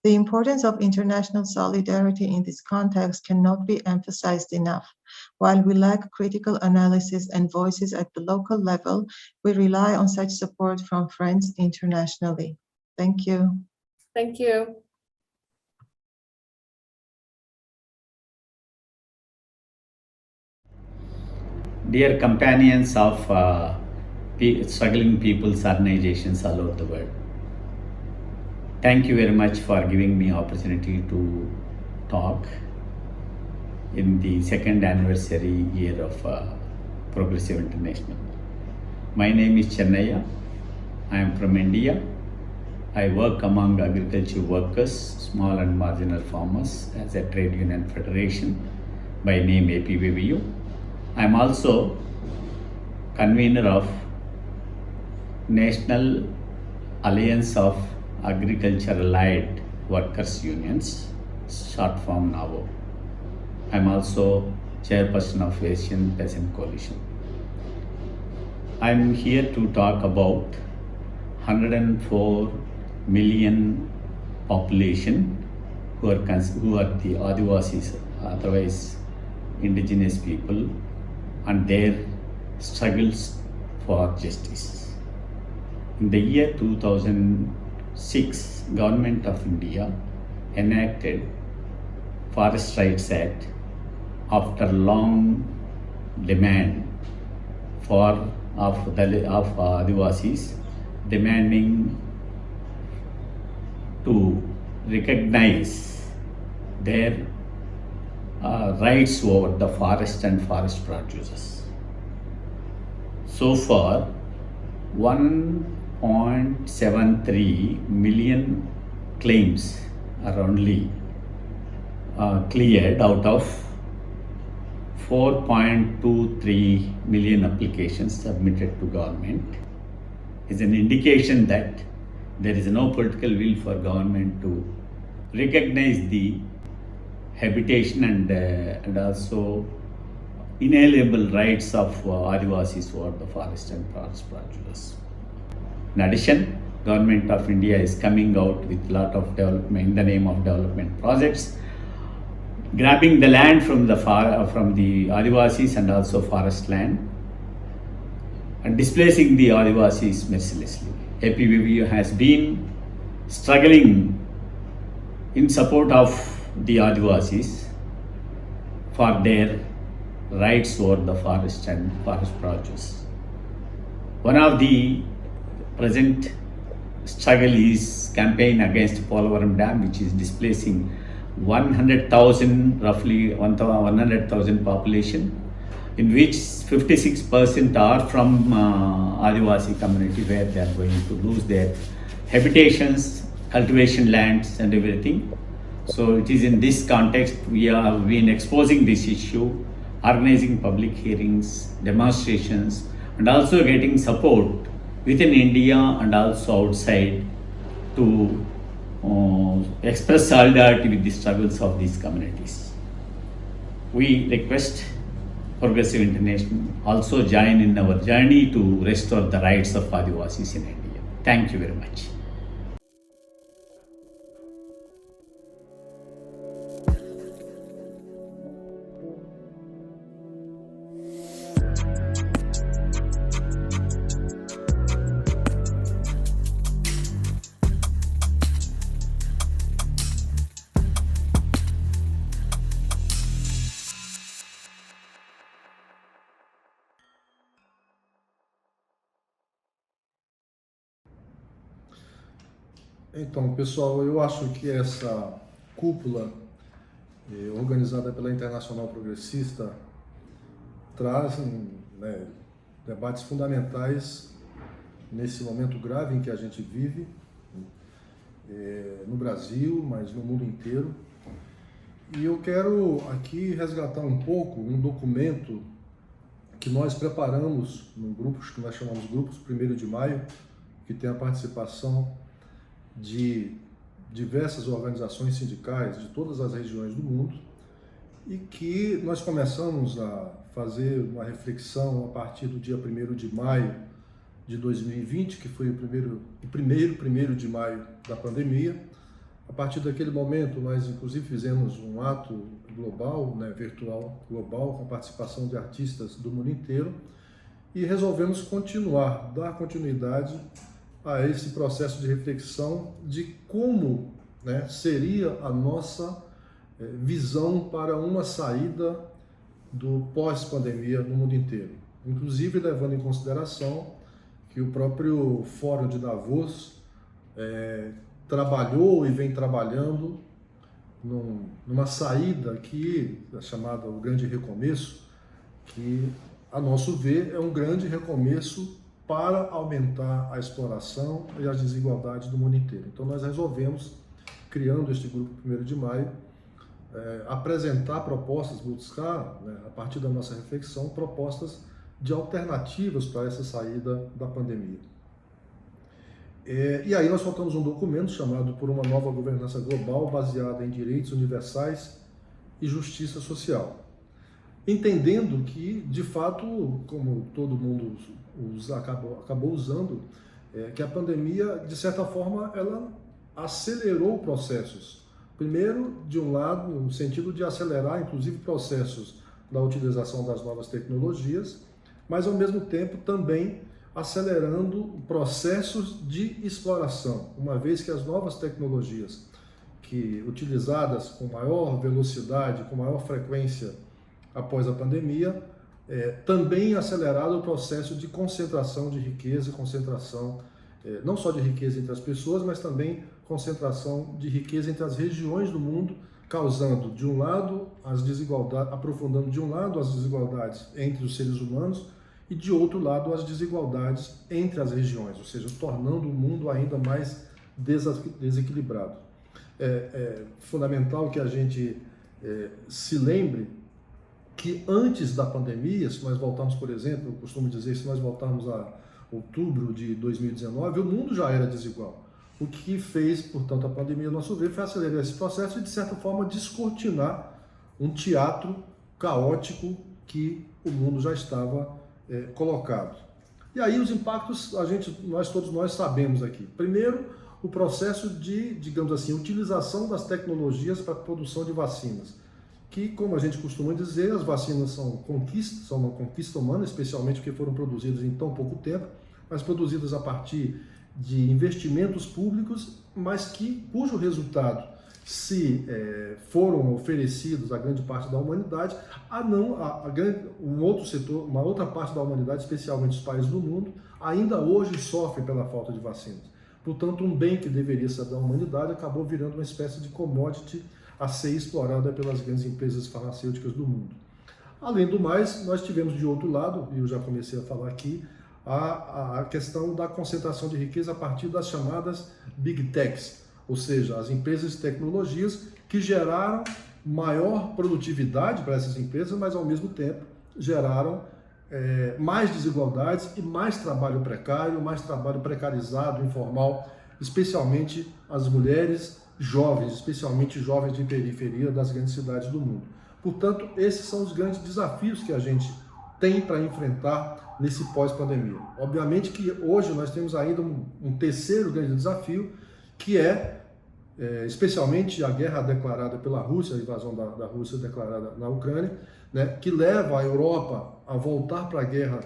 The importance of international solidarity in this context cannot be emphasized enough. While we lack critical analysis and voices at the local level, we rely on such support from friends internationally. Thank you. Thank you. Dear companions of struggling people's organizations all over the world, thank you very much for giving me opportunity to talk in the second anniversary year of Progressive International. My name is Chennaiah. I am from India. I work among agriculture workers, small and marginal farmers as a trade union federation by name APVVU. I am also convener of National Alliance of Agriculture Allied Workers Unions, short form NAVO. I am also chairperson of Asian Peasant Coalition. I'm here to talk about 104 million population who are the Adivasis, otherwise indigenous people, and their struggles for justice. In the year 2006, Government of India enacted Forest Rights Act after long demand of Adivasis, demanding to recognize their rights over the forest and forest producers. So far, 1.73 million claims are only cleared out of 4.23 million applications submitted to government. Is an indication that there is no political will for government to recognize the habitation and also inalienable rights of Adivasis over the forest and forest producers. In addition, Government of India is coming out with a lot of development in the name of development projects, grabbing the land from the Adivasis and also forest land, and displacing the Adivasis mercilessly. APBB has been struggling in support of the Adivasis for their rights over the forest and forest produce. One of the present struggle is campaign against Polavaram Dam, which is displacing 100,000, roughly 100,000 population, in which 56% are from Adivasi community, where they are going to lose their habitations, cultivation lands and everything. So it is in this context we have been exposing this issue, organizing public hearings, demonstrations, and also getting support within India and also outside to express solidarity with the struggles of these communities. We request Progressive International also join in our journey to restore the rights of Adivasis in India. Thank you very much. Então, pessoal, eu acho que essa cúpula organizada pela Internacional Progressista traz debates fundamentais nesse momento grave em que a gente vive, no Brasil, mas no mundo inteiro. E eu quero aqui resgatar um pouco um documento que nós preparamos num grupo que nós chamamos Grupos 1º de Maio, que tem a participação de diversas organizações sindicais de todas as regiões do mundo, e que nós começamos a fazer uma reflexão a partir do dia 1º de maio de 2020, que foi o primeiro 1º de maio da pandemia. A partir daquele momento, nós inclusive fizemos um ato global, virtual global, com a participação de artistas do mundo inteiro, e resolvemos dar continuidade a esse processo de reflexão de como seria a nossa visão para uma saída do pós-pandemia no mundo inteiro. Inclusive levando em consideração que o próprio Fórum de Davos trabalhou e vem trabalhando numa saída que é chamada o Grande Recomeço, que, a nosso ver, é um grande recomeço para aumentar a exploração e as desigualdades do mundo inteiro. Então nós resolvemos, criando este grupo 1º de maio, apresentar propostas, buscar, a partir da nossa reflexão, propostas de alternativas para essa saída da pandemia. E aí nós soltamos um documento chamado Por uma Nova Governança Global, baseada em direitos universais e justiça social. Entendendo que, de fato, como todo mundo acabou usando, que a pandemia, de certa forma, ela acelerou processos. Primeiro, de um lado, no sentido de acelerar, inclusive, processos da utilização das novas tecnologias, mas, ao mesmo tempo, também acelerando processos de exploração, uma vez que as novas tecnologias, que utilizadas com maior velocidade, com maior frequência após a pandemia, também aceleraram o processo de concentração de riqueza, concentração não só de riqueza entre as pessoas, mas também concentração de riqueza entre as regiões do mundo, causando, de um lado, as desigualdades, aprofundando de um lado as desigualdades entre os seres humanos e de outro lado as desigualdades entre as regiões, ou seja, tornando o mundo ainda mais desequilibrado. É fundamental que a gente se lembre que antes da pandemia, se nós voltarmos, por exemplo, eu costumo dizer, se nós voltarmos a outubro de 2019, o mundo já era desigual. O que fez, portanto, a pandemia, a nosso ver, foi acelerar esse processo e, de certa forma, descortinar um teatro caótico que o mundo já estava colocado. E aí os impactos, todos nós sabemos aqui. Primeiro, o processo de, digamos assim, utilização das tecnologias para a produção de vacinas, que, como a gente costuma dizer, as vacinas são uma conquista humana, especialmente porque foram produzidas em tão pouco tempo, mas produzidas a partir de investimentos públicos, mas cujo resultado, se foram oferecidos à grande parte da humanidade, uma outra parte da humanidade, especialmente os países do mundo, ainda hoje sofre pela falta de vacinas. Portanto, um bem que deveria ser da humanidade acabou virando uma espécie de commodity a ser explorada pelas grandes empresas farmacêuticas do mundo. Além do mais, nós tivemos de outro lado, e eu já comecei a falar aqui, a questão da concentração de riqueza a partir das chamadas Big Techs, ou seja, as empresas de tecnologias que geraram maior produtividade para essas empresas, mas ao mesmo tempo geraram mais desigualdades e mais trabalho precário, mais trabalho precarizado, informal, especialmente as mulheres jovens, especialmente jovens de periferia das grandes cidades do mundo. Portanto, esses são os grandes desafios que a gente tem para enfrentar nesse pós-pandemia. Obviamente que hoje nós temos ainda um terceiro grande desafio, que especialmente a guerra declarada pela Rússia, a invasão da Rússia declarada na Ucrânia, que leva a Europa a voltar para a guerra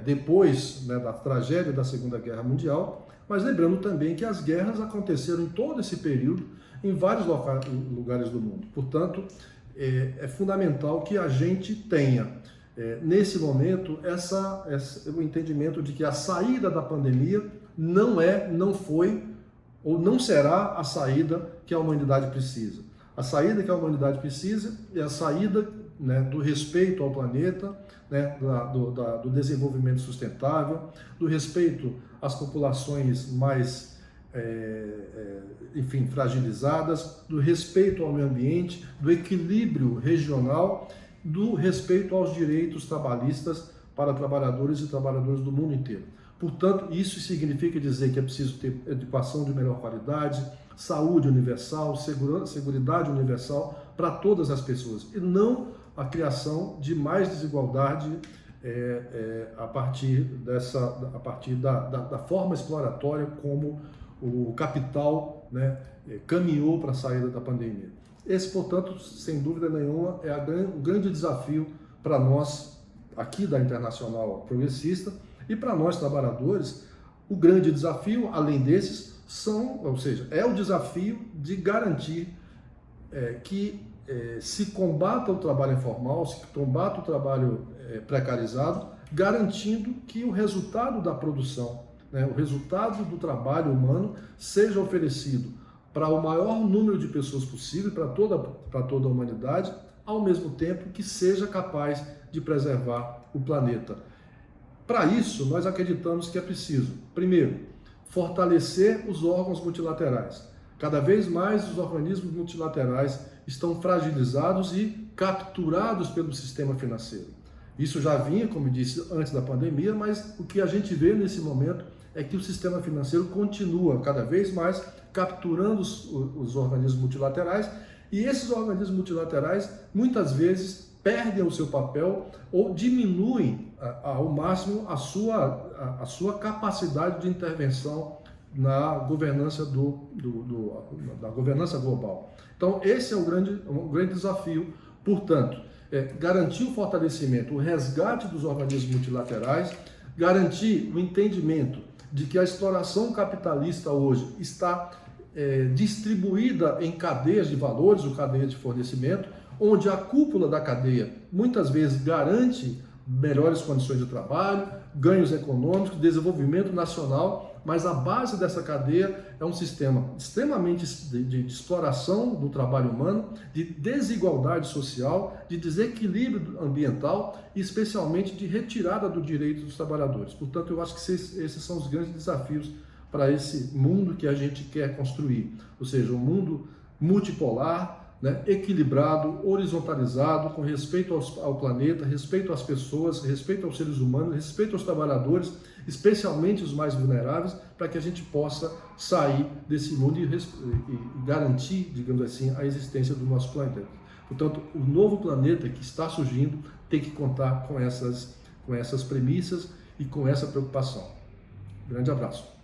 depois da tragédia da Segunda Guerra Mundial, mas lembrando também que as guerras aconteceram em todo esse período em vários lugares do mundo. Portanto, é fundamental que a gente tenha, nesse momento, o entendimento de que a saída da pandemia não foi ou não será a saída que a humanidade precisa. A saída que a humanidade precisa é a saída do respeito ao planeta, do desenvolvimento sustentável, do respeito às populações mais, fragilizadas, do respeito ao meio ambiente, do equilíbrio regional, do respeito aos direitos trabalhistas para trabalhadores e trabalhadoras do mundo inteiro. Portanto, isso significa dizer que é preciso ter educação de melhor qualidade, saúde universal, seguridade universal para todas as pessoas, e não a criação de mais desigualdade a partir da forma exploratória como o capital caminhou para a saída da pandemia. Esse, portanto, sem dúvida nenhuma, é o grande desafio para nós aqui da Internacional Progressista e para nós trabalhadores. O grande desafio, além desses, é o desafio de garantir que se combata o trabalho informal, se combata o trabalho precarizado, garantindo que o resultado da produção, o resultado do trabalho humano seja oferecido para o maior número de pessoas possível, para toda a humanidade, ao mesmo tempo que seja capaz de preservar o planeta. Para isso, nós acreditamos que é preciso, primeiro, fortalecer os órgãos multilaterais. Cada vez mais os organismos multilaterais estão fragilizados e capturados pelo sistema financeiro. Isso já vinha, como disse, antes da pandemia, mas o que a gente vê nesse momento é que o sistema financeiro continua cada vez mais capturando os organismos multilaterais, e esses organismos multilaterais muitas vezes perdem o seu papel ou diminuem ao máximo a sua capacidade de intervenção na governança da governança global. Então, esse é um grande desafio. Portanto, garantir o fortalecimento, o resgate dos organismos multilaterais, garantir o entendimento de que a exploração capitalista hoje está distribuída em cadeias de valores, ou cadeia de fornecimento, onde a cúpula da cadeia muitas vezes garante melhores condições de trabalho, ganhos econômicos, desenvolvimento nacional, mas a base dessa cadeia é um sistema extremamente de exploração do trabalho humano, de desigualdade social, de desequilíbrio ambiental e especialmente de retirada do direito dos trabalhadores. Portanto, eu acho que esses são os grandes desafios para esse mundo que a gente quer construir, ou seja, um mundo multipolar, né, equilibrado, horizontalizado, com respeito ao planeta, respeito às pessoas, respeito aos seres humanos, respeito aos trabalhadores, especialmente os mais vulneráveis, para que a gente possa sair desse mundo e garantir, digamos assim, a existência do nosso planeta. Portanto, o novo planeta que está surgindo tem que contar com essas premissas e com essa preocupação. Grande abraço.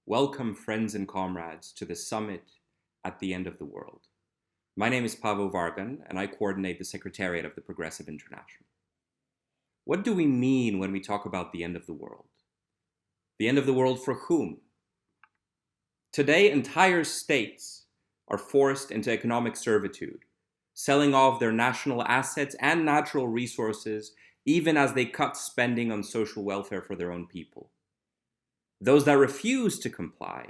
Welcome, friends and comrades, to the summit at the end of the world. My name is Paavo Vargan, and I coordinate the Secretariat of the Progressive International. What do we mean when we talk about the end of the world? The end of the world for whom? Today, entire states are forced into economic servitude, selling off their national assets and natural resources, even as they cut spending on social welfare for their own people. Those that refuse to comply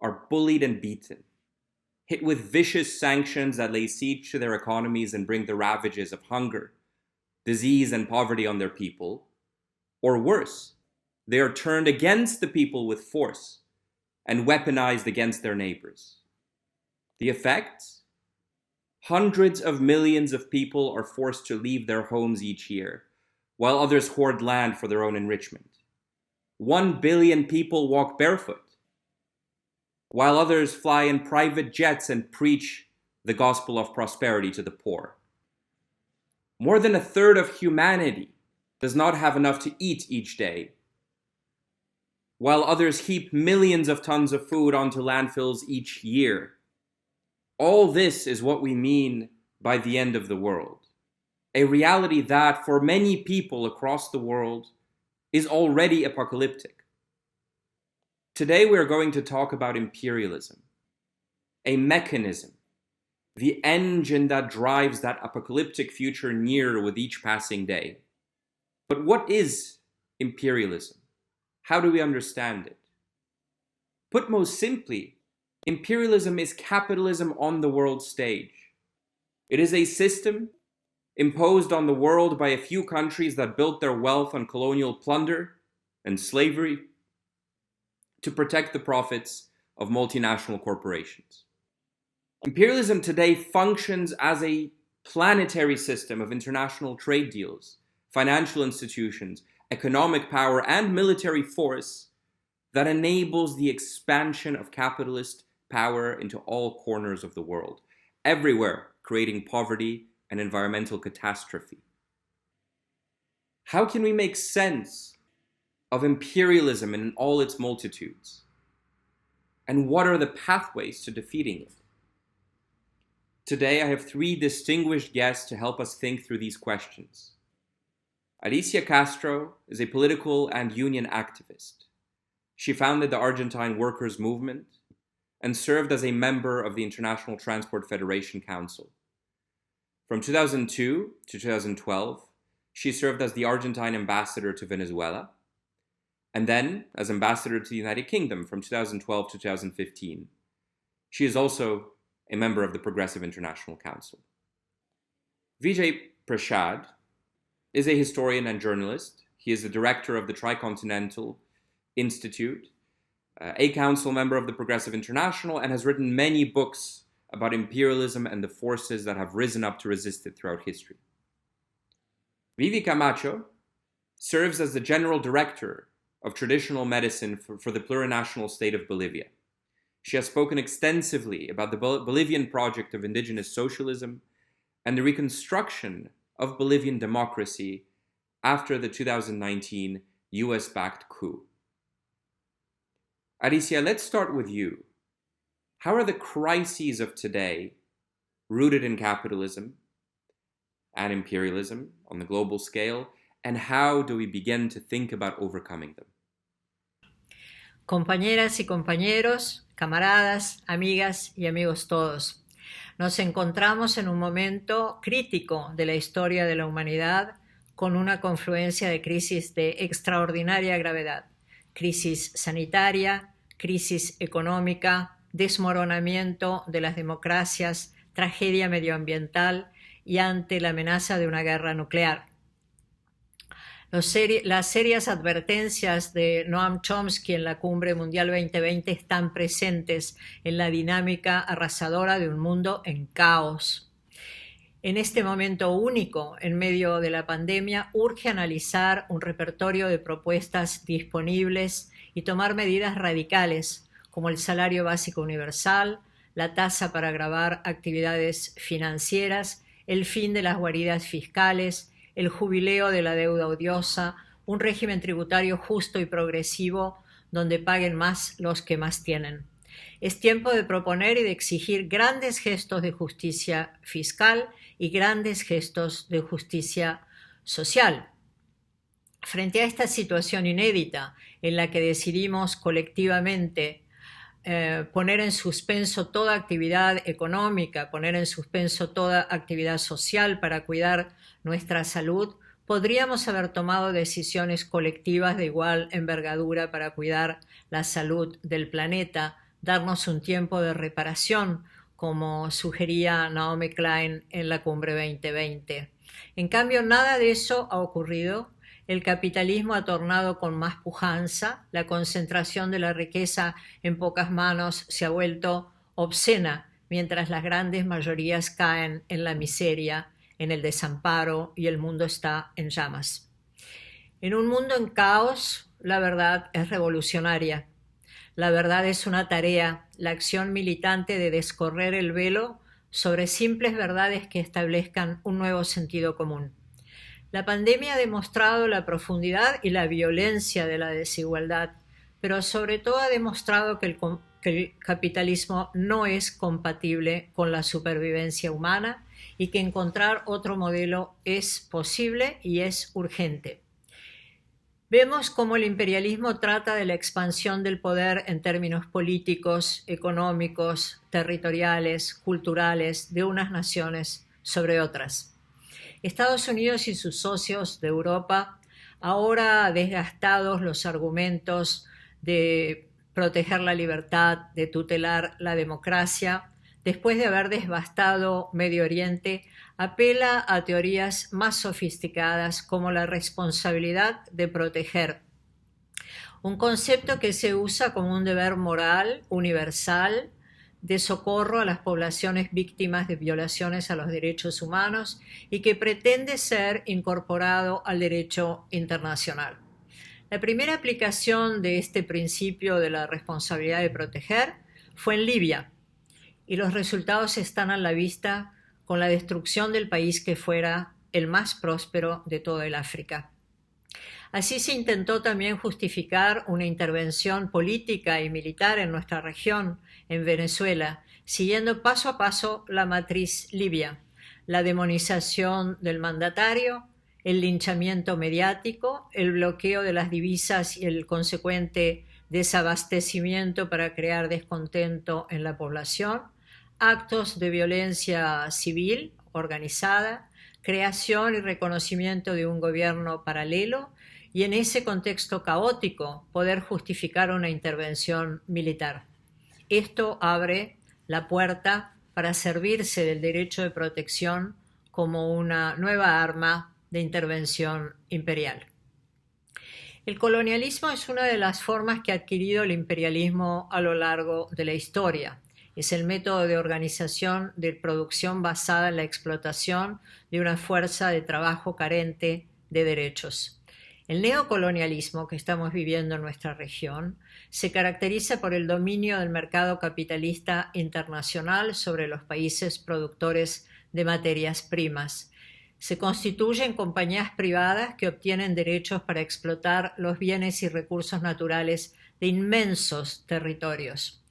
are bullied and beaten, hit with vicious sanctions that lay siege to their economies and bring the ravages of hunger, disease, and poverty on their people. Or worse, they are turned against the people with force and weaponized against their neighbors. The effects? Hundreds of millions of people are forced to leave their homes each year, while others hoard land for their own enrichment. 1 billion people walk barefoot, while others fly in private jets and preach the gospel of prosperity to the poor. More than a third of humanity does not have enough to eat each day, while others heap millions of tons of food onto landfills each year. All this is what we mean by the end of the world, a reality that, for many people across the world, is already apocalyptic. Today we are going to talk about imperialism, a mechanism, the engine that drives that apocalyptic future nearer with each passing day. But what is imperialism? How do we understand it? Put most simply, imperialism is capitalism on the world stage. It is a system imposed on the world by a few countries that built their wealth on colonial plunder and slavery to protect the profits of multinational corporations. Imperialism today functions as a planetary system of international trade deals, financial institutions, economic power, and military force that enables the expansion of capitalist power into all corners of the world, everywhere creating poverty and environmental catastrophe. How can we make sense of imperialism in all its multitudes? And what are the pathways to defeating it? Today, I have 3 distinguished guests to help us think through these questions. Alicia Castro is a political and union activist. She founded the Argentine Workers' Movement and served as a member of the International Transport Federation Council. From 2002 to 2012, she served as the Argentine ambassador to Venezuela, and then as ambassador to the United Kingdom from 2012 to 2015. She is also a member of the Progressive International Council. Vijay Prashad is a historian and journalist. He is the director of the Tricontinental Institute, a council member of the Progressive International, and has written many books about imperialism and the forces that have risen up to resist it throughout history. Vivi Camacho serves as the general director of traditional medicine for the plurinational state of Bolivia. She has spoken extensively about the Bolivian project of indigenous socialism and the reconstruction of Bolivian democracy after the 2019 US-backed coup. Alicia, let's start with you. How are the crises of today rooted in capitalism and imperialism on the global scale, and how do we begin to think about overcoming them? Compañeras y compañeros, camaradas, amigas y amigos todos, nos encontramos en un momento crítico de la historia de la humanidad con una confluencia de crisis de extraordinaria gravedad. Crisis sanitaria, crisis económica, desmoronamiento de las democracias, tragedia medioambiental y ante la amenaza de una guerra nuclear. Las serias advertencias de Noam Chomsky en la Cumbre Mundial 2020 están presentes en la dinámica arrasadora de un mundo en caos. En este momento único, en medio de la pandemia, urge analizar un repertorio de propuestas disponibles y tomar medidas radicales, como el salario básico universal, la tasa para gravar actividades financieras, el fin de las guaridas fiscales, el jubileo de la deuda odiosa, un régimen tributario justo y progresivo donde paguen más los que más tienen. Es tiempo de proponer y de exigir grandes gestos de justicia fiscal y grandes gestos de justicia social. Frente a esta situación inédita en la que decidimos colectivamente poner en suspenso toda actividad económica, poner en suspenso toda actividad social para cuidar nuestra salud, podríamos haber tomado decisiones colectivas de igual envergadura para cuidar la salud del planeta, darnos un tiempo de reparación, como sugería Naomi Klein en la Cumbre 2020. En cambio, nada de eso ha ocurrido. El capitalismo ha tornado con más pujanza, la concentración de la riqueza en pocas manos se ha vuelto obscena, mientras las grandes mayorías caen en la miseria, en el desamparo y el mundo está en llamas. En un mundo en caos, la verdad es revolucionaria. La verdad es una tarea, la acción militante de descorrer el velo sobre simples verdades que establezcan un nuevo sentido común. La pandemia ha demostrado la profundidad y la violencia de la desigualdad, pero sobre todo ha demostrado que el capitalismo no es compatible con la supervivencia humana y que encontrar otro modelo es posible y es urgente. Vemos cómo el imperialismo trata de la expansión del poder en términos políticos, económicos, territoriales, culturales de unas naciones sobre otras. Estados Unidos y sus socios de Europa, ahora desgastados los argumentos de proteger la libertad, de tutelar la democracia, después de haber devastado Medio Oriente, apela a teorías más sofisticadas como la responsabilidad de proteger, un concepto que se usa como un deber moral universal de socorro a las poblaciones víctimas de violaciones a los derechos humanos y que pretende ser incorporado al derecho internacional. La primera aplicación de este principio de la responsabilidad de proteger fue en Libia, y los resultados están a la vista con la destrucción del país que fuera el más próspero de todo el África. Así se intentó también justificar una intervención política y militar en nuestra región, en Venezuela, siguiendo paso a paso la matriz libia, la demonización del mandatario, el linchamiento mediático, el bloqueo de las divisas y el consecuente desabastecimiento para crear descontento en la población, actos de violencia civil organizada, creación y reconocimiento de un gobierno paralelo y en ese contexto caótico poder justificar una intervención militar. Esto abre la puerta para servirse del derecho de protección como una nueva arma de intervención imperial. El colonialismo es una de las formas que ha adquirido el imperialismo a lo largo de la historia. Es el método de organización de producción basada en la explotación de una fuerza de trabajo carente de derechos. El neocolonialismo que estamos viviendo en nuestra región se caracteriza por el dominio del mercado capitalista internacional sobre los países productores de materias primas. Se constituyen compañías privadas que obtienen derechos para explotar los bienes y recursos naturales de inmensos territorios.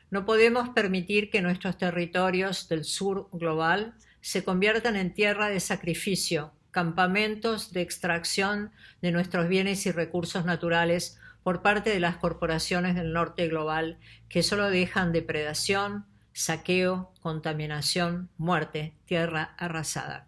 No podemos permitir que nuestros territorios del sur global se conviertan en tierra de sacrificio, campamentos de extracción de nuestros bienes y recursos naturales por parte de las corporaciones del norte global que solo dejan depredación, saqueo, contaminación, muerte, tierra arrasada.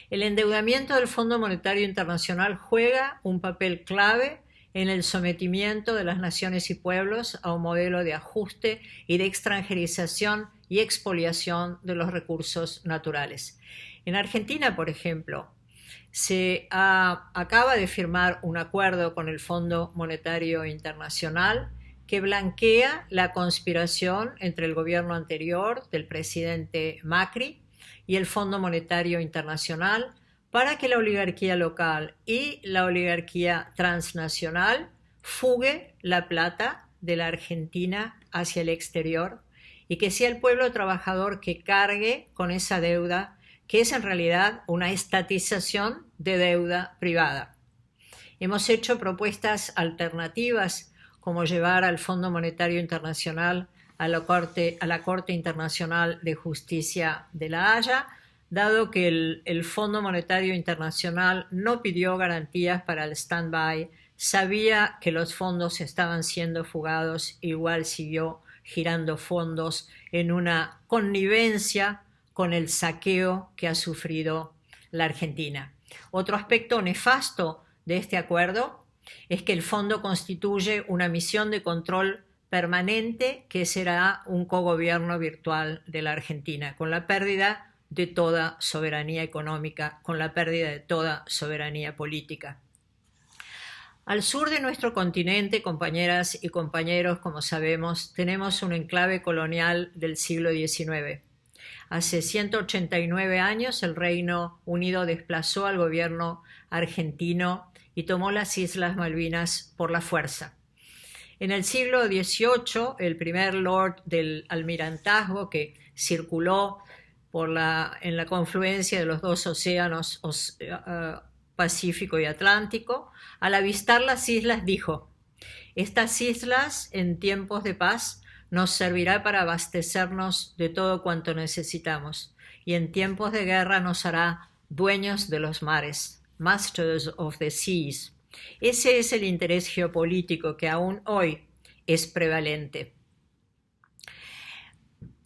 El endeudamiento del Fondo Monetario Internacional juega un papel clave en el sometimiento de las naciones y pueblos a un modelo de ajuste y de extranjerización y expoliación de los recursos naturales. En Argentina, por ejemplo, se acaba de firmar un acuerdo con el Fondo Monetario Internacional que blanquea la conspiración entre el gobierno anterior del presidente Macri y el Fondo Monetario Internacional para que la oligarquía local y la oligarquía transnacional fugue la plata de la Argentina hacia el exterior y que sea el pueblo trabajador que cargue con esa deuda, que es en realidad una estatización de deuda privada. Hemos hecho propuestas alternativas como llevar al Fondo Monetario Internacional a la Corte Internacional de Justicia de La Haya, dado que el Fondo Monetario Internacional no pidió garantías para el stand-by, sabía que los fondos estaban siendo fugados, igual siguió girando fondos en una connivencia con el saqueo que ha sufrido la Argentina. Otro aspecto nefasto de este acuerdo es que el fondo constituye una misión de control permanente que será un cogobierno virtual de la Argentina, con la pérdida de toda soberanía económica, con la pérdida de toda soberanía política. Al sur de nuestro continente, compañeras y compañeros, como sabemos, tenemos un enclave colonial del siglo XIX. Hace 189 años el Reino Unido desplazó al gobierno argentino y tomó las Islas Malvinas por la fuerza. En el siglo XVIII, el primer lord del almirantazgo que circuló en la confluencia de los dos océanos Pacífico y Atlántico, al avistar las islas dijo: «Estas islas en tiempos de paz nos servirá para abastecernos de todo cuanto necesitamos, y en tiempos de guerra nos hará dueños de los mares, masters of the seas». Ese es el interés geopolítico que aún hoy es prevalente.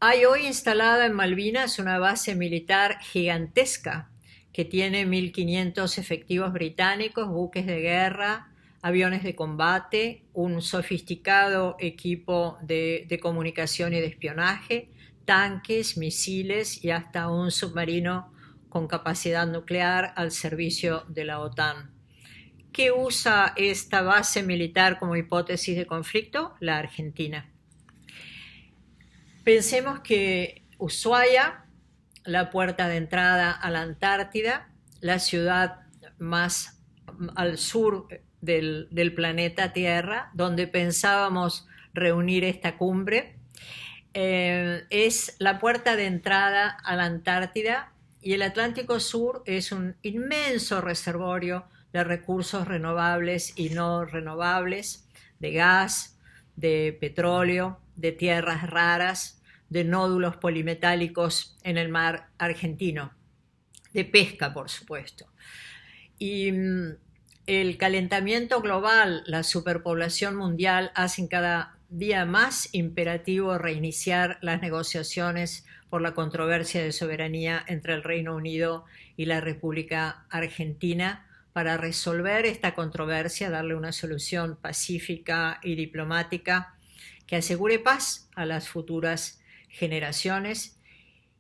Hay hoy instalada en Malvinas una base militar gigantesca que tiene 1.500 efectivos británicos, buques de guerra, aviones de combate, un sofisticado equipo de comunicación y de espionaje, tanques, misiles y hasta un submarino con capacidad nuclear al servicio de la OTAN. ¿Qué usa esta base militar como hipótesis de conflicto? La Argentina. Pensemos que Ushuaia, la puerta de entrada a la Antártida, la ciudad más al sur del planeta Tierra, donde pensábamos reunir esta cumbre, es la puerta de entrada a la Antártida, y el Atlántico Sur es un inmenso reservorio de recursos renovables y no renovables, de gas, de petróleo, de tierras raras, de nódulos polimetálicos en el mar argentino, de pesca, por supuesto. Y el calentamiento global, la superpoblación mundial hacen cada día más imperativo reiniciar las negociaciones por la controversia de soberanía entre el Reino Unido y la República Argentina, para resolver esta controversia, darle una solución pacífica y diplomática que asegure paz a las futuras generaciones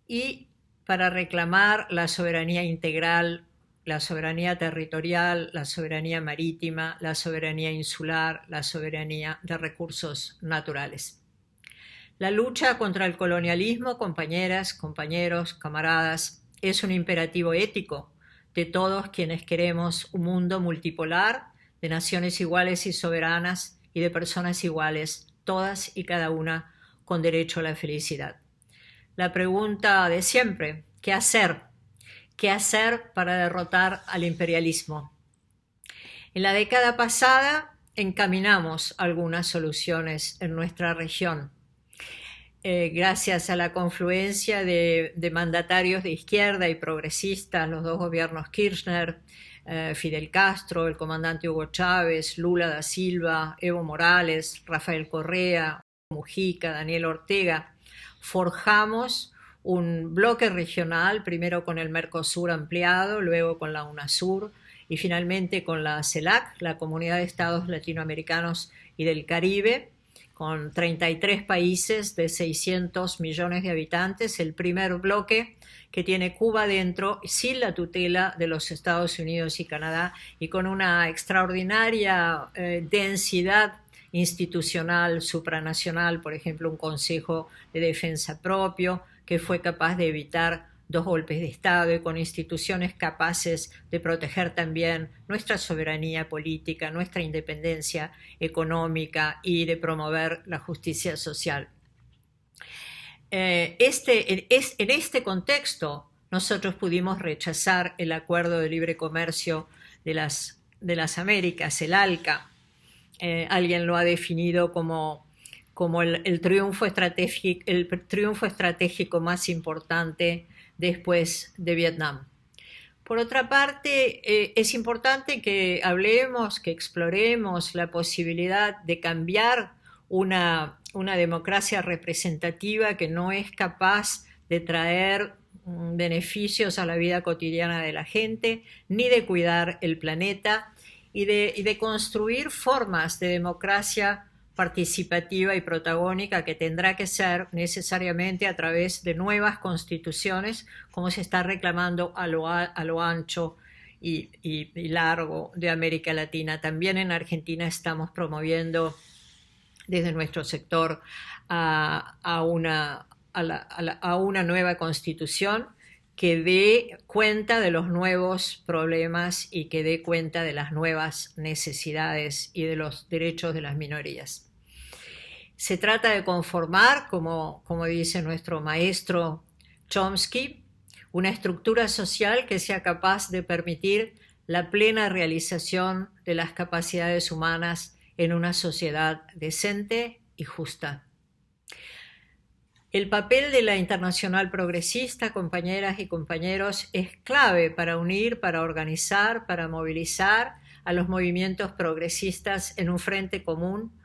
y para reclamar la soberanía integral, la soberanía territorial, la soberanía marítima, la soberanía insular, la soberanía de recursos naturales. La lucha contra el colonialismo, compañeras, compañeros, camaradas, es un imperativo ético de todos quienes queremos un mundo multipolar, de naciones iguales y soberanas y de personas iguales, todas y cada una con derecho a la felicidad. La pregunta de siempre, ¿qué hacer? ¿Qué hacer para derrotar al imperialismo? En la década pasada encaminamos algunas soluciones en nuestra región. Gracias a la confluencia de mandatarios de izquierda y progresistas, los dos gobiernos Kirchner, Fidel Castro, el comandante Hugo Chávez, Lula da Silva, Evo Morales, Rafael Correa, Mujica, Daniel Ortega, forjamos un bloque regional, primero con el Mercosur ampliado, luego con la UNASUR y finalmente con la CELAC, la Comunidad de Estados Latinoamericanos y del Caribe, con 33 países de 600 millones de habitantes, el primer bloque que tiene Cuba dentro, sin la tutela de los Estados Unidos y Canadá, y con una extraordinaria densidad institucional supranacional, por ejemplo, un Consejo de Defensa propio, que fue capaz de evitar 2 golpes de Estado y con instituciones capaces de proteger también nuestra soberanía política, nuestra independencia económica y de promover la justicia social. En este contexto, nosotros pudimos rechazar el Acuerdo de Libre Comercio de las Américas, el ALCA. Alguien lo ha definido como el triunfo estratégico más importante después de Vietnam. Por otra parte, es importante que hablemos, que exploremos la posibilidad de cambiar una democracia representativa que no es capaz de traer beneficios a la vida cotidiana de la gente, ni de cuidar el planeta, y de construir formas de democracia participativa y protagónica que tendrá que ser necesariamente a través de nuevas constituciones, como se está reclamando a lo ancho y largo de América Latina. También en Argentina estamos promoviendo desde nuestro sector a una nueva constitución que dé cuenta de los nuevos problemas y que dé cuenta de las nuevas necesidades y de los derechos de las minorías. Se trata de conformar, como dice nuestro maestro Chomsky, una estructura social que sea capaz de permitir la plena realización de las capacidades humanas en una sociedad decente y justa. El papel de la Internacional Progresista, compañeras y compañeros, es clave para unir, para organizar, para movilizar a los movimientos progresistas en un frente común,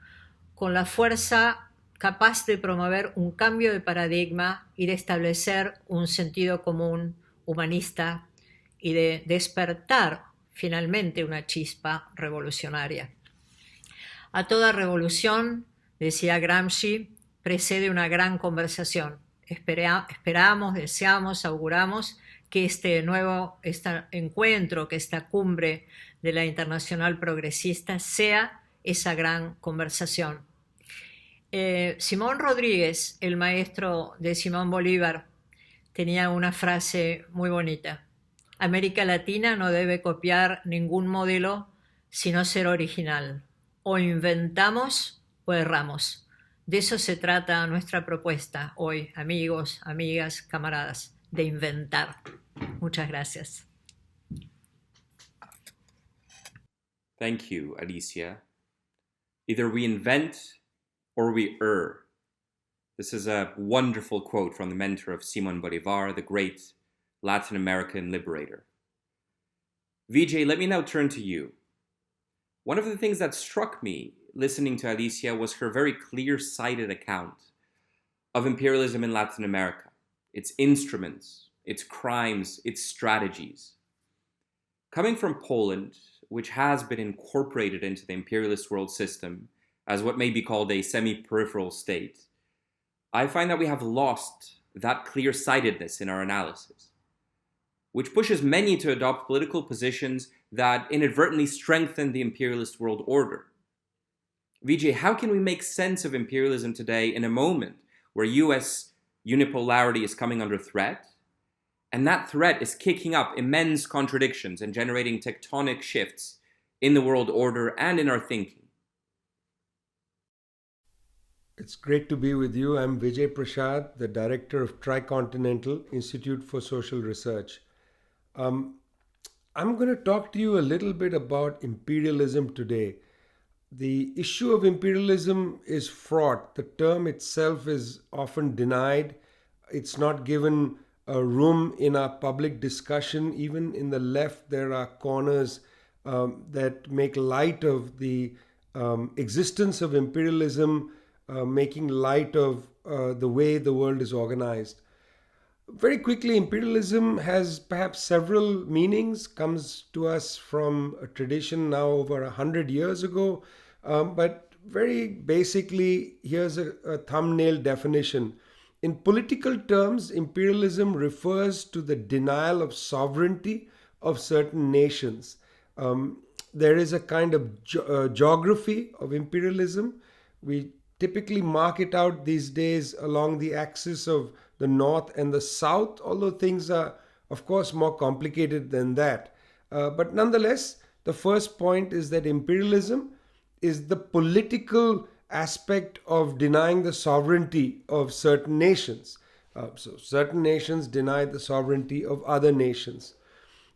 con la fuerza capaz de promover un cambio de paradigma y de establecer un sentido común humanista y de despertar finalmente una chispa revolucionaria. A toda revolución, decía Gramsci, precede una gran conversación. Esperamos, deseamos, auguramos que este encuentro, que esta cumbre de la Internacional Progresista sea esa gran conversación. Simón Rodríguez, el maestro de Simón Bolívar, tenía una frase muy bonita. América Latina no debe copiar ningún modelo, sino ser original. O inventamos o erramos. De eso se trata nuestra propuesta hoy, amigos, amigas, camaradas, de inventar. Muchas gracias. Thank you, Alicia. Either we invent or we err. This is a wonderful quote from the mentor of Simón Bolívar, the great Latin American liberator. Vijay, let me now turn to you. One of the things that struck me listening to Alicia was her very clear-sighted account of imperialism in Latin America, its instruments, its crimes, its strategies. Coming from Poland, which has been incorporated into the imperialist world system as what may be called a semi-peripheral state, I find that we have lost that clear-sightedness in our analysis, which pushes many to adopt political positions that inadvertently strengthen the imperialist world order. Vijay, how can we make sense of imperialism today in a moment where US unipolarity is coming under threat, and that threat is kicking up immense contradictions and generating tectonic shifts in the world order and in our thinking? It's great to be with you. I'm Vijay Prashad, the director of Tricontinental Institute for Social Research. I'm going to talk to you a little bit about imperialism today. The issue of imperialism is fraught. The term itself is often denied. It's not given a room in our public discussion. Even in the left, there are corners that make light of the existence of imperialism, making light of the way the world is organized. Very quickly, imperialism has perhaps several meanings, comes to us from a tradition now over 100 years ago. But very basically, here's a thumbnail definition. In political terms, imperialism refers to the denial of sovereignty of certain nations. There is a kind of geography of imperialism. We typically mark it out these days along the axis of the North and the South, although things are, of course, more complicated than that. But nonetheless, the first point is that imperialism is the political aspect of denying the sovereignty of certain nations. So certain nations deny the sovereignty of other nations.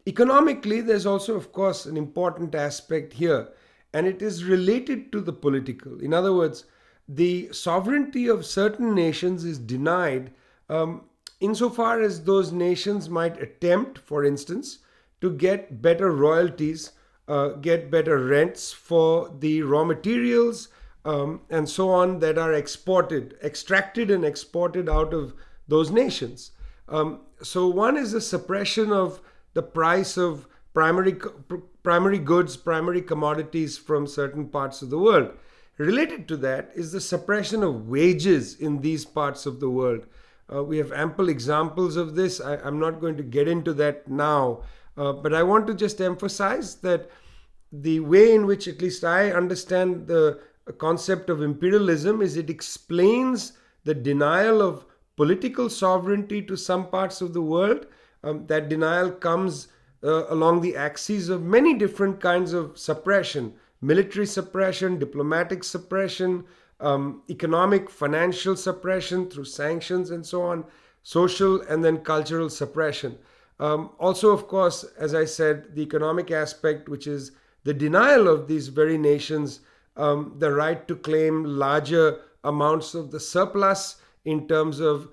Economically, there's also, of course, an important aspect here, and it is related to the political. In other words, the sovereignty of certain nations is denied insofar as those nations might attempt, for instance, to get better royalties, get better rents for the raw materials and so on that are extracted and exported out of those nations. So one is the suppression of the price of primary goods, primary commodities from certain parts of the world. Related to that is the suppression of wages in these parts of the world. We have ample examples of this. I'm not going to get into that now, but I want to just emphasize that the way in which at least I understand the concept of imperialism is it explains the denial of political sovereignty to some parts of the world. That denial comes along the axes of many different kinds of suppression: military suppression, diplomatic suppression, economic, financial suppression through sanctions and so on, social and then cultural suppression. Also, of course, as I said, the economic aspect, which is the denial of these very nations the right to claim larger amounts of the surplus in terms of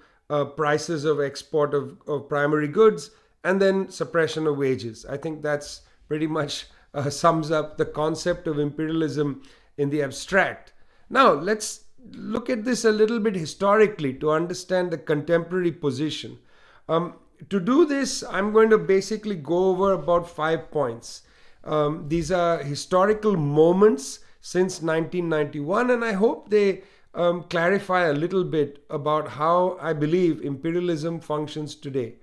prices of export of primary goods, and then suppression of wages. I think that's pretty much sums up the concept of imperialism in the abstract. Now, let's look at this a little bit historically to understand the contemporary position. To do this, I'm going to basically go over about 5 points. These are historical moments since 1991, and I hope they clarify a little bit about how I believe imperialism functions today.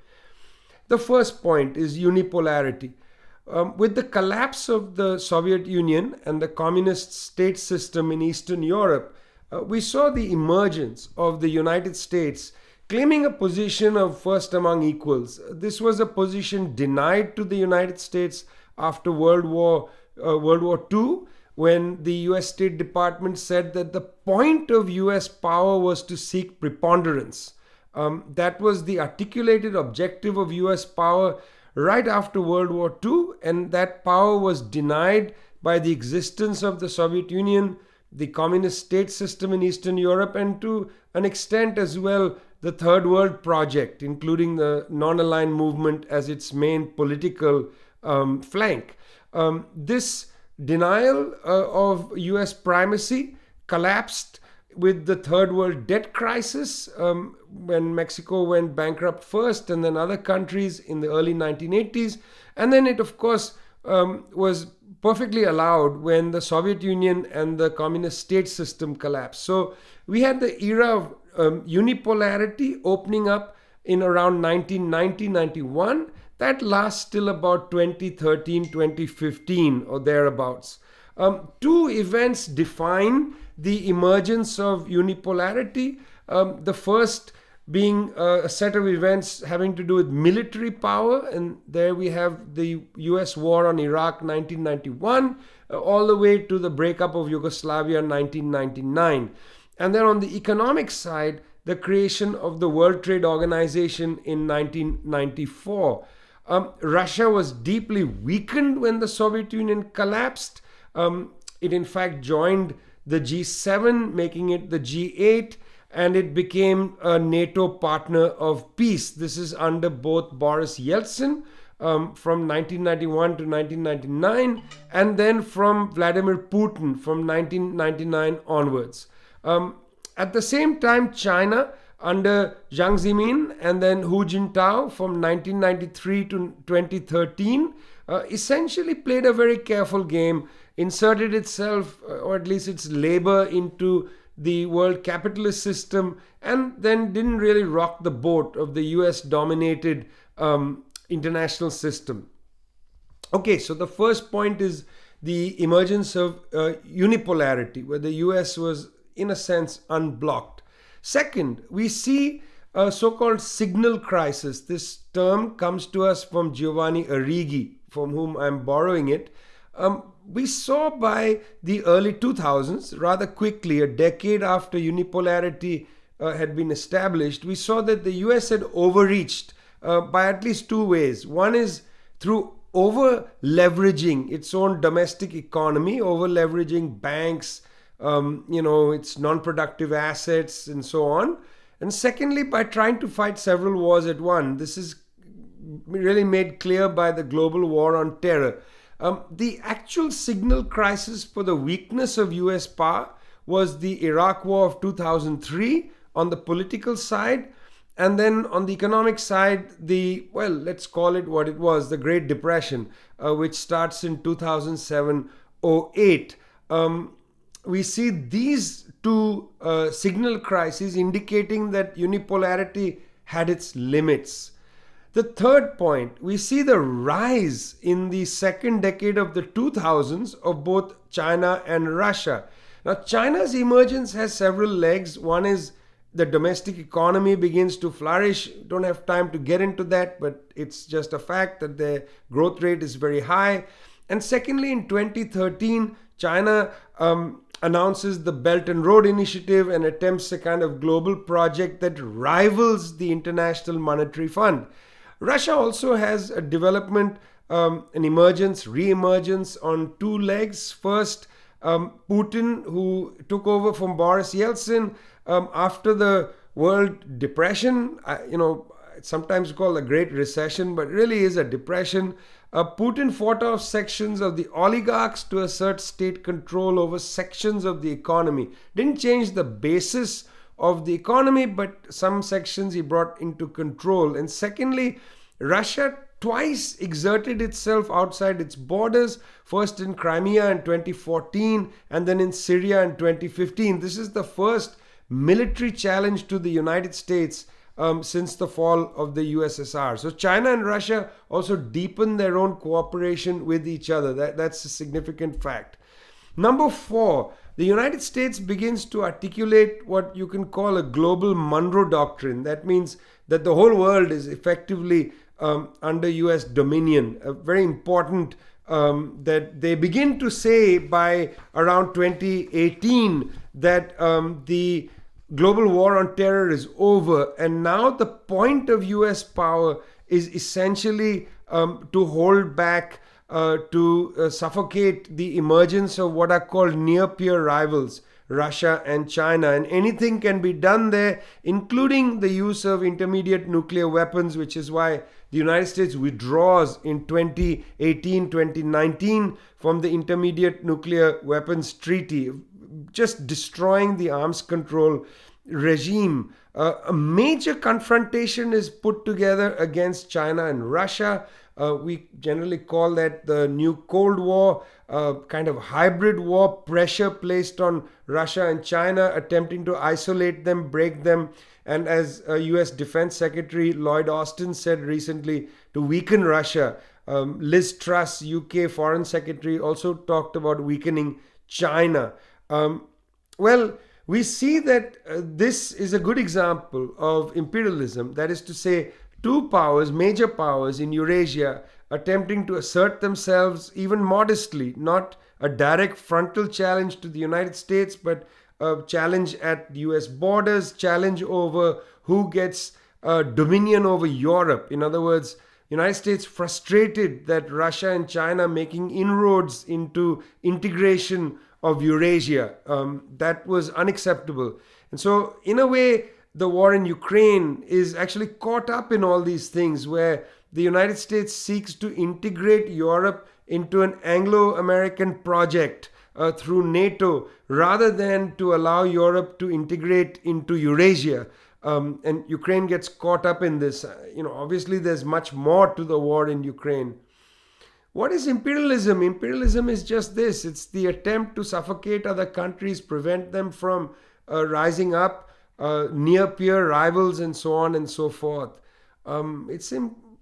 The first point is unipolarity. With the collapse of the Soviet Union and the communist state system in Eastern Europe, we saw the emergence of the United States claiming a position of first among equals. This was a position denied to the United States after World War II, when the US State Department said that the point of US power was to seek preponderance. That was the articulated objective of US power right after World War II, and that power was denied by the existence of the Soviet Union, the communist state system in Eastern Europe, and to an extent as well the Third World Project, including the non-aligned movement as its main political flank. This denial of US primacy collapsed with the Third World debt crisis when Mexico went bankrupt first, and then other countries in the early 1980s. And then it, of course, was perfectly allowed when the Soviet Union and the communist state system collapsed. So we had the era of unipolarity opening up in around 1990-91. That lasts till about 2013, 2015 or thereabouts. Two events define the emergence of unipolarity. The first being a set of events having to do with military power, and there we have the US war on Iraq 1991, all the way to the breakup of Yugoslavia 1999. And then on the economic side, the creation of the World Trade Organization in 1994. Russia was deeply weakened when the Soviet Union collapsed. It in fact joined the G7, making it the G8, and it became a NATO partner of peace. This is under both Boris Yeltsin from 1991 to 1999, and then from Vladimir Putin from 1999 onwards. At the same time, China under Jiang Zemin and then Hu Jintao from 1993 to 2013 essentially played a very careful game, inserted itself, or at least its labor, into the world capitalist system, and then didn't really rock the boat of the US dominated international system. Okay, so the first point is the emergence of unipolarity, where the US was in a sense unblocked. Second, we see a so-called signal crisis. This term comes to us from Giovanni Arrighi, from whom I'm borrowing it. We saw by the early 2000s, rather quickly, a decade after unipolarity had been established, we saw that the US had overreached by at least two ways. One is through over-leveraging its own domestic economy, over-leveraging banks, its non-productive assets and so on. And secondly, by trying to fight several wars at once. This is really made clear by the global war on terror. The actual signal crisis for the weakness of US power was the Iraq War of 2003 on the political side, and then on the economic side, let's call it what it was, the Great Depression, which starts in 2007-08. We see these two signal crises indicating that unipolarity had its limits. The third point, we see the rise in the second decade of the 2000s of both China and Russia. Now, China's emergence has several legs. One is the domestic economy begins to flourish. Don't have time to get into that, but it's just a fact that the growth rate is very high. And secondly, in 2013, China announces the Belt and Road Initiative and attempts a kind of global project that rivals the International Monetary Fund. Russia also has a development, an emergence, re-emergence on two legs. First, Putin, who took over from Boris Yeltsin after the World Depression, it's sometimes called a Great Recession, but really is a depression. Putin fought off sections of the oligarchs to assert state control over sections of the economy. Didn't change the basis of the economy, but some sections he brought into control. And secondly, Russia twice exerted itself outside its borders, first in Crimea in 2014 and then in Syria in 2015. This is the first military challenge to the United States since the fall of the USSR. So China and Russia also deepen their own cooperation with each other. That's a significant fact. Number 4, the United States begins to articulate what you can call a global Monroe Doctrine. That means that the whole world is effectively under US dominion. Very important that they begin to say by around 2018 that the global war on terror is over, and now the point of US power is essentially to hold back, to suffocate the emergence of what are called near-peer rivals, Russia and China. And anything can be done there, including the use of intermediate nuclear weapons, which is why the United States withdraws in 2018-2019 from the Intermediate Nuclear Weapons Treaty, just destroying the arms control regime. A major confrontation is put together against China and Russia. We generally call that the new Cold War, kind of hybrid war, pressure placed on Russia and China, attempting to isolate them, break them, and as US Defense Secretary Lloyd Austin said recently, to weaken Russia. Liz Truss, UK Foreign Secretary, also talked about weakening China. Well, we see that this is a good example of imperialism, that is to say, two powers, major powers in Eurasia, attempting to assert themselves even modestly, not a direct frontal challenge to the United States, but a challenge at US borders, challenge over who gets dominion over Europe. In other words, United States frustrated that Russia and China making inroads into integration of Eurasia. That was unacceptable. And so, in a way, the war in Ukraine is actually caught up in all these things, where the United States seeks to integrate Europe into an Anglo-American project through NATO, rather than to allow Europe to integrate into Eurasia. And Ukraine gets caught up in this. Obviously there's much more to the war in Ukraine. What is imperialism? Imperialism is just this. It's the attempt to suffocate other countries, prevent them from rising up, near peer rivals, and so on and so forth. It's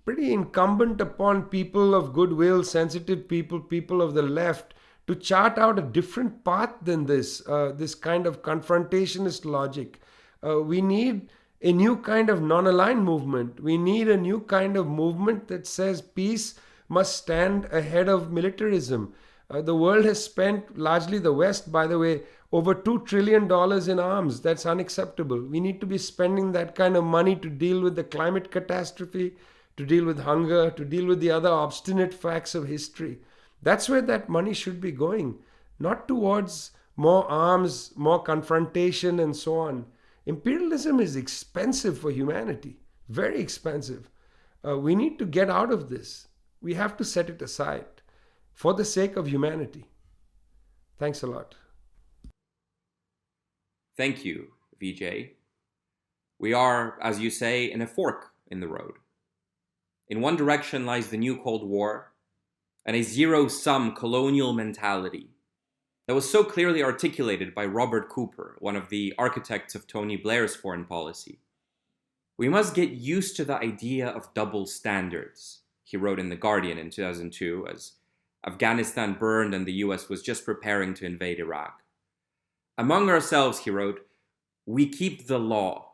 pretty incumbent upon people of goodwill, sensitive people of the left, to chart out a different path than this kind of confrontationist logic. We need a new kind of non-aligned movement. We need a new kind of movement that says peace must stand ahead of militarism. The world has spent, largely the West, by the way, over $2 trillion in arms. That's unacceptable. We need to be spending that kind of money to deal with the climate catastrophe, to deal with hunger, to deal with the other obstinate facts of history. That's where that money should be going, not towards more arms, more confrontation, and so on. Imperialism is expensive for humanity, very expensive. We need to get out of this. We have to set it aside for the sake of humanity. Thanks a lot. Thank you, Vijay. We are, as you say, in a fork in the road. In one direction lies the new Cold War and a zero-sum colonial mentality that was so clearly articulated by Robert Cooper, one of the architects of Tony Blair's foreign policy. We must get used to the idea of double standards, he wrote in The Guardian in 2002, as Afghanistan burned and the US was just preparing to invade Iraq. Among ourselves, he wrote, we keep the law,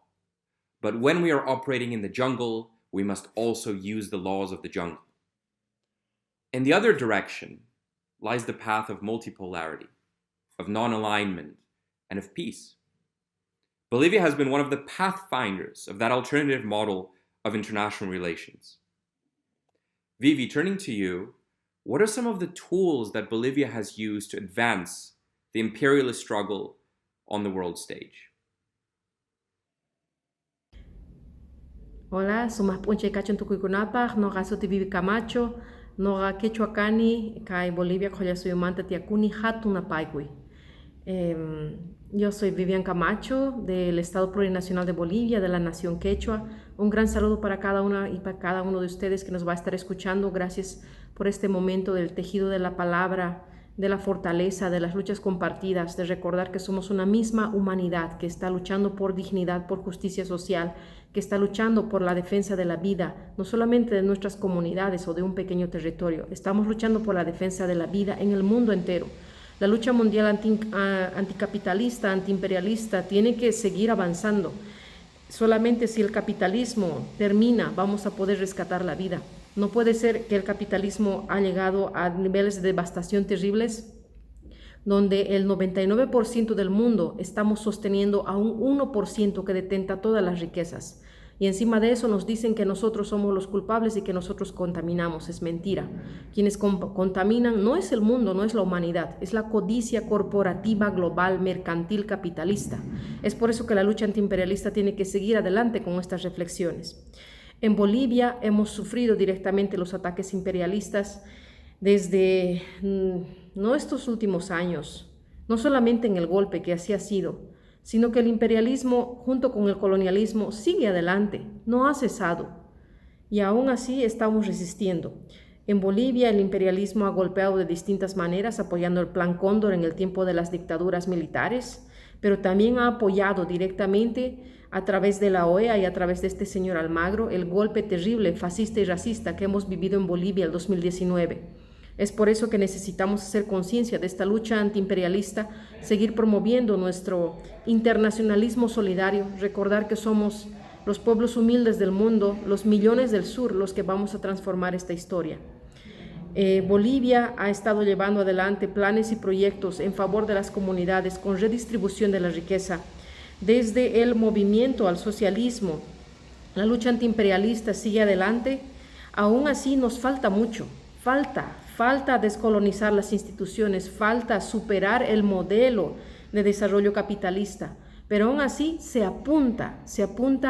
but when we are operating in the jungle, we must also use the laws of the jungle. In the other direction lies the path of multipolarity, of non-alignment, and of peace. Bolivia has been one of the pathfinders of that alternative model of international relations. Vivi, turning to you, what are some of the tools that Bolivia has used to advance the imperialist struggle on the world stage? Hola, sumas punche kachon tukuikunapaj, noga sotivivi Camacho, noga quechuacani, kai Bolivia koya suyumanta tiakuni hatuna paigui. Yo soy Vivian Camacho, del Estado Plurinacional de Bolivia, de la Nación Quechua. Un gran saludo para cada una y para cada uno de ustedes que nos va a estar escuchando. Gracias por este momento del tejido de la palabra, de la fortaleza, de las luchas compartidas, de recordar que somos una misma humanidad que está luchando por dignidad, por justicia social, que está luchando por la defensa de la vida, no solamente de nuestras comunidades o de un pequeño territorio. Estamos luchando por la defensa de la vida en el mundo entero. La lucha mundial anticapitalista, antiimperialista, tiene que seguir avanzando. Solamente si el capitalismo termina, vamos a poder rescatar la vida. No puede ser que el capitalismo ha llegado a niveles de devastación terribles, donde el 99% del mundo estamos sosteniendo a un 1% que detenta todas las riquezas. Y encima de eso nos dicen que nosotros somos los culpables y que nosotros contaminamos. Es mentira. Quienes contaminan no es el mundo, no es la humanidad, es la codicia corporativa, global, mercantil, capitalista. Es por eso que la lucha antiimperialista tiene que seguir adelante con estas reflexiones. En Bolivia hemos sufrido directamente los ataques imperialistas desde no estos últimos años, no solamente en el golpe que así ha sido, sino que el imperialismo, junto con el colonialismo, sigue adelante, no ha cesado. Y aún así estamos resistiendo. En Bolivia el imperialismo ha golpeado de distintas maneras, apoyando el Plan Cóndor en el tiempo de las dictaduras militares, pero también ha apoyado directamente a través de la OEA y a través de este señor Almagro el golpe terrible, fascista y racista que hemos vivido en Bolivia el 2019. Es por eso que necesitamos hacer conciencia de esta lucha antiimperialista, seguir promoviendo nuestro internacionalismo solidario, recordar que somos los pueblos humildes del mundo, los millones del sur, los que vamos a transformar esta historia. Bolivia ha estado llevando adelante planes y proyectos en favor de las comunidades con redistribución de la riqueza. Desde el movimiento al socialismo, la lucha antiimperialista sigue adelante. Aún así nos falta mucho, falta descolonizar las instituciones, falta superar el modelo de desarrollo capitalista, pero aún así se apunta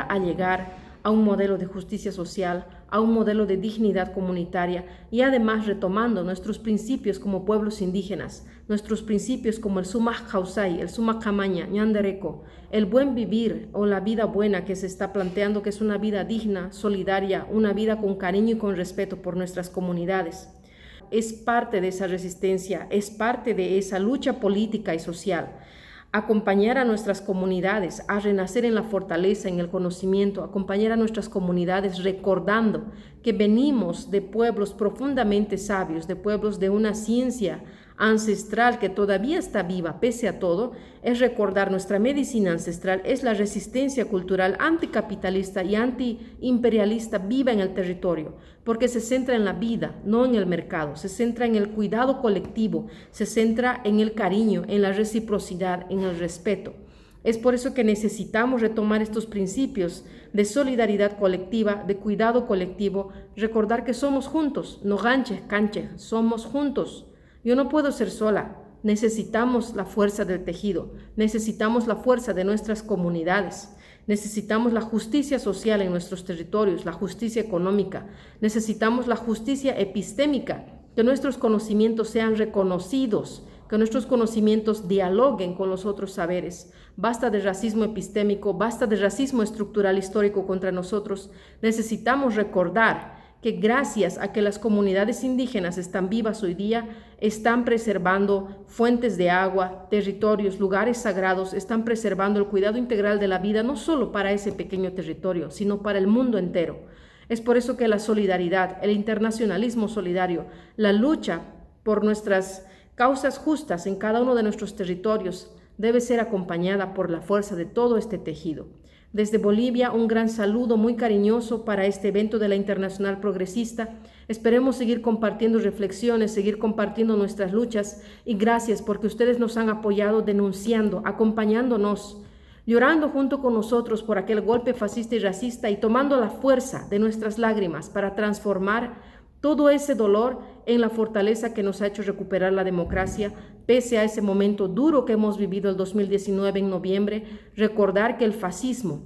a llegar a un modelo de justicia social, a un modelo de dignidad comunitaria y además retomando nuestros principios como pueblos indígenas, nuestros principios como el Sumak Jausay, el Sumak Camaña, Ñandereco, el buen vivir o la vida buena que se está planteando, que es una vida digna, solidaria, una vida con cariño y con respeto por nuestras comunidades. Es parte de esa resistencia, es parte de esa lucha política y social. Acompañar a nuestras comunidades a renacer en la fortaleza, en el conocimiento, acompañar a nuestras comunidades recordando que venimos de pueblos profundamente sabios, de pueblos de una ciencia ancestral que todavía está viva pese a todo, es recordar nuestra medicina ancestral, es la resistencia cultural anticapitalista y antiimperialista viva en el territorio, porque se centra en la vida, no en el mercado, se centra en el cuidado colectivo, se centra en el cariño, en la reciprocidad, en el respeto. Es por eso que necesitamos retomar estos principios de solidaridad colectiva, de cuidado colectivo, recordar que somos juntos, no ganches, canche, somos juntos. Yo no puedo ser sola, necesitamos la fuerza del tejido, necesitamos la fuerza de nuestras comunidades, necesitamos la justicia social en nuestros territorios, la justicia económica, necesitamos la justicia epistémica, que nuestros conocimientos sean reconocidos, que nuestros conocimientos dialoguen con los otros saberes. Basta de racismo epistémico, basta de racismo estructural histórico contra nosotros. Necesitamos recordar que gracias a que las comunidades indígenas están vivas hoy día, están preservando fuentes de agua, territorios, lugares sagrados, están preservando el cuidado integral de la vida, no solo para ese pequeño territorio, sino para el mundo entero. Es por eso que la solidaridad, el internacionalismo solidario, la lucha por nuestras causas justas en cada uno de nuestros territorios debe ser acompañada por la fuerza de todo este tejido. Desde Bolivia, un gran saludo muy cariñoso para este evento de la Internacional Progresista. Esperemos seguir compartiendo reflexiones, seguir compartiendo nuestras luchas y gracias porque ustedes nos han apoyado denunciando, acompañándonos, llorando junto con nosotros por aquel golpe fascista y racista y tomando la fuerza de nuestras lágrimas para transformar todo ese dolor en la fortaleza que nos ha hecho recuperar la democracia, pese a ese momento duro que hemos vivido el 2019 en noviembre, recordar que el fascismo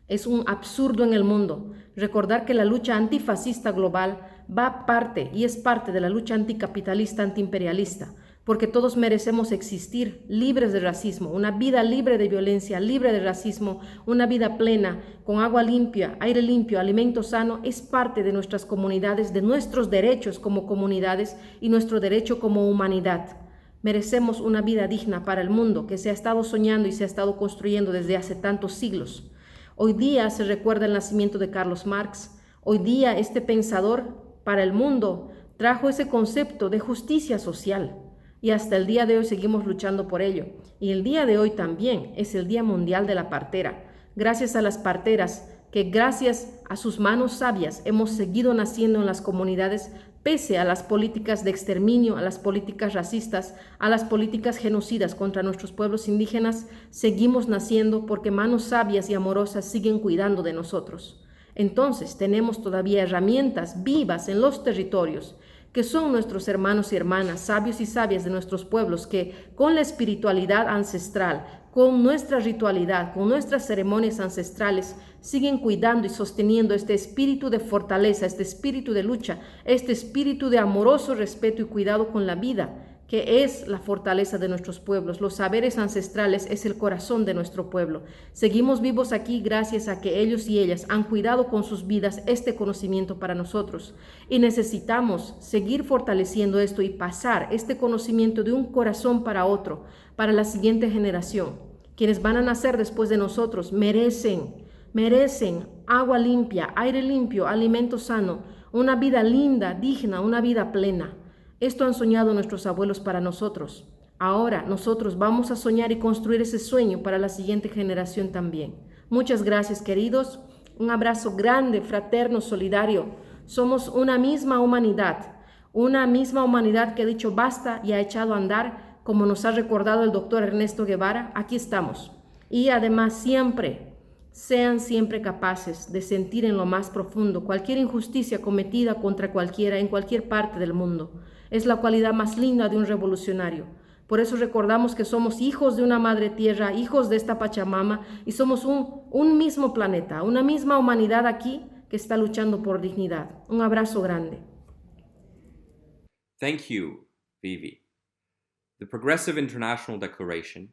es un absurdo en el mundo, recordar que la lucha antifascista global va parte y es parte de la lucha anticapitalista, antiimperialista, porque todos merecemos existir libres de racismo, una vida libre de violencia, libre de racismo, una vida plena, con agua limpia, aire limpio, alimento sano, es parte de nuestras comunidades, de nuestros derechos como comunidades y nuestro derecho como humanidad. Merecemos una vida digna para el mundo que se ha estado soñando y se ha estado construyendo desde hace tantos siglos. Hoy día se recuerda el nacimiento de Carlos Marx. Hoy día este pensador para el mundo trajo ese concepto de justicia social. Y hasta el día de hoy seguimos luchando por ello. Y el día de hoy también es el Día Mundial de la Partera. Gracias a las parteras, que gracias a sus manos sabias hemos seguido naciendo en las comunidades, pese a las políticas de exterminio, a las políticas racistas, a las políticas genocidas contra nuestros pueblos indígenas, seguimos naciendo porque manos sabias y amorosas siguen cuidando de nosotros. Entonces tenemos todavía herramientas vivas en los territorios, que son nuestros hermanos y hermanas, sabios y sabias de nuestros pueblos, que con la espiritualidad ancestral, con nuestra ritualidad, con nuestras ceremonias ancestrales, siguen cuidando y sosteniendo este espíritu de fortaleza, este espíritu de lucha, este espíritu de amoroso respeto y cuidado con la vida, que es la fortaleza de nuestros pueblos. Los saberes ancestrales es el corazón de nuestro pueblo. Seguimos vivos aquí gracias a que ellos y ellas han cuidado con sus vidas este conocimiento para nosotros. Y necesitamos seguir fortaleciendo esto y pasar este conocimiento de un corazón para otro, para la siguiente generación. Quienes van a nacer después de nosotros merecen agua limpia, aire limpio, alimento sano, una vida linda, digna, una vida plena. Esto han soñado nuestros abuelos para nosotros. Ahora nosotros vamos a soñar y construir ese sueño para la siguiente generación también. Muchas gracias, queridos. Un abrazo grande, fraterno, solidario. Somos una misma humanidad que ha dicho basta y ha echado a andar, como nos ha recordado el doctor Ernesto Guevara. Aquí estamos. Y además sean siempre capaces de sentir en lo más profundo cualquier injusticia cometida contra cualquiera en cualquier parte del mundo. Es la cualidad más linda de un revolucionario. Por eso recordamos que somos hijos de una madre tierra, hijos de esta Pachamama, y somos un mismo planeta, una misma humanidad aquí que está luchando por dignidad. Un abrazo grande. Thank you, Vivi. The Progressive International Declaration,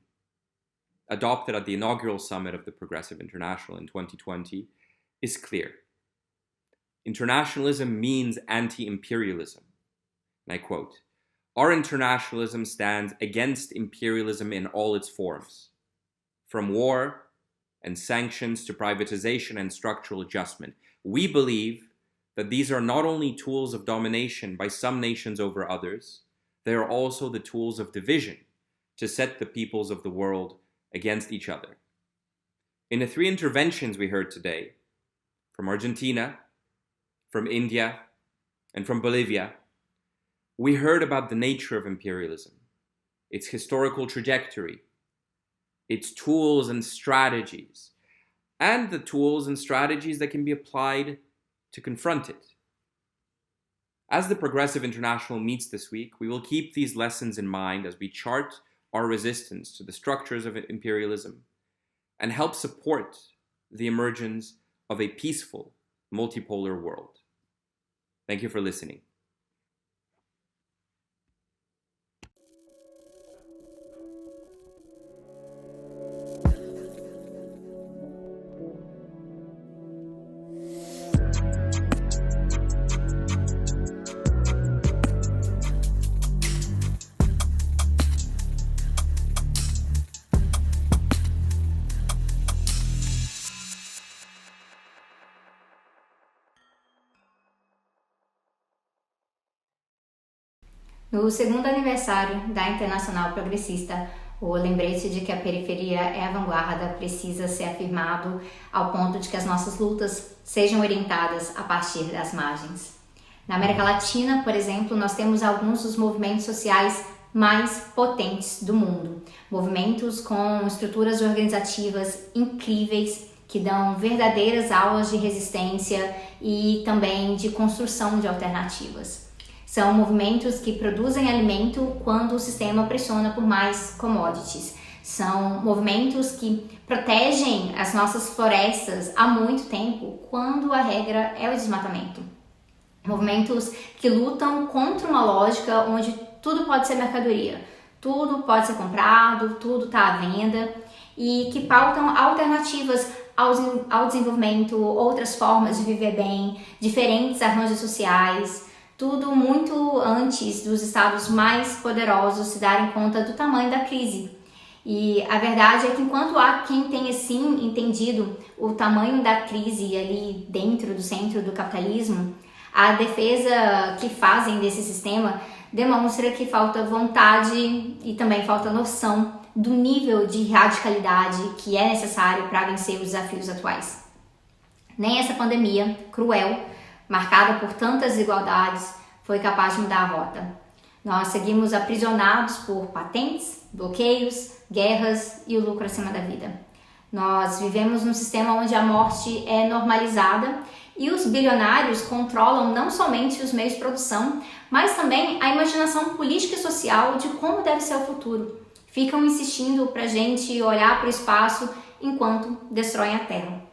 adopted at the inaugural summit of the Progressive International in 2020, is clear. Internationalism means anti-imperialism. And I quote, "Our internationalism stands against imperialism in all its forms, from war and sanctions to privatization and structural adjustment. We believe that these are not only tools of domination by some nations over others, they are also the tools of division to set the peoples of the world against each other." In the three interventions we heard today, from Argentina, from India, and from Bolivia, we heard about the nature of imperialism, its historical trajectory, its tools and strategies, and the tools and strategies that can be applied to confront it. As the Progressive International meets this week, we will keep these lessons in mind as we chart our resistance to the structures of imperialism and help support the emergence of a peaceful, multipolar world. Thank you for listening. No segundo aniversário da Internacional Progressista, o lembrete de que a periferia é a vanguarda precisa ser afirmado ao ponto de que as nossas lutas sejam orientadas a partir das margens. Na América Latina, por exemplo, nós temos alguns dos movimentos sociais mais potentes do mundo. Movimentos com estruturas organizativas incríveis que dão verdadeiras aulas de resistência e também de construção de alternativas. São movimentos que produzem alimento quando o sistema pressiona por mais commodities. São movimentos que protegem as nossas florestas há muito tempo, quando a regra é o desmatamento. Movimentos que lutam contra uma lógica onde tudo pode ser mercadoria, tudo pode ser comprado, tudo está à venda, e que pautam alternativas ao desenvolvimento, outras formas de viver bem, diferentes arranjos sociais, tudo muito antes dos estados mais poderosos se darem conta do tamanho da crise. E a verdade é que enquanto há quem tenha sim entendido o tamanho da crise ali dentro do centro do capitalismo, a defesa que fazem desse sistema demonstra que falta vontade e também falta noção do nível de radicalidade que é necessário para vencer os desafios atuais. Nem essa pandemia cruel, marcada por tantas desigualdades, foi capaz de mudar a rota. Nós seguimos aprisionados por patentes, bloqueios, guerras e o lucro acima da vida. Nós vivemos num sistema onde a morte é normalizada e os bilionários controlam não somente os meios de produção, mas também a imaginação política e social de como deve ser o futuro. Ficam insistindo para a gente olhar para o espaço enquanto destroem a Terra.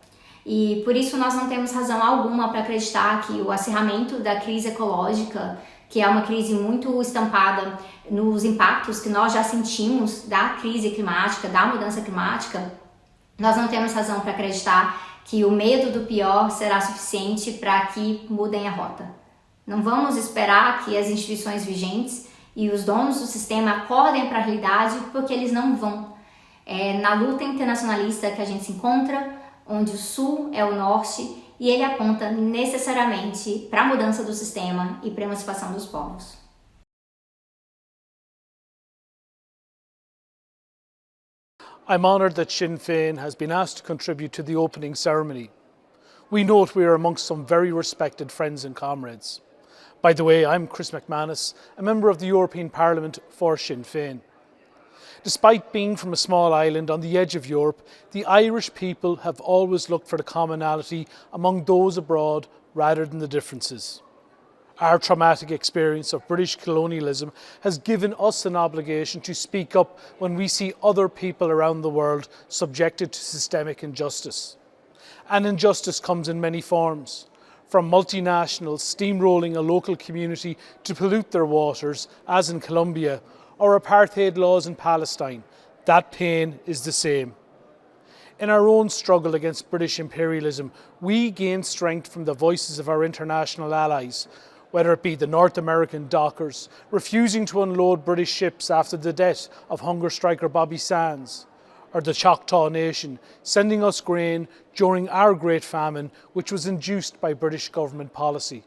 E por isso nós não temos razão alguma para acreditar que o acirramento da crise ecológica que é uma crise muito estampada nos impactos que nós já sentimos da crise climática, da mudança climática, nós não temos razão para acreditar que o medo do pior será suficiente para que mudem a rota. Não vamos esperar que as instituições vigentes e os donos do sistema acordem para a realidade, porque eles não vão. É na luta internacionalista que a gente se encontra, onde o Sul é o Norte, e ele aponta necessariamente para a mudança do sistema e para a emancipação dos povos. I'm honoured that Sinn Féin has been asked to contribute to the opening ceremony. We note we are amongst some very respected friends and comrades. By the way, I'm Chris McManus, a member of the European Parliament for Sinn Féin. Despite being from a small island on the edge of Europe, the Irish people have always looked for the commonality among those abroad rather than the differences. Our traumatic experience of British colonialism has given us an obligation to speak up when we see other people around the world subjected to systemic injustice. And injustice comes in many forms, from multinationals steamrolling a local community to pollute their waters, as in Colombia, or apartheid laws in Palestine. That pain is the same. In our own struggle against British imperialism, we gain strength from the voices of our international allies, whether it be the North American dockers refusing to unload British ships after the death of hunger striker Bobby Sands, or the Choctaw Nation sending us grain during our Great Famine, which was induced by British government policy.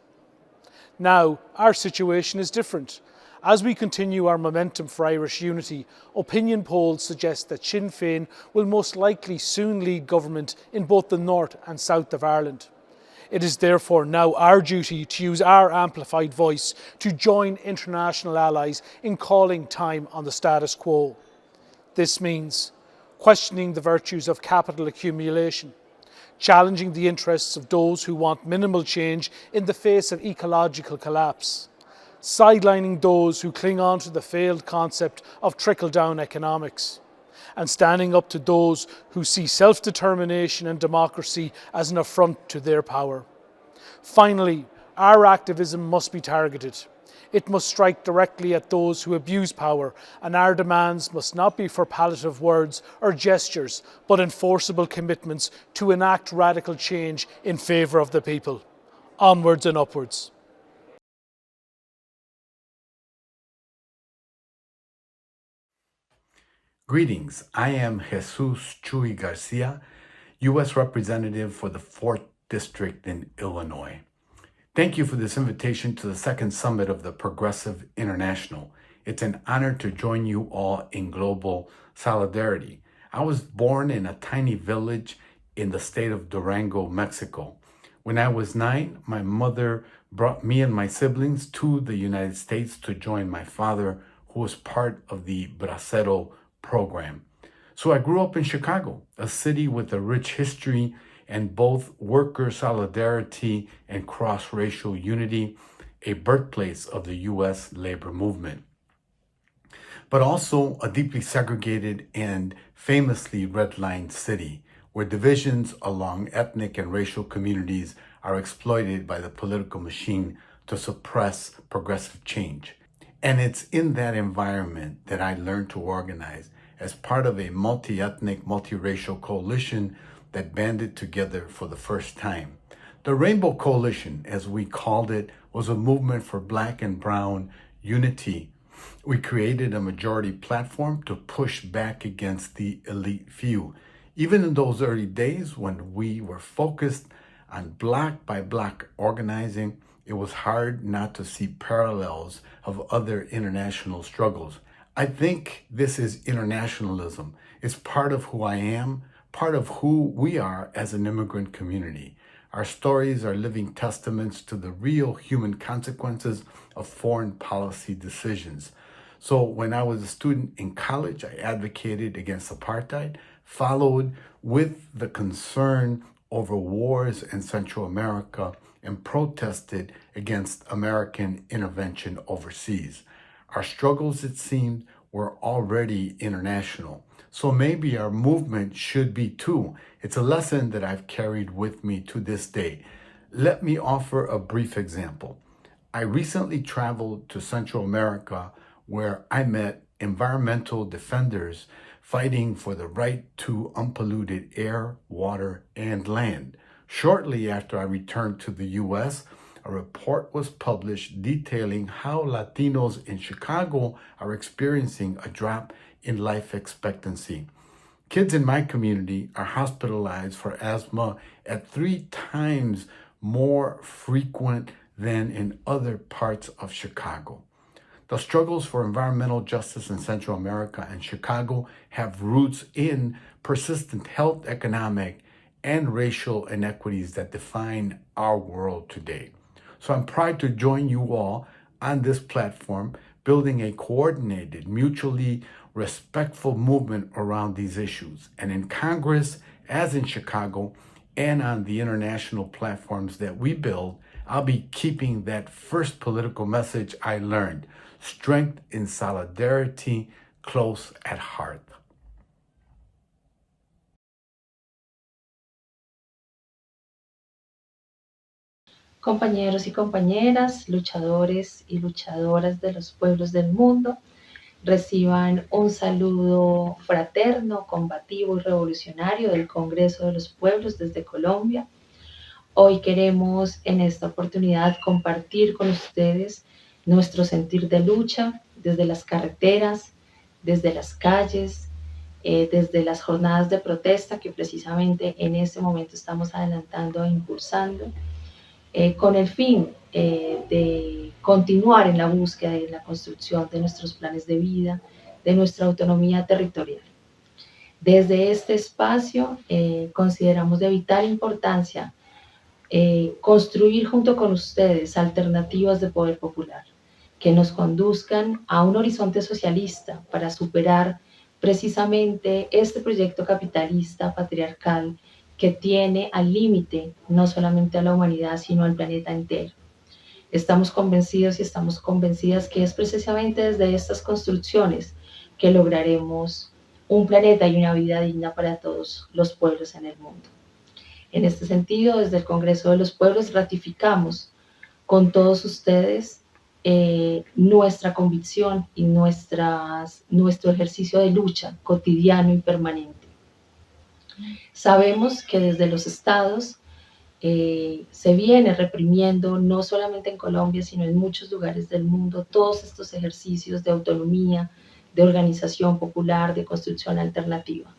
Now, our situation is different. As we continue our momentum for Irish unity, opinion polls suggest that Sinn Féin will most likely soon lead government in both the north and south of Ireland. It is therefore now our duty to use our amplified voice to join international allies in calling time on the status quo. This means questioning the virtues of capital accumulation, challenging the interests of those who want minimal change in the face of ecological collapse, sidelining those who cling on to the failed concept of trickle-down economics, and standing up to those who see self-determination and democracy as an affront to their power. Finally, our activism must be targeted. It must strike directly at those who abuse power, and our demands must not be for palliative words or gestures, but enforceable commitments to enact radical change in favour of the people. Onwards and upwards. Greetings, I am Jesus Chuy Garcia, U.S. Representative for the 4th District in Illinois. Thank you for this invitation to the second summit of the Progressive International. It's an honor to join you all in global solidarity. I was born in a tiny village in the state of Durango, Mexico. When I was 9, my mother brought me and my siblings to the United States to join my father, who was part of the Bracero program. So I grew up in Chicago, a city with a rich history and both worker solidarity and cross-racial unity, a birthplace of the U.S. labor movement, but also a deeply segregated and famously redlined city where divisions along ethnic and racial communities are exploited by the political machine to suppress progressive change. And it's in that environment that I learned to organize as part of a multi-ethnic, multiracial coalition that banded together for the first time. The Rainbow Coalition, as we called it, was a movement for Black and Brown unity. We created a majority platform to push back against the elite few. Even in those early days when we were focused on block by block organizing, it was hard not to see parallels of other international struggles. I think this is internationalism. It's part of who I am, part of who we are as an immigrant community. Our stories are living testaments to the real human consequences of foreign policy decisions. So when I was a student in college, I advocated against apartheid, followed with the concern over wars in Central America, and protested against American intervention overseas. Our struggles, it seemed, were already international. So maybe our movement should be too. It's a lesson that I've carried with me to this day. Let me offer a brief example. I recently traveled to Central America where I met environmental defenders fighting for the right to unpolluted air, water, and land. Shortly after I returned to the U.S., a report was published detailing how Latinos in Chicago are experiencing a drop in life expectancy. Kids in my community are hospitalized for asthma at 3 times more frequent than in other parts of Chicago. The struggles for environmental justice in Central America and Chicago have roots in persistent health, economic, and racial inequities that define our world today. So I'm proud to join you all on this platform, building a coordinated, mutually respectful movement around these issues. And in Congress, as in Chicago, and on the international platforms that we build, I'll be keeping that first political message I learned: strength in solidarity, close at heart. Compañeros y compañeras, luchadores y luchadoras de los pueblos del mundo, reciban un saludo fraterno, combativo y revolucionario del Congreso de los Pueblos desde Colombia. Hoy queremos en esta oportunidad compartir con ustedes nuestro sentir de lucha desde las carreteras, desde las calles, desde las jornadas de protesta que precisamente en este momento estamos adelantando e impulsando, con el fin de continuar en la búsqueda y en la construcción de nuestros planes de vida, de nuestra autonomía territorial. Desde este espacio consideramos de vital importancia construir junto con ustedes alternativas de poder popular que nos conduzcan a un horizonte socialista para superar precisamente este proyecto capitalista patriarcal que tiene al límite no solamente a la humanidad, sino al planeta entero. Estamos convencidos y estamos convencidas que es precisamente desde estas construcciones que lograremos un planeta y una vida digna para todos los pueblos en el mundo. En este sentido, desde el Congreso de los Pueblos ratificamos con todos ustedes nuestra convicción y nuestro ejercicio de lucha cotidiano y permanente. Sabemos que desde los estados se viene reprimiendo, no solamente en Colombia, sino en muchos lugares del mundo, todos estos ejercicios de autonomía, de organización popular, de construcción alternativa.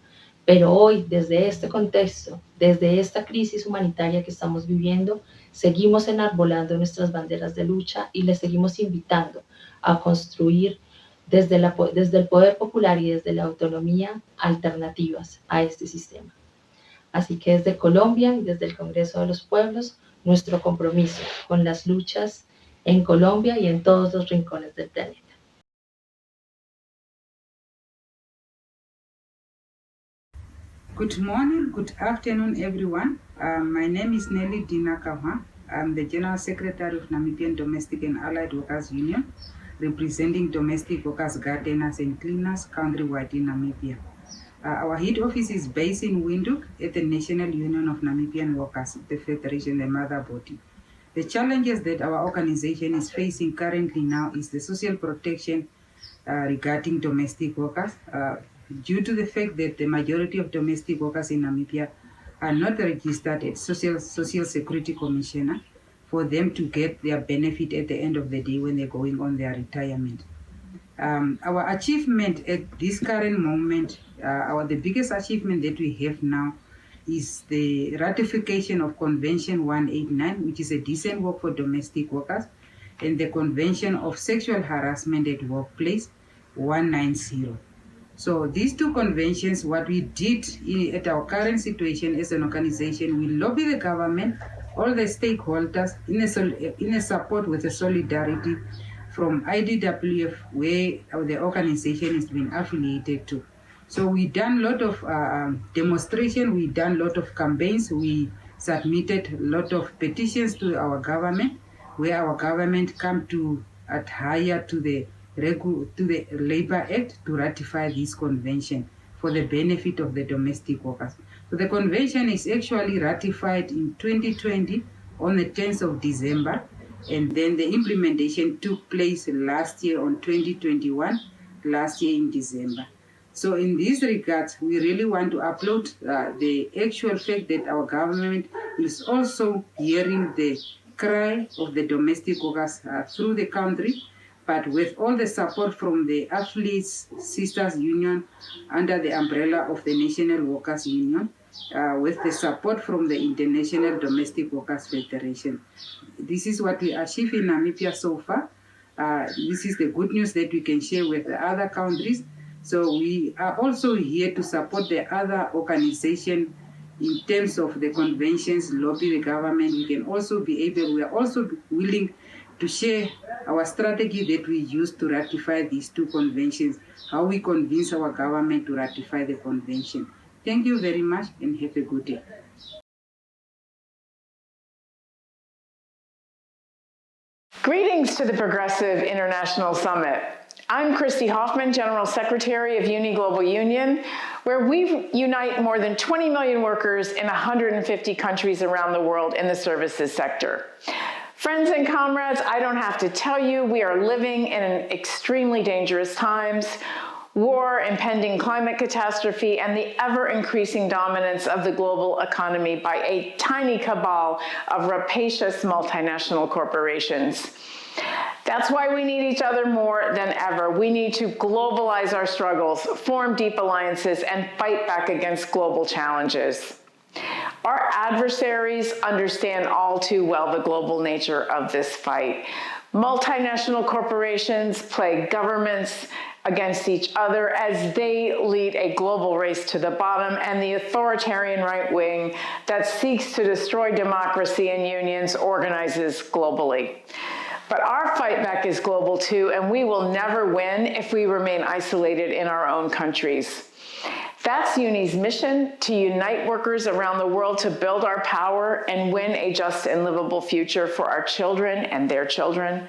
Pero hoy, desde este contexto, desde esta crisis humanitaria que estamos viviendo, seguimos enarbolando nuestras banderas de lucha y les seguimos invitando a construir desde el poder popular y desde la autonomía alternativas a este sistema. Así que desde Colombia y desde el Congreso de los Pueblos, nuestro compromiso con las luchas en Colombia y en todos los rincones del planeta. Good morning, good afternoon, everyone. My name is Nelly Dinakawa. I'm the General Secretary of Namibian Domestic and Allied Workers Union, representing domestic workers, gardeners, and cleaners countrywide in Namibia. Our head office is based in Windhoek at the National Union of Namibian Workers, the Federation, the mother body. The challenges that our organization is facing currently now is the social protection regarding domestic workers, due to the fact that the majority of domestic workers in Namibia are not registered at Social Security Commissioner for them to get their benefit at the end of the day when they're going on their retirement. Our achievement at this current moment, the biggest achievement that we have now is the ratification of Convention 189, which is a decent work for domestic workers, and the Convention of Sexual Harassment at Workplace 190. So these two conventions, what we did at our current situation as an organization, we lobby the government, all the stakeholders in a support with a solidarity from IDWF, where the organization has been affiliated to. So we done a lot of demonstration, we done a lot of campaigns, we submitted a lot of petitions to our government, where our government come to adhere to the Labor Act to ratify this convention for the benefit of the domestic workers. So the convention is actually ratified in 2020 on the 10th of December, And then the implementation took place last year on 2021, last year in December. So in this regard, we really want to applaud the actual fact that our government is also hearing the cry of the domestic workers through the country, but with all the support from the Athletes Sisters Union under the umbrella of the National Workers Union, with the support from the International Domestic Workers Federation. This is what we achieved in Namibia so far. This is the good news that we can share with the other countries. So we are also here to support the other organization in terms of the conventions, lobby the government. We are also willing to share our strategy that we use to ratify these two conventions, how we convince our government to ratify the convention. Thank you very much and have a good day. Greetings to the Progressive International Summit. I'm Christy Hoffman, General Secretary of Uni Global Union, where we unite more than 20 million workers in 150 countries around the world in the services sector. Friends and comrades, I don't have to tell you, we are living in extremely dangerous times. War, impending climate catastrophe, and the ever-increasing dominance of the global economy by a tiny cabal of rapacious multinational corporations. That's why we need each other more than ever. We need to globalize our struggles, form deep alliances, and fight back against global challenges. Our adversaries understand all too well the global nature of this fight. Multinational corporations play governments against each other as they lead a global race to the bottom, and the authoritarian right wing that seeks to destroy democracy and unions organizes globally. But our fight back is global too, and we will never win if we remain isolated in our own countries. That's UNI's mission, to unite workers around the world to build our power and win a just and livable future for our children and their children.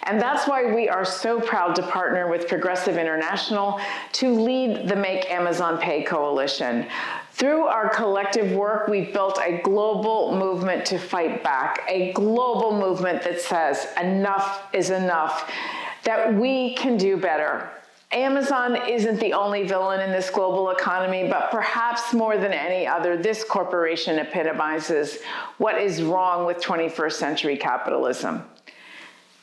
And that's why we are so proud to partner with Progressive International to lead the Make Amazon Pay Coalition. Through our collective work, we've built a global movement to fight back, a global movement that says enough is enough, that we can do better. Amazon isn't the only villain in this global economy, but perhaps more than any other, this corporation epitomizes what is wrong with 21st century capitalism.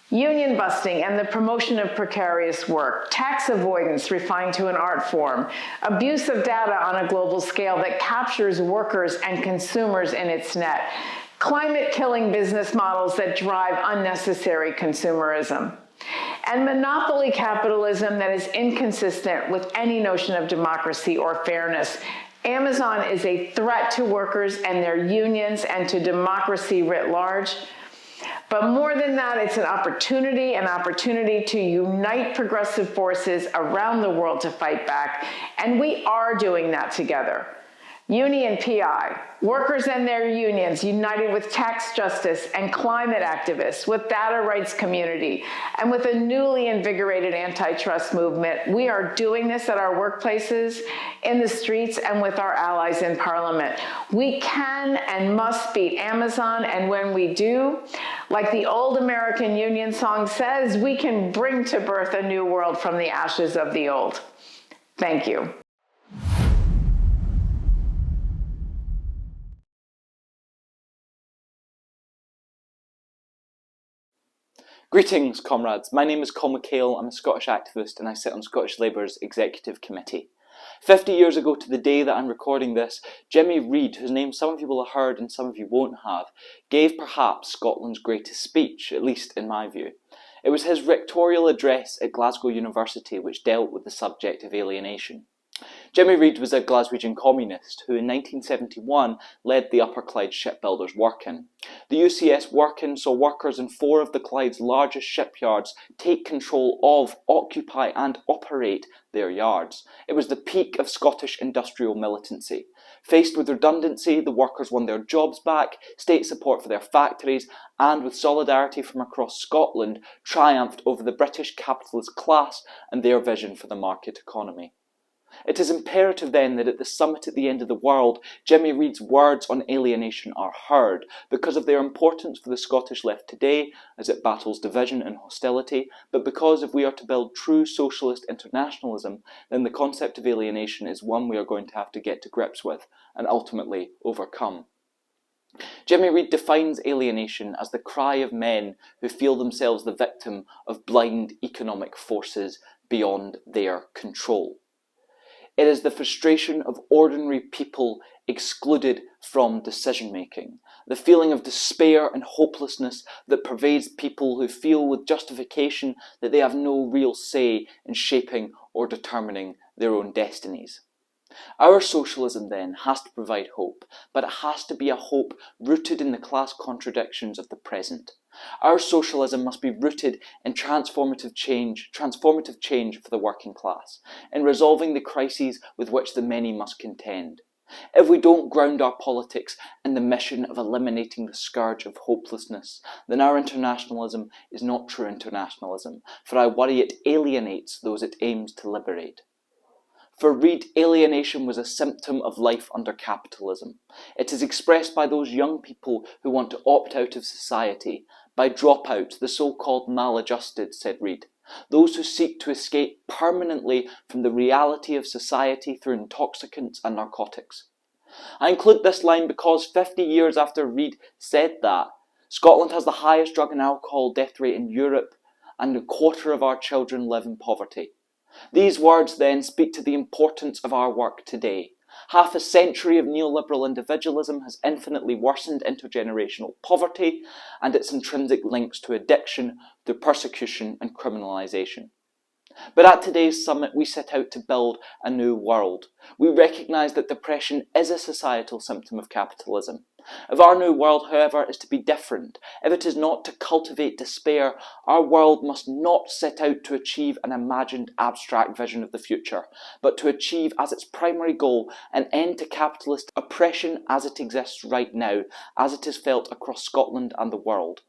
Union busting and the promotion of precarious work, tax avoidance refined to an art form, abuse of data on a global scale that captures workers and consumers in its net, climate-killing business models that drive unnecessary consumerism, and monopoly capitalism that is inconsistent with any notion of democracy or fairness. Amazon is a threat to workers and their unions and to democracy writ large. But more than that, it's an opportunity to unite progressive forces around the world to fight back. And we are doing that together. UNI and PI, workers and their unions united with tax justice and climate activists, with data rights community, and with a newly invigorated antitrust movement. We are doing this at our workplaces, in the streets, and with our allies in parliament. We can and must beat Amazon, and when we do, like the old American Union song says, we can bring to birth a new world from the ashes of the old. Thank you. Greetings, comrades. My name is Coll McCail. I'm a Scottish activist and I sit on Scottish Labour's Executive Committee. 50 years ago to the day that I'm recording this, Jimmy Reid, whose name some of you will have heard and some of you won't have, gave perhaps Scotland's greatest speech, at least in my view. It was his rectorial address at Glasgow University which dealt with the subject of alienation. Jimmy Reid was a Glaswegian communist who in 1971 led the Upper Clyde shipbuilders Workin. The UCS Workin saw workers in 4 of the Clyde's largest shipyards take control of, occupy and operate their yards. It was the peak of Scottish industrial militancy. Faced with redundancy, the workers won their jobs back, state support for their factories, and with solidarity from across Scotland, triumphed over the British capitalist class and their vision for the market economy. It is imperative then that at the summit at the end of the world, Jimmy Reid's words on alienation are heard because of their importance for the Scottish left today as it battles division and hostility, but because if we are to build true socialist internationalism, then the concept of alienation is one we are going to have to get to grips with and ultimately overcome. Jimmy Reid defines alienation as the cry of men who feel themselves the victim of blind economic forces beyond their control. It is the frustration of ordinary people excluded from decision-making, the feeling of despair and hopelessness that pervades people who feel with justification that they have no real say in shaping or determining their own destinies. Our socialism then has to provide hope, but it has to be a hope rooted in the class contradictions of the present. Our socialism must be rooted in transformative change for the working class, in resolving the crises with which the many must contend. If we don't ground our politics in the mission of eliminating the scourge of hopelessness, then our internationalism is not true internationalism, for I worry it alienates those it aims to liberate. For Reid, alienation was a symptom of life under capitalism. It is expressed by those young people who want to opt out of society, by dropouts, the so-called maladjusted, said Reid, those who seek to escape permanently from the reality of society through intoxicants and narcotics. I include this line because 50 years after Reid said that, Scotland has the highest drug and alcohol death rate in Europe, and a quarter of our children live in poverty. These words then speak to the importance of our work today. Half a century of neoliberal individualism has infinitely worsened intergenerational poverty and its intrinsic links to addiction through persecution and criminalisation. But at today's summit, we set out to build a new world. We recognise that depression is a societal symptom of capitalism. If our new world, however, is to be different, if it is not to cultivate despair, our world must not set out to achieve an imagined abstract vision of the future, but to achieve as its primary goal an end to capitalist oppression as it exists right now, as it is felt across Scotland and the world.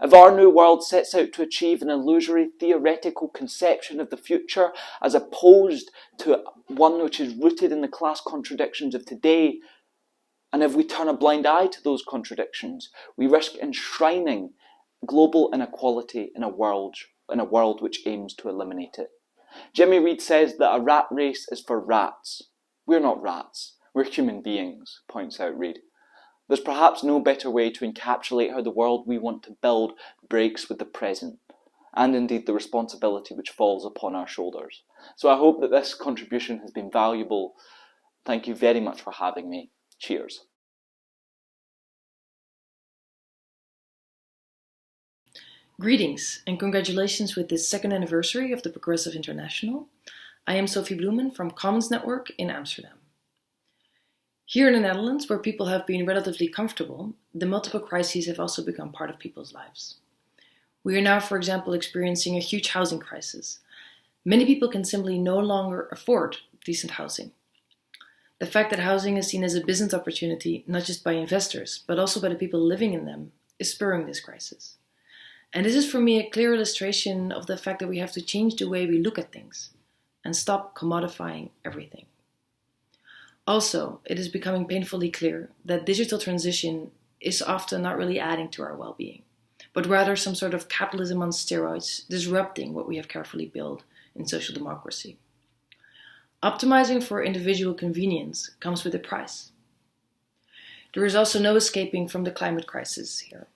If our new world sets out to achieve an illusory theoretical conception of the future as opposed to one which is rooted in the class contradictions of today, and if we turn a blind eye to those contradictions, we risk enshrining global inequality in a world which aims to eliminate it. Jimmy Reid says that a rat race is for rats. We're not rats, we're human beings, points out Reid. There's perhaps no better way to encapsulate how the world we want to build breaks with the present, and indeed the responsibility which falls upon our shoulders. So I hope that this contribution has been valuable. Thank you very much for having me. Cheers. Greetings and congratulations with this second anniversary of the Progressive International. I am Sophie Bloemen from Commons Network in Amsterdam. Here in the Netherlands, where people have been relatively comfortable, the multiple crises have also become part of people's lives. We are now, for example, experiencing a huge housing crisis. Many people can simply no longer afford decent housing. The fact that housing is seen as a business opportunity, not just by investors, but also by the people living in them, is spurring this crisis. And this is for me a clear illustration of the fact that we have to change the way we look at things and stop commodifying everything. Also, it is becoming painfully clear that digital transition is often not really adding to our well-being, but rather some sort of capitalism on steroids, disrupting what we have carefully built in social democracy. Optimizing for individual convenience comes with a price. There is also no escaping from the climate crisis here.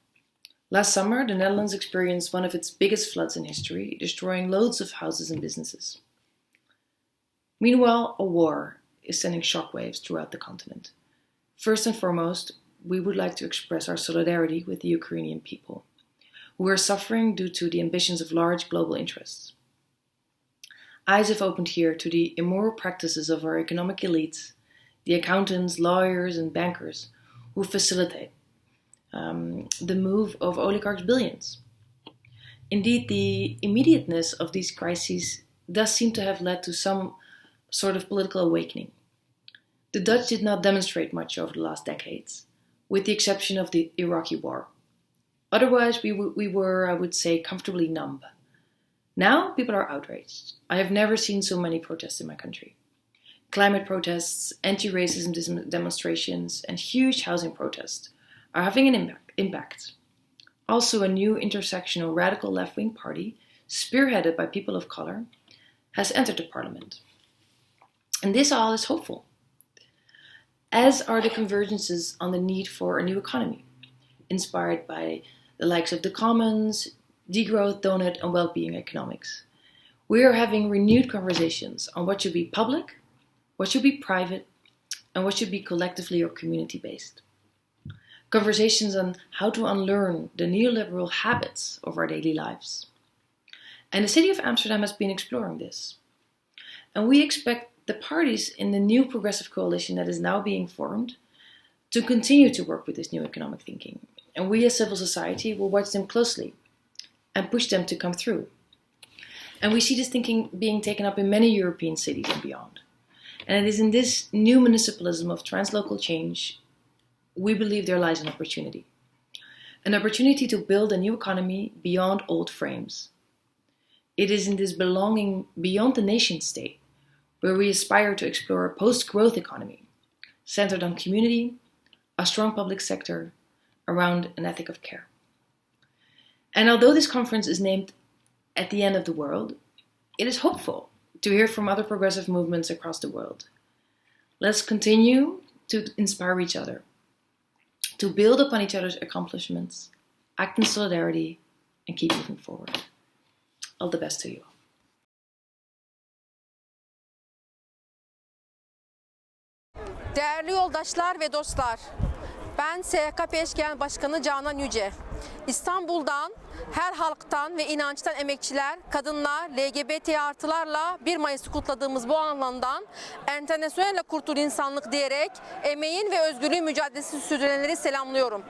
Last summer, the Netherlands experienced one of its biggest floods in history, destroying loads of houses and businesses. Meanwhile, a war is sending shockwaves throughout the continent. First and foremost, we would like to express our solidarity with the Ukrainian people, who are suffering due to the ambitions of large global interests. Eyes have opened here to the immoral practices of our economic elites, the accountants, lawyers, and bankers who facilitate the move of oligarchs' billions. Indeed, the immediateness of these crises does seem to have led to some sort of political awakening. The Dutch did not demonstrate much over the last decades, with the exception of the Iraqi war. Otherwise, we were, I would say, comfortably numb. Now, people are outraged. I have never seen so many protests in my country. climate protests, anti-racism demonstrations, and huge housing protests are having an impact. Also, a new intersectional radical left-wing party, spearheaded by people of color, has entered the parliament. And this all is hopeful, as are the convergences on the need for a new economy, inspired by the likes of the commons, degrowth, donut, and well-being economics. We are having renewed conversations on what should be public, what should be private, and what should be collectively or community-based. Conversations on how to unlearn the neoliberal habits of our daily lives. And the city of Amsterdam has been exploring this. And we expect the parties in the new progressive coalition that is now being formed to continue to work with this new economic thinking. And we as civil society will watch them closely and push them to come through. And we see this thinking being taken up in many European cities and beyond. And it is in this new municipalism of translocal change we believe there lies an opportunity. An opportunity to build a new economy beyond old frames. It is in this belonging beyond the nation state where we aspire to explore a post-growth economy centered on community, a strong public sector, around an ethic of care. And although this conference is named At the End of the World, it is hopeful to hear from other progressive movements across the world. Let's continue to inspire each other, to build upon each other's accomplishments, act in solidarity, and keep moving forward. All the best to you. Değerli yoldaşlar ve dostlar, ben SHK Genel Başkanı Canan Yüce. İstanbul'dan, her halktan ve inançtan emekçiler, kadınlar, LGBT artılarla 1 Mayıs'ı kutladığımız bu anlamdan Internationale Kurtul İnsanlık diyerek emeğin ve özgürlüğün mücadelesi sürdürenleri selamlıyorum.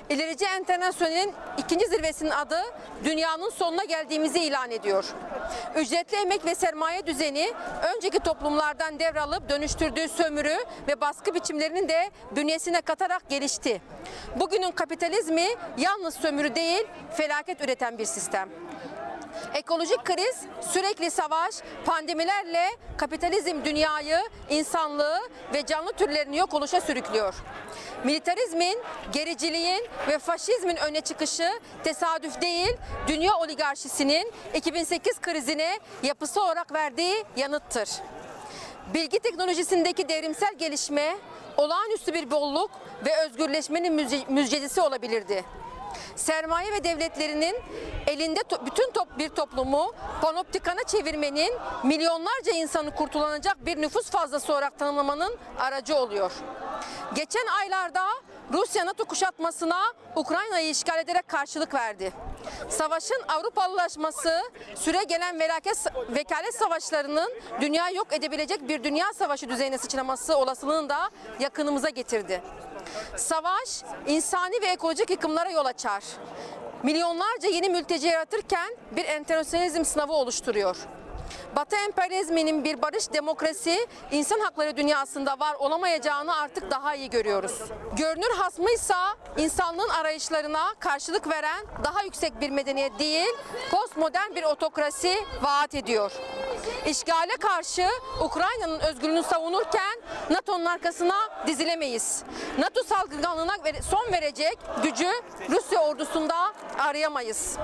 İlerici Enternasyonel'in 2. zirvesinin adı dünyanın sonuna geldiğimizi ilan ediyor. Ücretli emek ve sermaye düzeni önceki toplumlardan devralıp dönüştürdüğü sömürü ve baskı biçimlerinin de bünyesine katarak gelişti. Bugünün kapitalizmi yalnız sömürü değil, felaket üreten bir sistem. Ekolojik kriz, sürekli savaş, pandemilerle kapitalizm dünyayı, insanlığı ve canlı türlerini yok oluşa sürüklüyor. Militarizmin, gericiliğin ve faşizmin öne çıkışı tesadüf değil, dünya oligarşisinin 2008 krizine yapısı olarak verdiği yanıttır. Bilgi teknolojisindeki devrimsel gelişme, olağanüstü bir bolluk ve özgürleşmenin müjdecisi olabilirdi. Sermaye ve devletlerinin elinde bütün bir toplumu panoptikana çevirmenin, milyonlarca insanı kurtulanacak bir nüfus fazlası olarak tanımlamanın aracı oluyor. Geçen aylarda Rusya NATO kuşatmasına Ukrayna'yı işgal ederek karşılık verdi. Savaşın Avrupalılaşması, süregelen vekalet savaşlarının dünyayı yok edebilecek bir dünya savaşı düzeyine sıçraması olasılığını da yakınımıza getirdi. Savaş, insani ve ekolojik yıkımlara yol açar. Milyonlarca yeni mülteci yaratırken bir internasyonalizm sınavı oluşturuyor. Batı emperyalizminin bir barış, demokrasi, insan hakları dünyasında var olamayacağını artık daha iyi görüyoruz. Görünür hasmıysa insanlığın arayışlarına karşılık veren daha yüksek bir medeniyet değil, postmodern bir otokrasi vaat ediyor. İşgale karşı Ukrayna'nın özgürlüğünü savunurken NATO'nun arkasına dizilemeyiz. NATO salgınlığına son verecek gücü Rusya ordusunda arayamayız.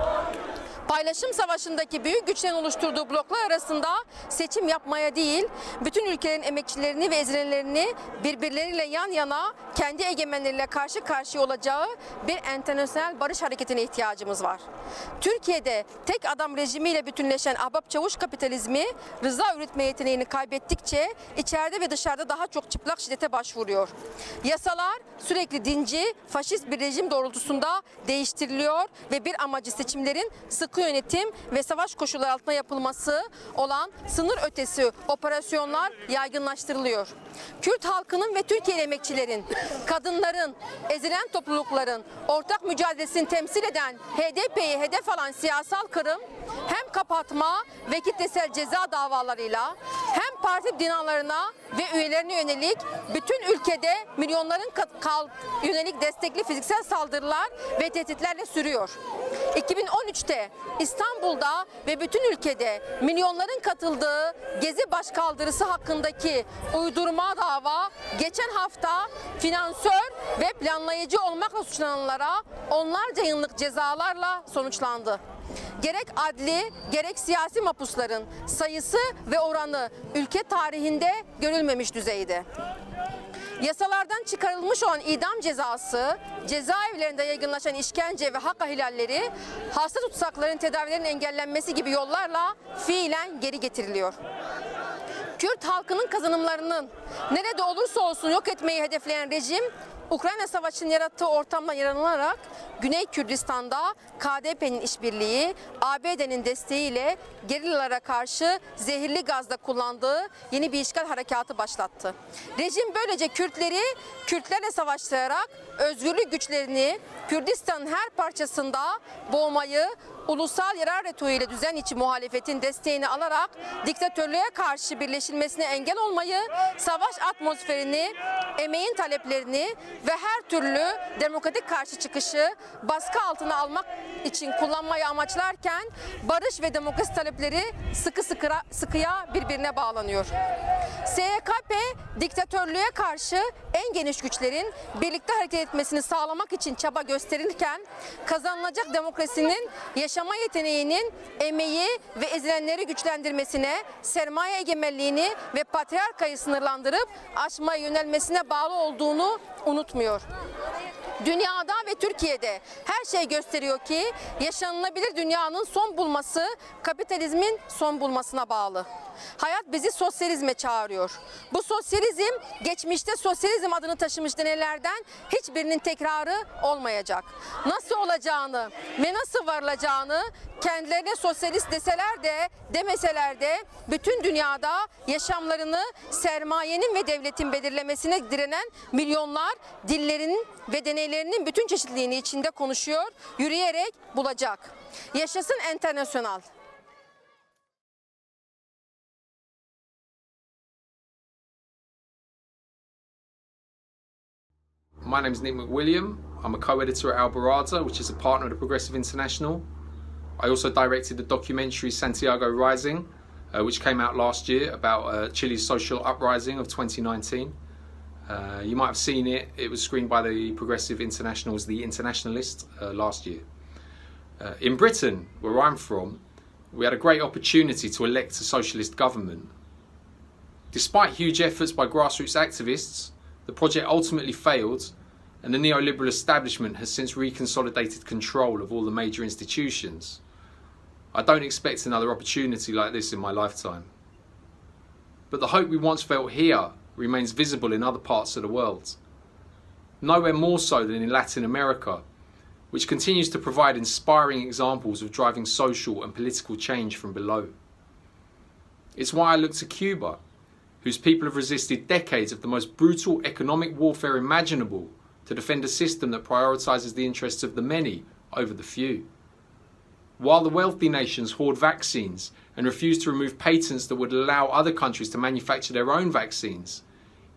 Paylaşım savaşındaki büyük güçlerin oluşturduğu bloklar arasında seçim yapmaya değil, bütün ülkelerin emekçilerini ve ezilenlerini birbirleriyle yan yana, kendi egemenleriyle karşı karşıya olacağı bir internasyonel barış hareketine ihtiyacımız var. Türkiye'de tek adam rejimiyle bütünleşen ahbap çavuş kapitalizmi rıza üretme yeteneğini kaybettikçe içeride ve dışarıda daha çok çıplak şiddete başvuruyor. Yasalar sürekli dinci, faşist bir rejim doğrultusunda değiştiriliyor ve bir amacı seçimlerin sıkı yönetim ve savaş koşulları altında yapılması olan sınır ötesi operasyonlar yaygınlaştırılıyor. Kürt halkının ve Türkiye emekçilerin, kadınların, ezilen toplulukların ortak mücadelesini temsil eden HDP'yi hedef alan siyasal kırım hem kapatma ve kitlesel ceza davalarıyla hem parti binalarına ve üyelerine yönelik bütün ülkede milyonların yönelik destekli fiziksel saldırılar ve tehditlerle sürüyor. 2013'te İstanbul'da ve bütün ülkede milyonların katıldığı Gezi başkaldırısı hakkındaki uydurma dava geçen hafta finansör ve planlayıcı olmakla suçlananlara onlarca yıllık cezalarla sonuçlandı. Gerek adli, gerek siyasi mahpusların sayısı ve oranı ülke tarihinde görülmemiş düzeyde. Yasalardan çıkarılmış olan idam cezası, cezaevlerinde yaygınlaşan işkence ve hak ihlalleri, hasta tutsakların tedavilerinin engellenmesi gibi yollarla fiilen geri getiriliyor. Kürt halkının kazanımlarının nerede olursa olsun yok etmeyi hedefleyen rejim, Ukrayna Savaşı'nın yarattığı ortamdan yararlanarak Güney Kürdistan'da KDP'nin işbirliği, ABD'nin desteğiyle gerillalara karşı zehirli gazda kullandığı yeni bir işgal harekatı başlattı. Rejim böylece Kürtlerle savaştırarak özgürlük güçlerini Kürdistan'ın her parçasında boğmayı, ulusal yarar retoriğiyle düzen içi muhalefetin desteğini alarak diktatörlüğe karşı birleşilmesine engel olmayı, savaş atmosferini, emeğin taleplerini ve her türlü demokratik karşı çıkışı baskı altına almak için kullanmayı amaçlarken barış ve demokrasi talepleri sıkıya birbirine bağlanıyor. SYKP diktatörlüğe karşı en geniş güçlerin birlikte hareket etmesini sağlamak için çaba gösterirken kazanılacak demokrasinin yaşama yeteneğinin emeği ve ezilenleri güçlendirmesine, sermaye egemenliğini ve patriarkayı sınırlandırıp aşmaya yönelmesine bağlı olduğunu unutmuyor. Dünyada ve Türkiye'de her şey gösteriyor ki yaşanılabilir dünyanın son bulması kapitalizmin son bulmasına bağlı. Hayat bizi sosyalizme çağırıyor. Bu sosyalizm geçmişte sosyalizm adını taşımış deneylerden hiçbirinin tekrarı olmayacak. Nasıl olacağını ve nasıl varılacağını kendilerine sosyalist deseler de demeseler de bütün dünyada yaşamlarını sermayenin ve devletin belirlemesine direnen milyonlar dillerinin ve deneylerinin bütün çeşitliliğini içinde konuşuyor, yürüyerek bulacak. Yaşasın Enternasyonal. My name is Nick McWilliam. I'm a co-editor at Alvarado, which is a partner of the Progressive International. I also directed the documentary Santiago Rising, which came out last year about Chile's social uprising of 2019. You might have seen it. It was screened by the Progressive International's The Internationalist last year. In Britain, where I'm from, we had a great opportunity to elect a socialist government. Despite huge efforts by grassroots activists, the project ultimately failed, and the neoliberal establishment has since reconsolidated control of all the major institutions. I don't expect another opportunity like this in my lifetime. But the hope we once felt here remains visible in other parts of the world. Nowhere more so than in Latin America, which continues to provide inspiring examples of driving social and political change from below. It's why I look to Cuba, whose people have resisted decades of the most brutal economic warfare imaginable to defend a system that prioritises the interests of the many over the few. While the wealthy nations hoard vaccines and refuse to remove patents that would allow other countries to manufacture their own vaccines,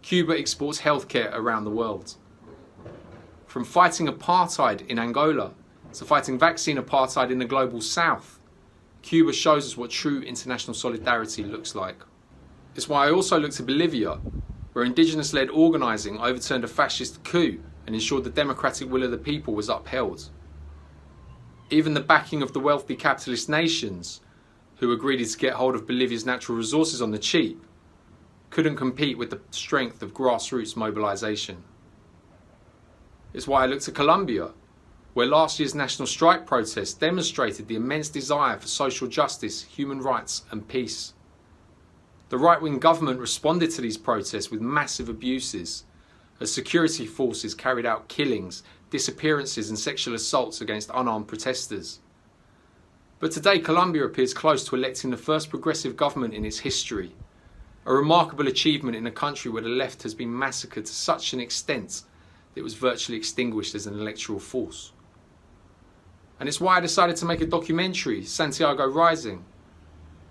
Cuba exports healthcare around the world. From fighting apartheid in Angola to fighting vaccine apartheid in the global south, Cuba shows us what true international solidarity looks like. It's why I also look to Bolivia, where indigenous-led organising overturned a fascist coup and ensured the democratic will of the people was upheld. Even the backing of the wealthy capitalist nations, who were greedy to get hold of Bolivia's natural resources on the cheap, couldn't compete with the strength of grassroots mobilisation. It's why I look to Colombia, where last year's national strike protests demonstrated the immense desire for social justice, human rights and peace. The right-wing government responded to these protests with massive abuses, as security forces carried out killings, disappearances and sexual assaults against unarmed protesters. But today Colombia appears close to electing the first progressive government in its history, a remarkable achievement in a country where the left has been massacred to such an extent that it was virtually extinguished as an electoral force. And it's why I decided to make a documentary, Santiago Rising,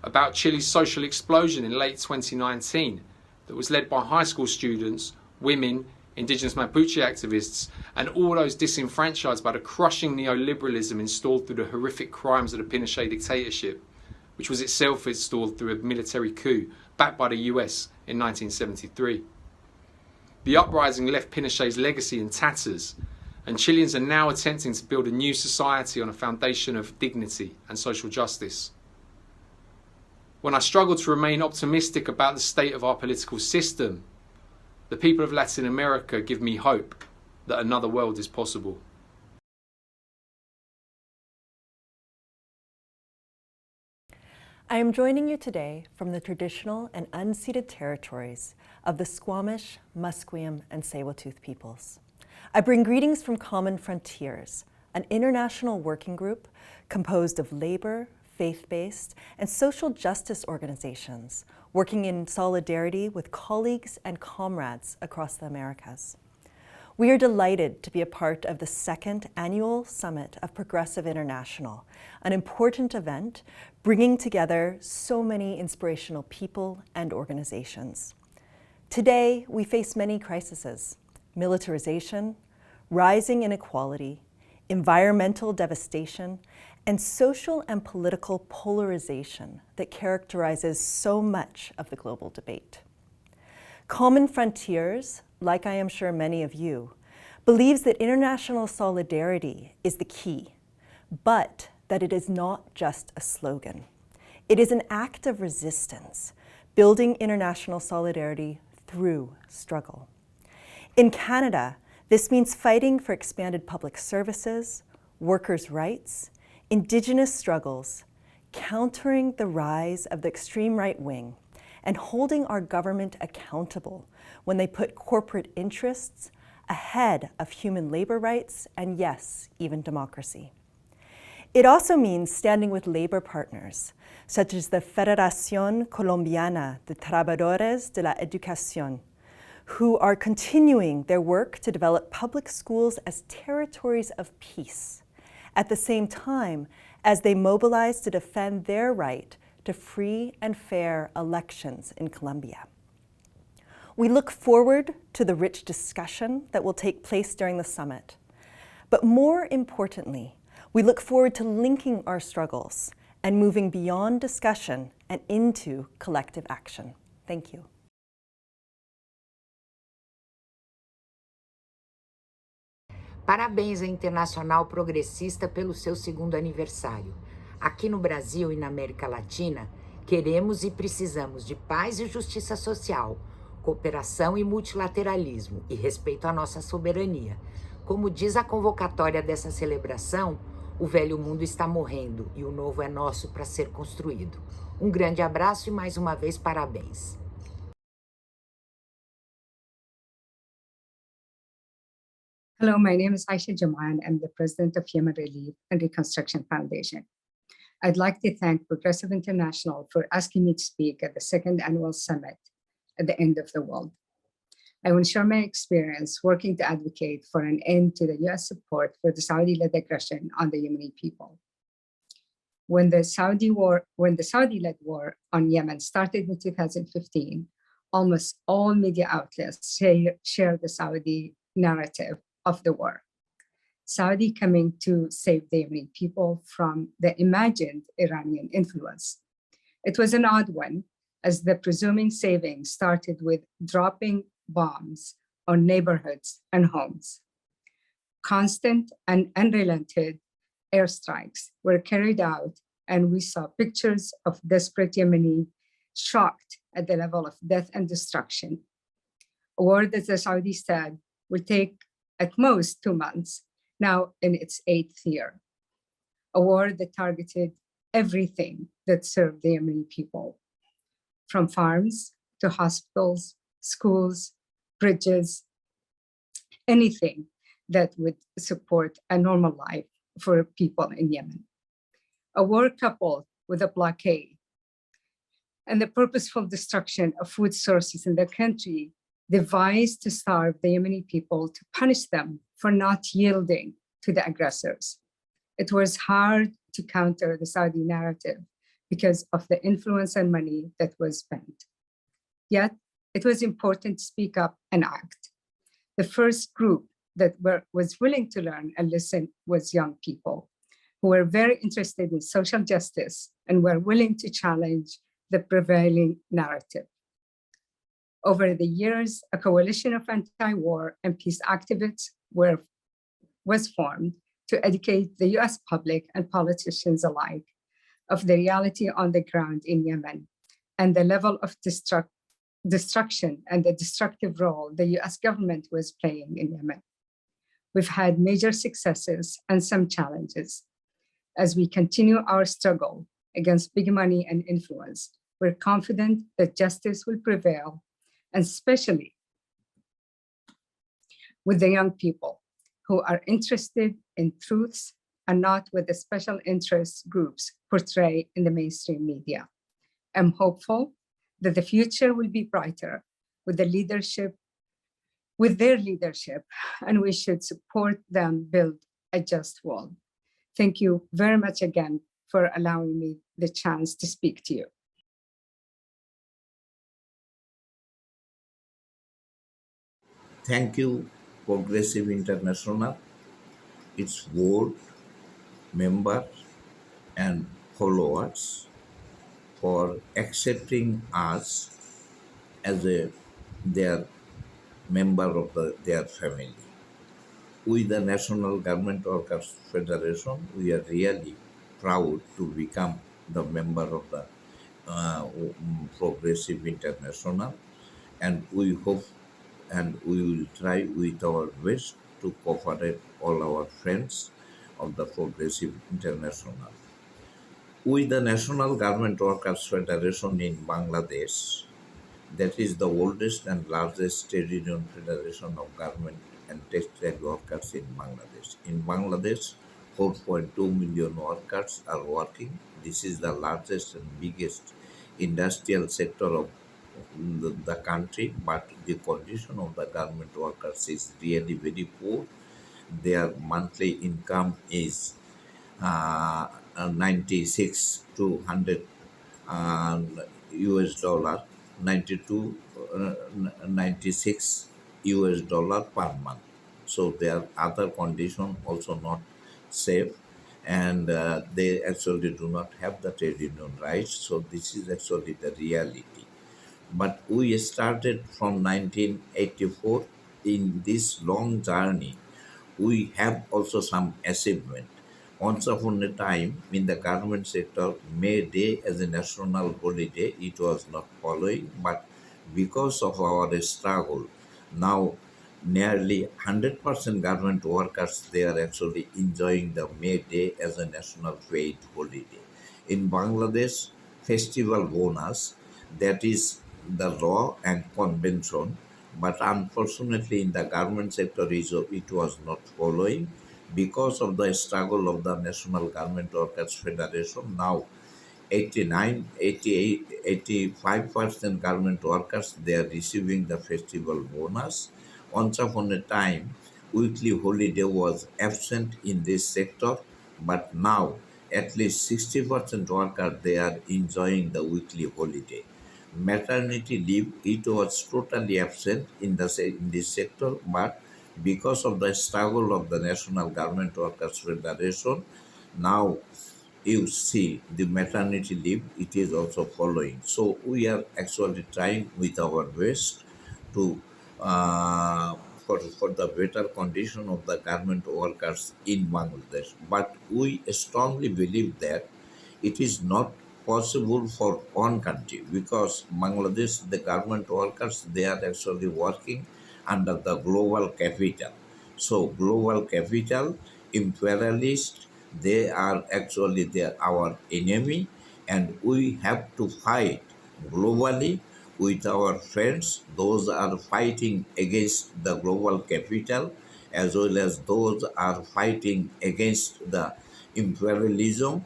about Chile's social explosion in late 2019 that was led by high school students, women, indigenous Mapuche activists, and all those disenfranchised by the crushing neoliberalism installed through the horrific crimes of the Pinochet dictatorship, which was itself installed through a military coup backed by the US in 1973. The uprising left Pinochet's legacy in tatters, and Chileans are now attempting to build a new society on a foundation of dignity and social justice. When I struggle to remain optimistic about the state of our political system, the people of Latin America give me hope that another world is possible. I am joining you today from the traditional and unceded territories of the Squamish, Musqueam, and Tsleil-Waututh peoples. I bring greetings from Common Frontiers, an international working group composed of labor, faith-based, and social justice organizations working in solidarity with colleagues and comrades across the Americas. We are delighted to be a part of the second annual Summit of Progressive International, an important event bringing together so many inspirational people and organizations. Today, we face many crises: militarization, rising inequality, environmental devastation, and social and political polarization that characterizes so much of the global debate. Common Frontiers, like I am sure many of you, believes that international solidarity is the key, but that it is not just a slogan. It is an act of resistance, building international solidarity through struggle. In Canada, this means fighting for expanded public services, workers' rights, Indigenous struggles, countering the rise of the extreme right wing, and holding our government accountable when they put corporate interests ahead of human labor rights and, yes, even democracy. It also means standing with labor partners, such as the Federación Colombiana de Trabajadores de la Educación, who are continuing their work to develop public schools as territories of peace, at the same time as they mobilize to defend their right to free and fair elections in Colombia. We look forward to the rich discussion that will take place during the summit. But more importantly, we look forward to linking our struggles and moving beyond discussion and into collective action. Thank you. Parabéns à Internacional Progressista pelo seu segundo aniversário. Aqui no Brasil e na América Latina, queremos e precisamos de paz e justiça social, cooperação e multilateralismo e respeito à nossa soberania. Como diz a convocatória dessa celebração, o velho mundo está morrendo e o novo é nosso para ser construído. Um grande abraço e mais uma vez parabéns. Hello, my name is Aisha Jumaan. I'm the president of Human Relief and Reconstruction Foundation. I'd like to thank Progressive International for asking me to speak at the second annual summit at the end of the world. I will share my experience working to advocate for an end to the US support for the Saudi-led aggression on the Yemeni people. When the Saudi-led war on Yemen started in 2015, almost all media outlets share the Saudi narrative of the war. Saudi coming to save the Yemeni people from the imagined Iranian influence. It was an odd one, as the presuming saving started with dropping bombs on neighborhoods and homes. Constant and unrelenting airstrikes were carried out, and we saw pictures of desperate Yemeni shocked at the level of death and destruction. A war that the Saudis said would take at most 2 months, now in its 8th year. A war that targeted everything that served the Yemeni people, from farms to hospitals, schools, bridges, anything that would support a normal life for people in Yemen. A war coupled with a blockade and the purposeful destruction of food sources in the country devised to starve the Yemeni people to punish them for not yielding to the aggressors. It was hard to counter the Saudi narrative because of the influence and money that was spent. Yet, it was important to speak up and act. The first group that was willing to learn and listen was young people who were very interested in social justice and were willing to challenge the prevailing narrative. Over the years, a coalition of anti-war and peace activists was formed to educate the US public and politicians alike of the reality on the ground in Yemen and the level of destruction and the destructive role the US government was playing in Yemen. We've had major successes and some challenges. As we continue our struggle against big money and influence, we're confident that justice will prevail, and especially with the young people who are interested in truths and not with the special interest groups portrayed in the mainstream media. I'm hopeful that the future will be brighter with their leadership, and we should support them build a just world. Thank you very much again for allowing me the chance to speak to you. Thank you, Progressive International, its board, members, and followers for accepting us as their member of their family. We, the National Government Workers Federation, we are really proud to become the member of the Progressive International, and we hope and we will try with our best to cooperate all our friends of the Progressive International. We, the National Government Workers Federation in Bangladesh, that is the oldest and largest trade union federation of government and textile workers in Bangladesh. In Bangladesh, 4.2 million workers are working. This is the largest and biggest industrial sector of the country, but the condition of the government workers is really very poor. Their monthly income is 96 to 100 US dollar, 92, 96 US dollar per month. So their other condition also not safe, and they actually do not have the trade union rights. So this is actually the reality. But we started from 1984 in this long journey. We have also some achievement. Once upon a time in the government sector, May Day as a national holiday, it was not following, but because of our struggle, now nearly 100% government workers, they are actually enjoying the May Day as a national paid holiday. In Bangladesh, festival bonus, that is the law and convention, but unfortunately in the government sector it was not following. Because of the struggle of the National Government Workers Federation, now 85% government workers, they are receiving the festival bonus. Once upon a time, weekly holiday was absent in this sector, but now at least 60% workers, they are enjoying the weekly holiday. Maternity leave, it was totally absent in this sector, but because of the struggle of the National Government Workers Federation, now you see the maternity leave, it is also following. So we are actually trying with our best to for the better condition of the government workers in Bangladesh. But we strongly believe that it is not possible for one country, because Bangladesh, the government workers, they are actually working under the global capital. So global capital, imperialists, they are actually our enemy, and we have to fight globally with our friends. Those are fighting against the global capital, as well as those are fighting against the imperialism.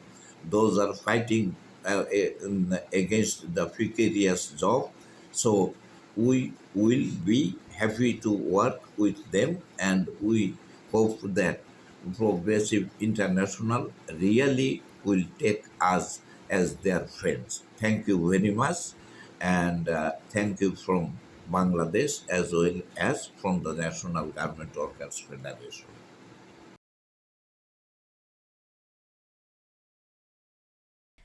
Those are fighting against the precarious job. So we will be happy to work with them, and we hope that Progressive International really will take us as their friends. Thank you very much, and thank you from Bangladesh as well as from the National Garment Workers Federation.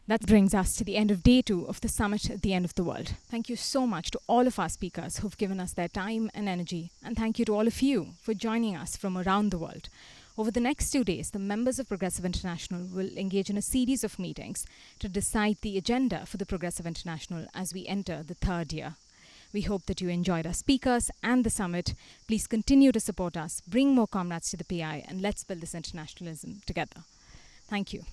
That brings us to the end of day 2 of the Summit at the End of the World. Thank you so much to all of our speakers who've given us their time and energy. And thank you to all of you for joining us from around the world. Over the next 2 days, the members of Progressive International will engage in a series of meetings to decide the agenda for the Progressive International as we enter the 3rd year. We hope that you enjoyed our speakers and the summit. Please continue to support us, bring more comrades to the PI, and let's build this internationalism together. Thank you.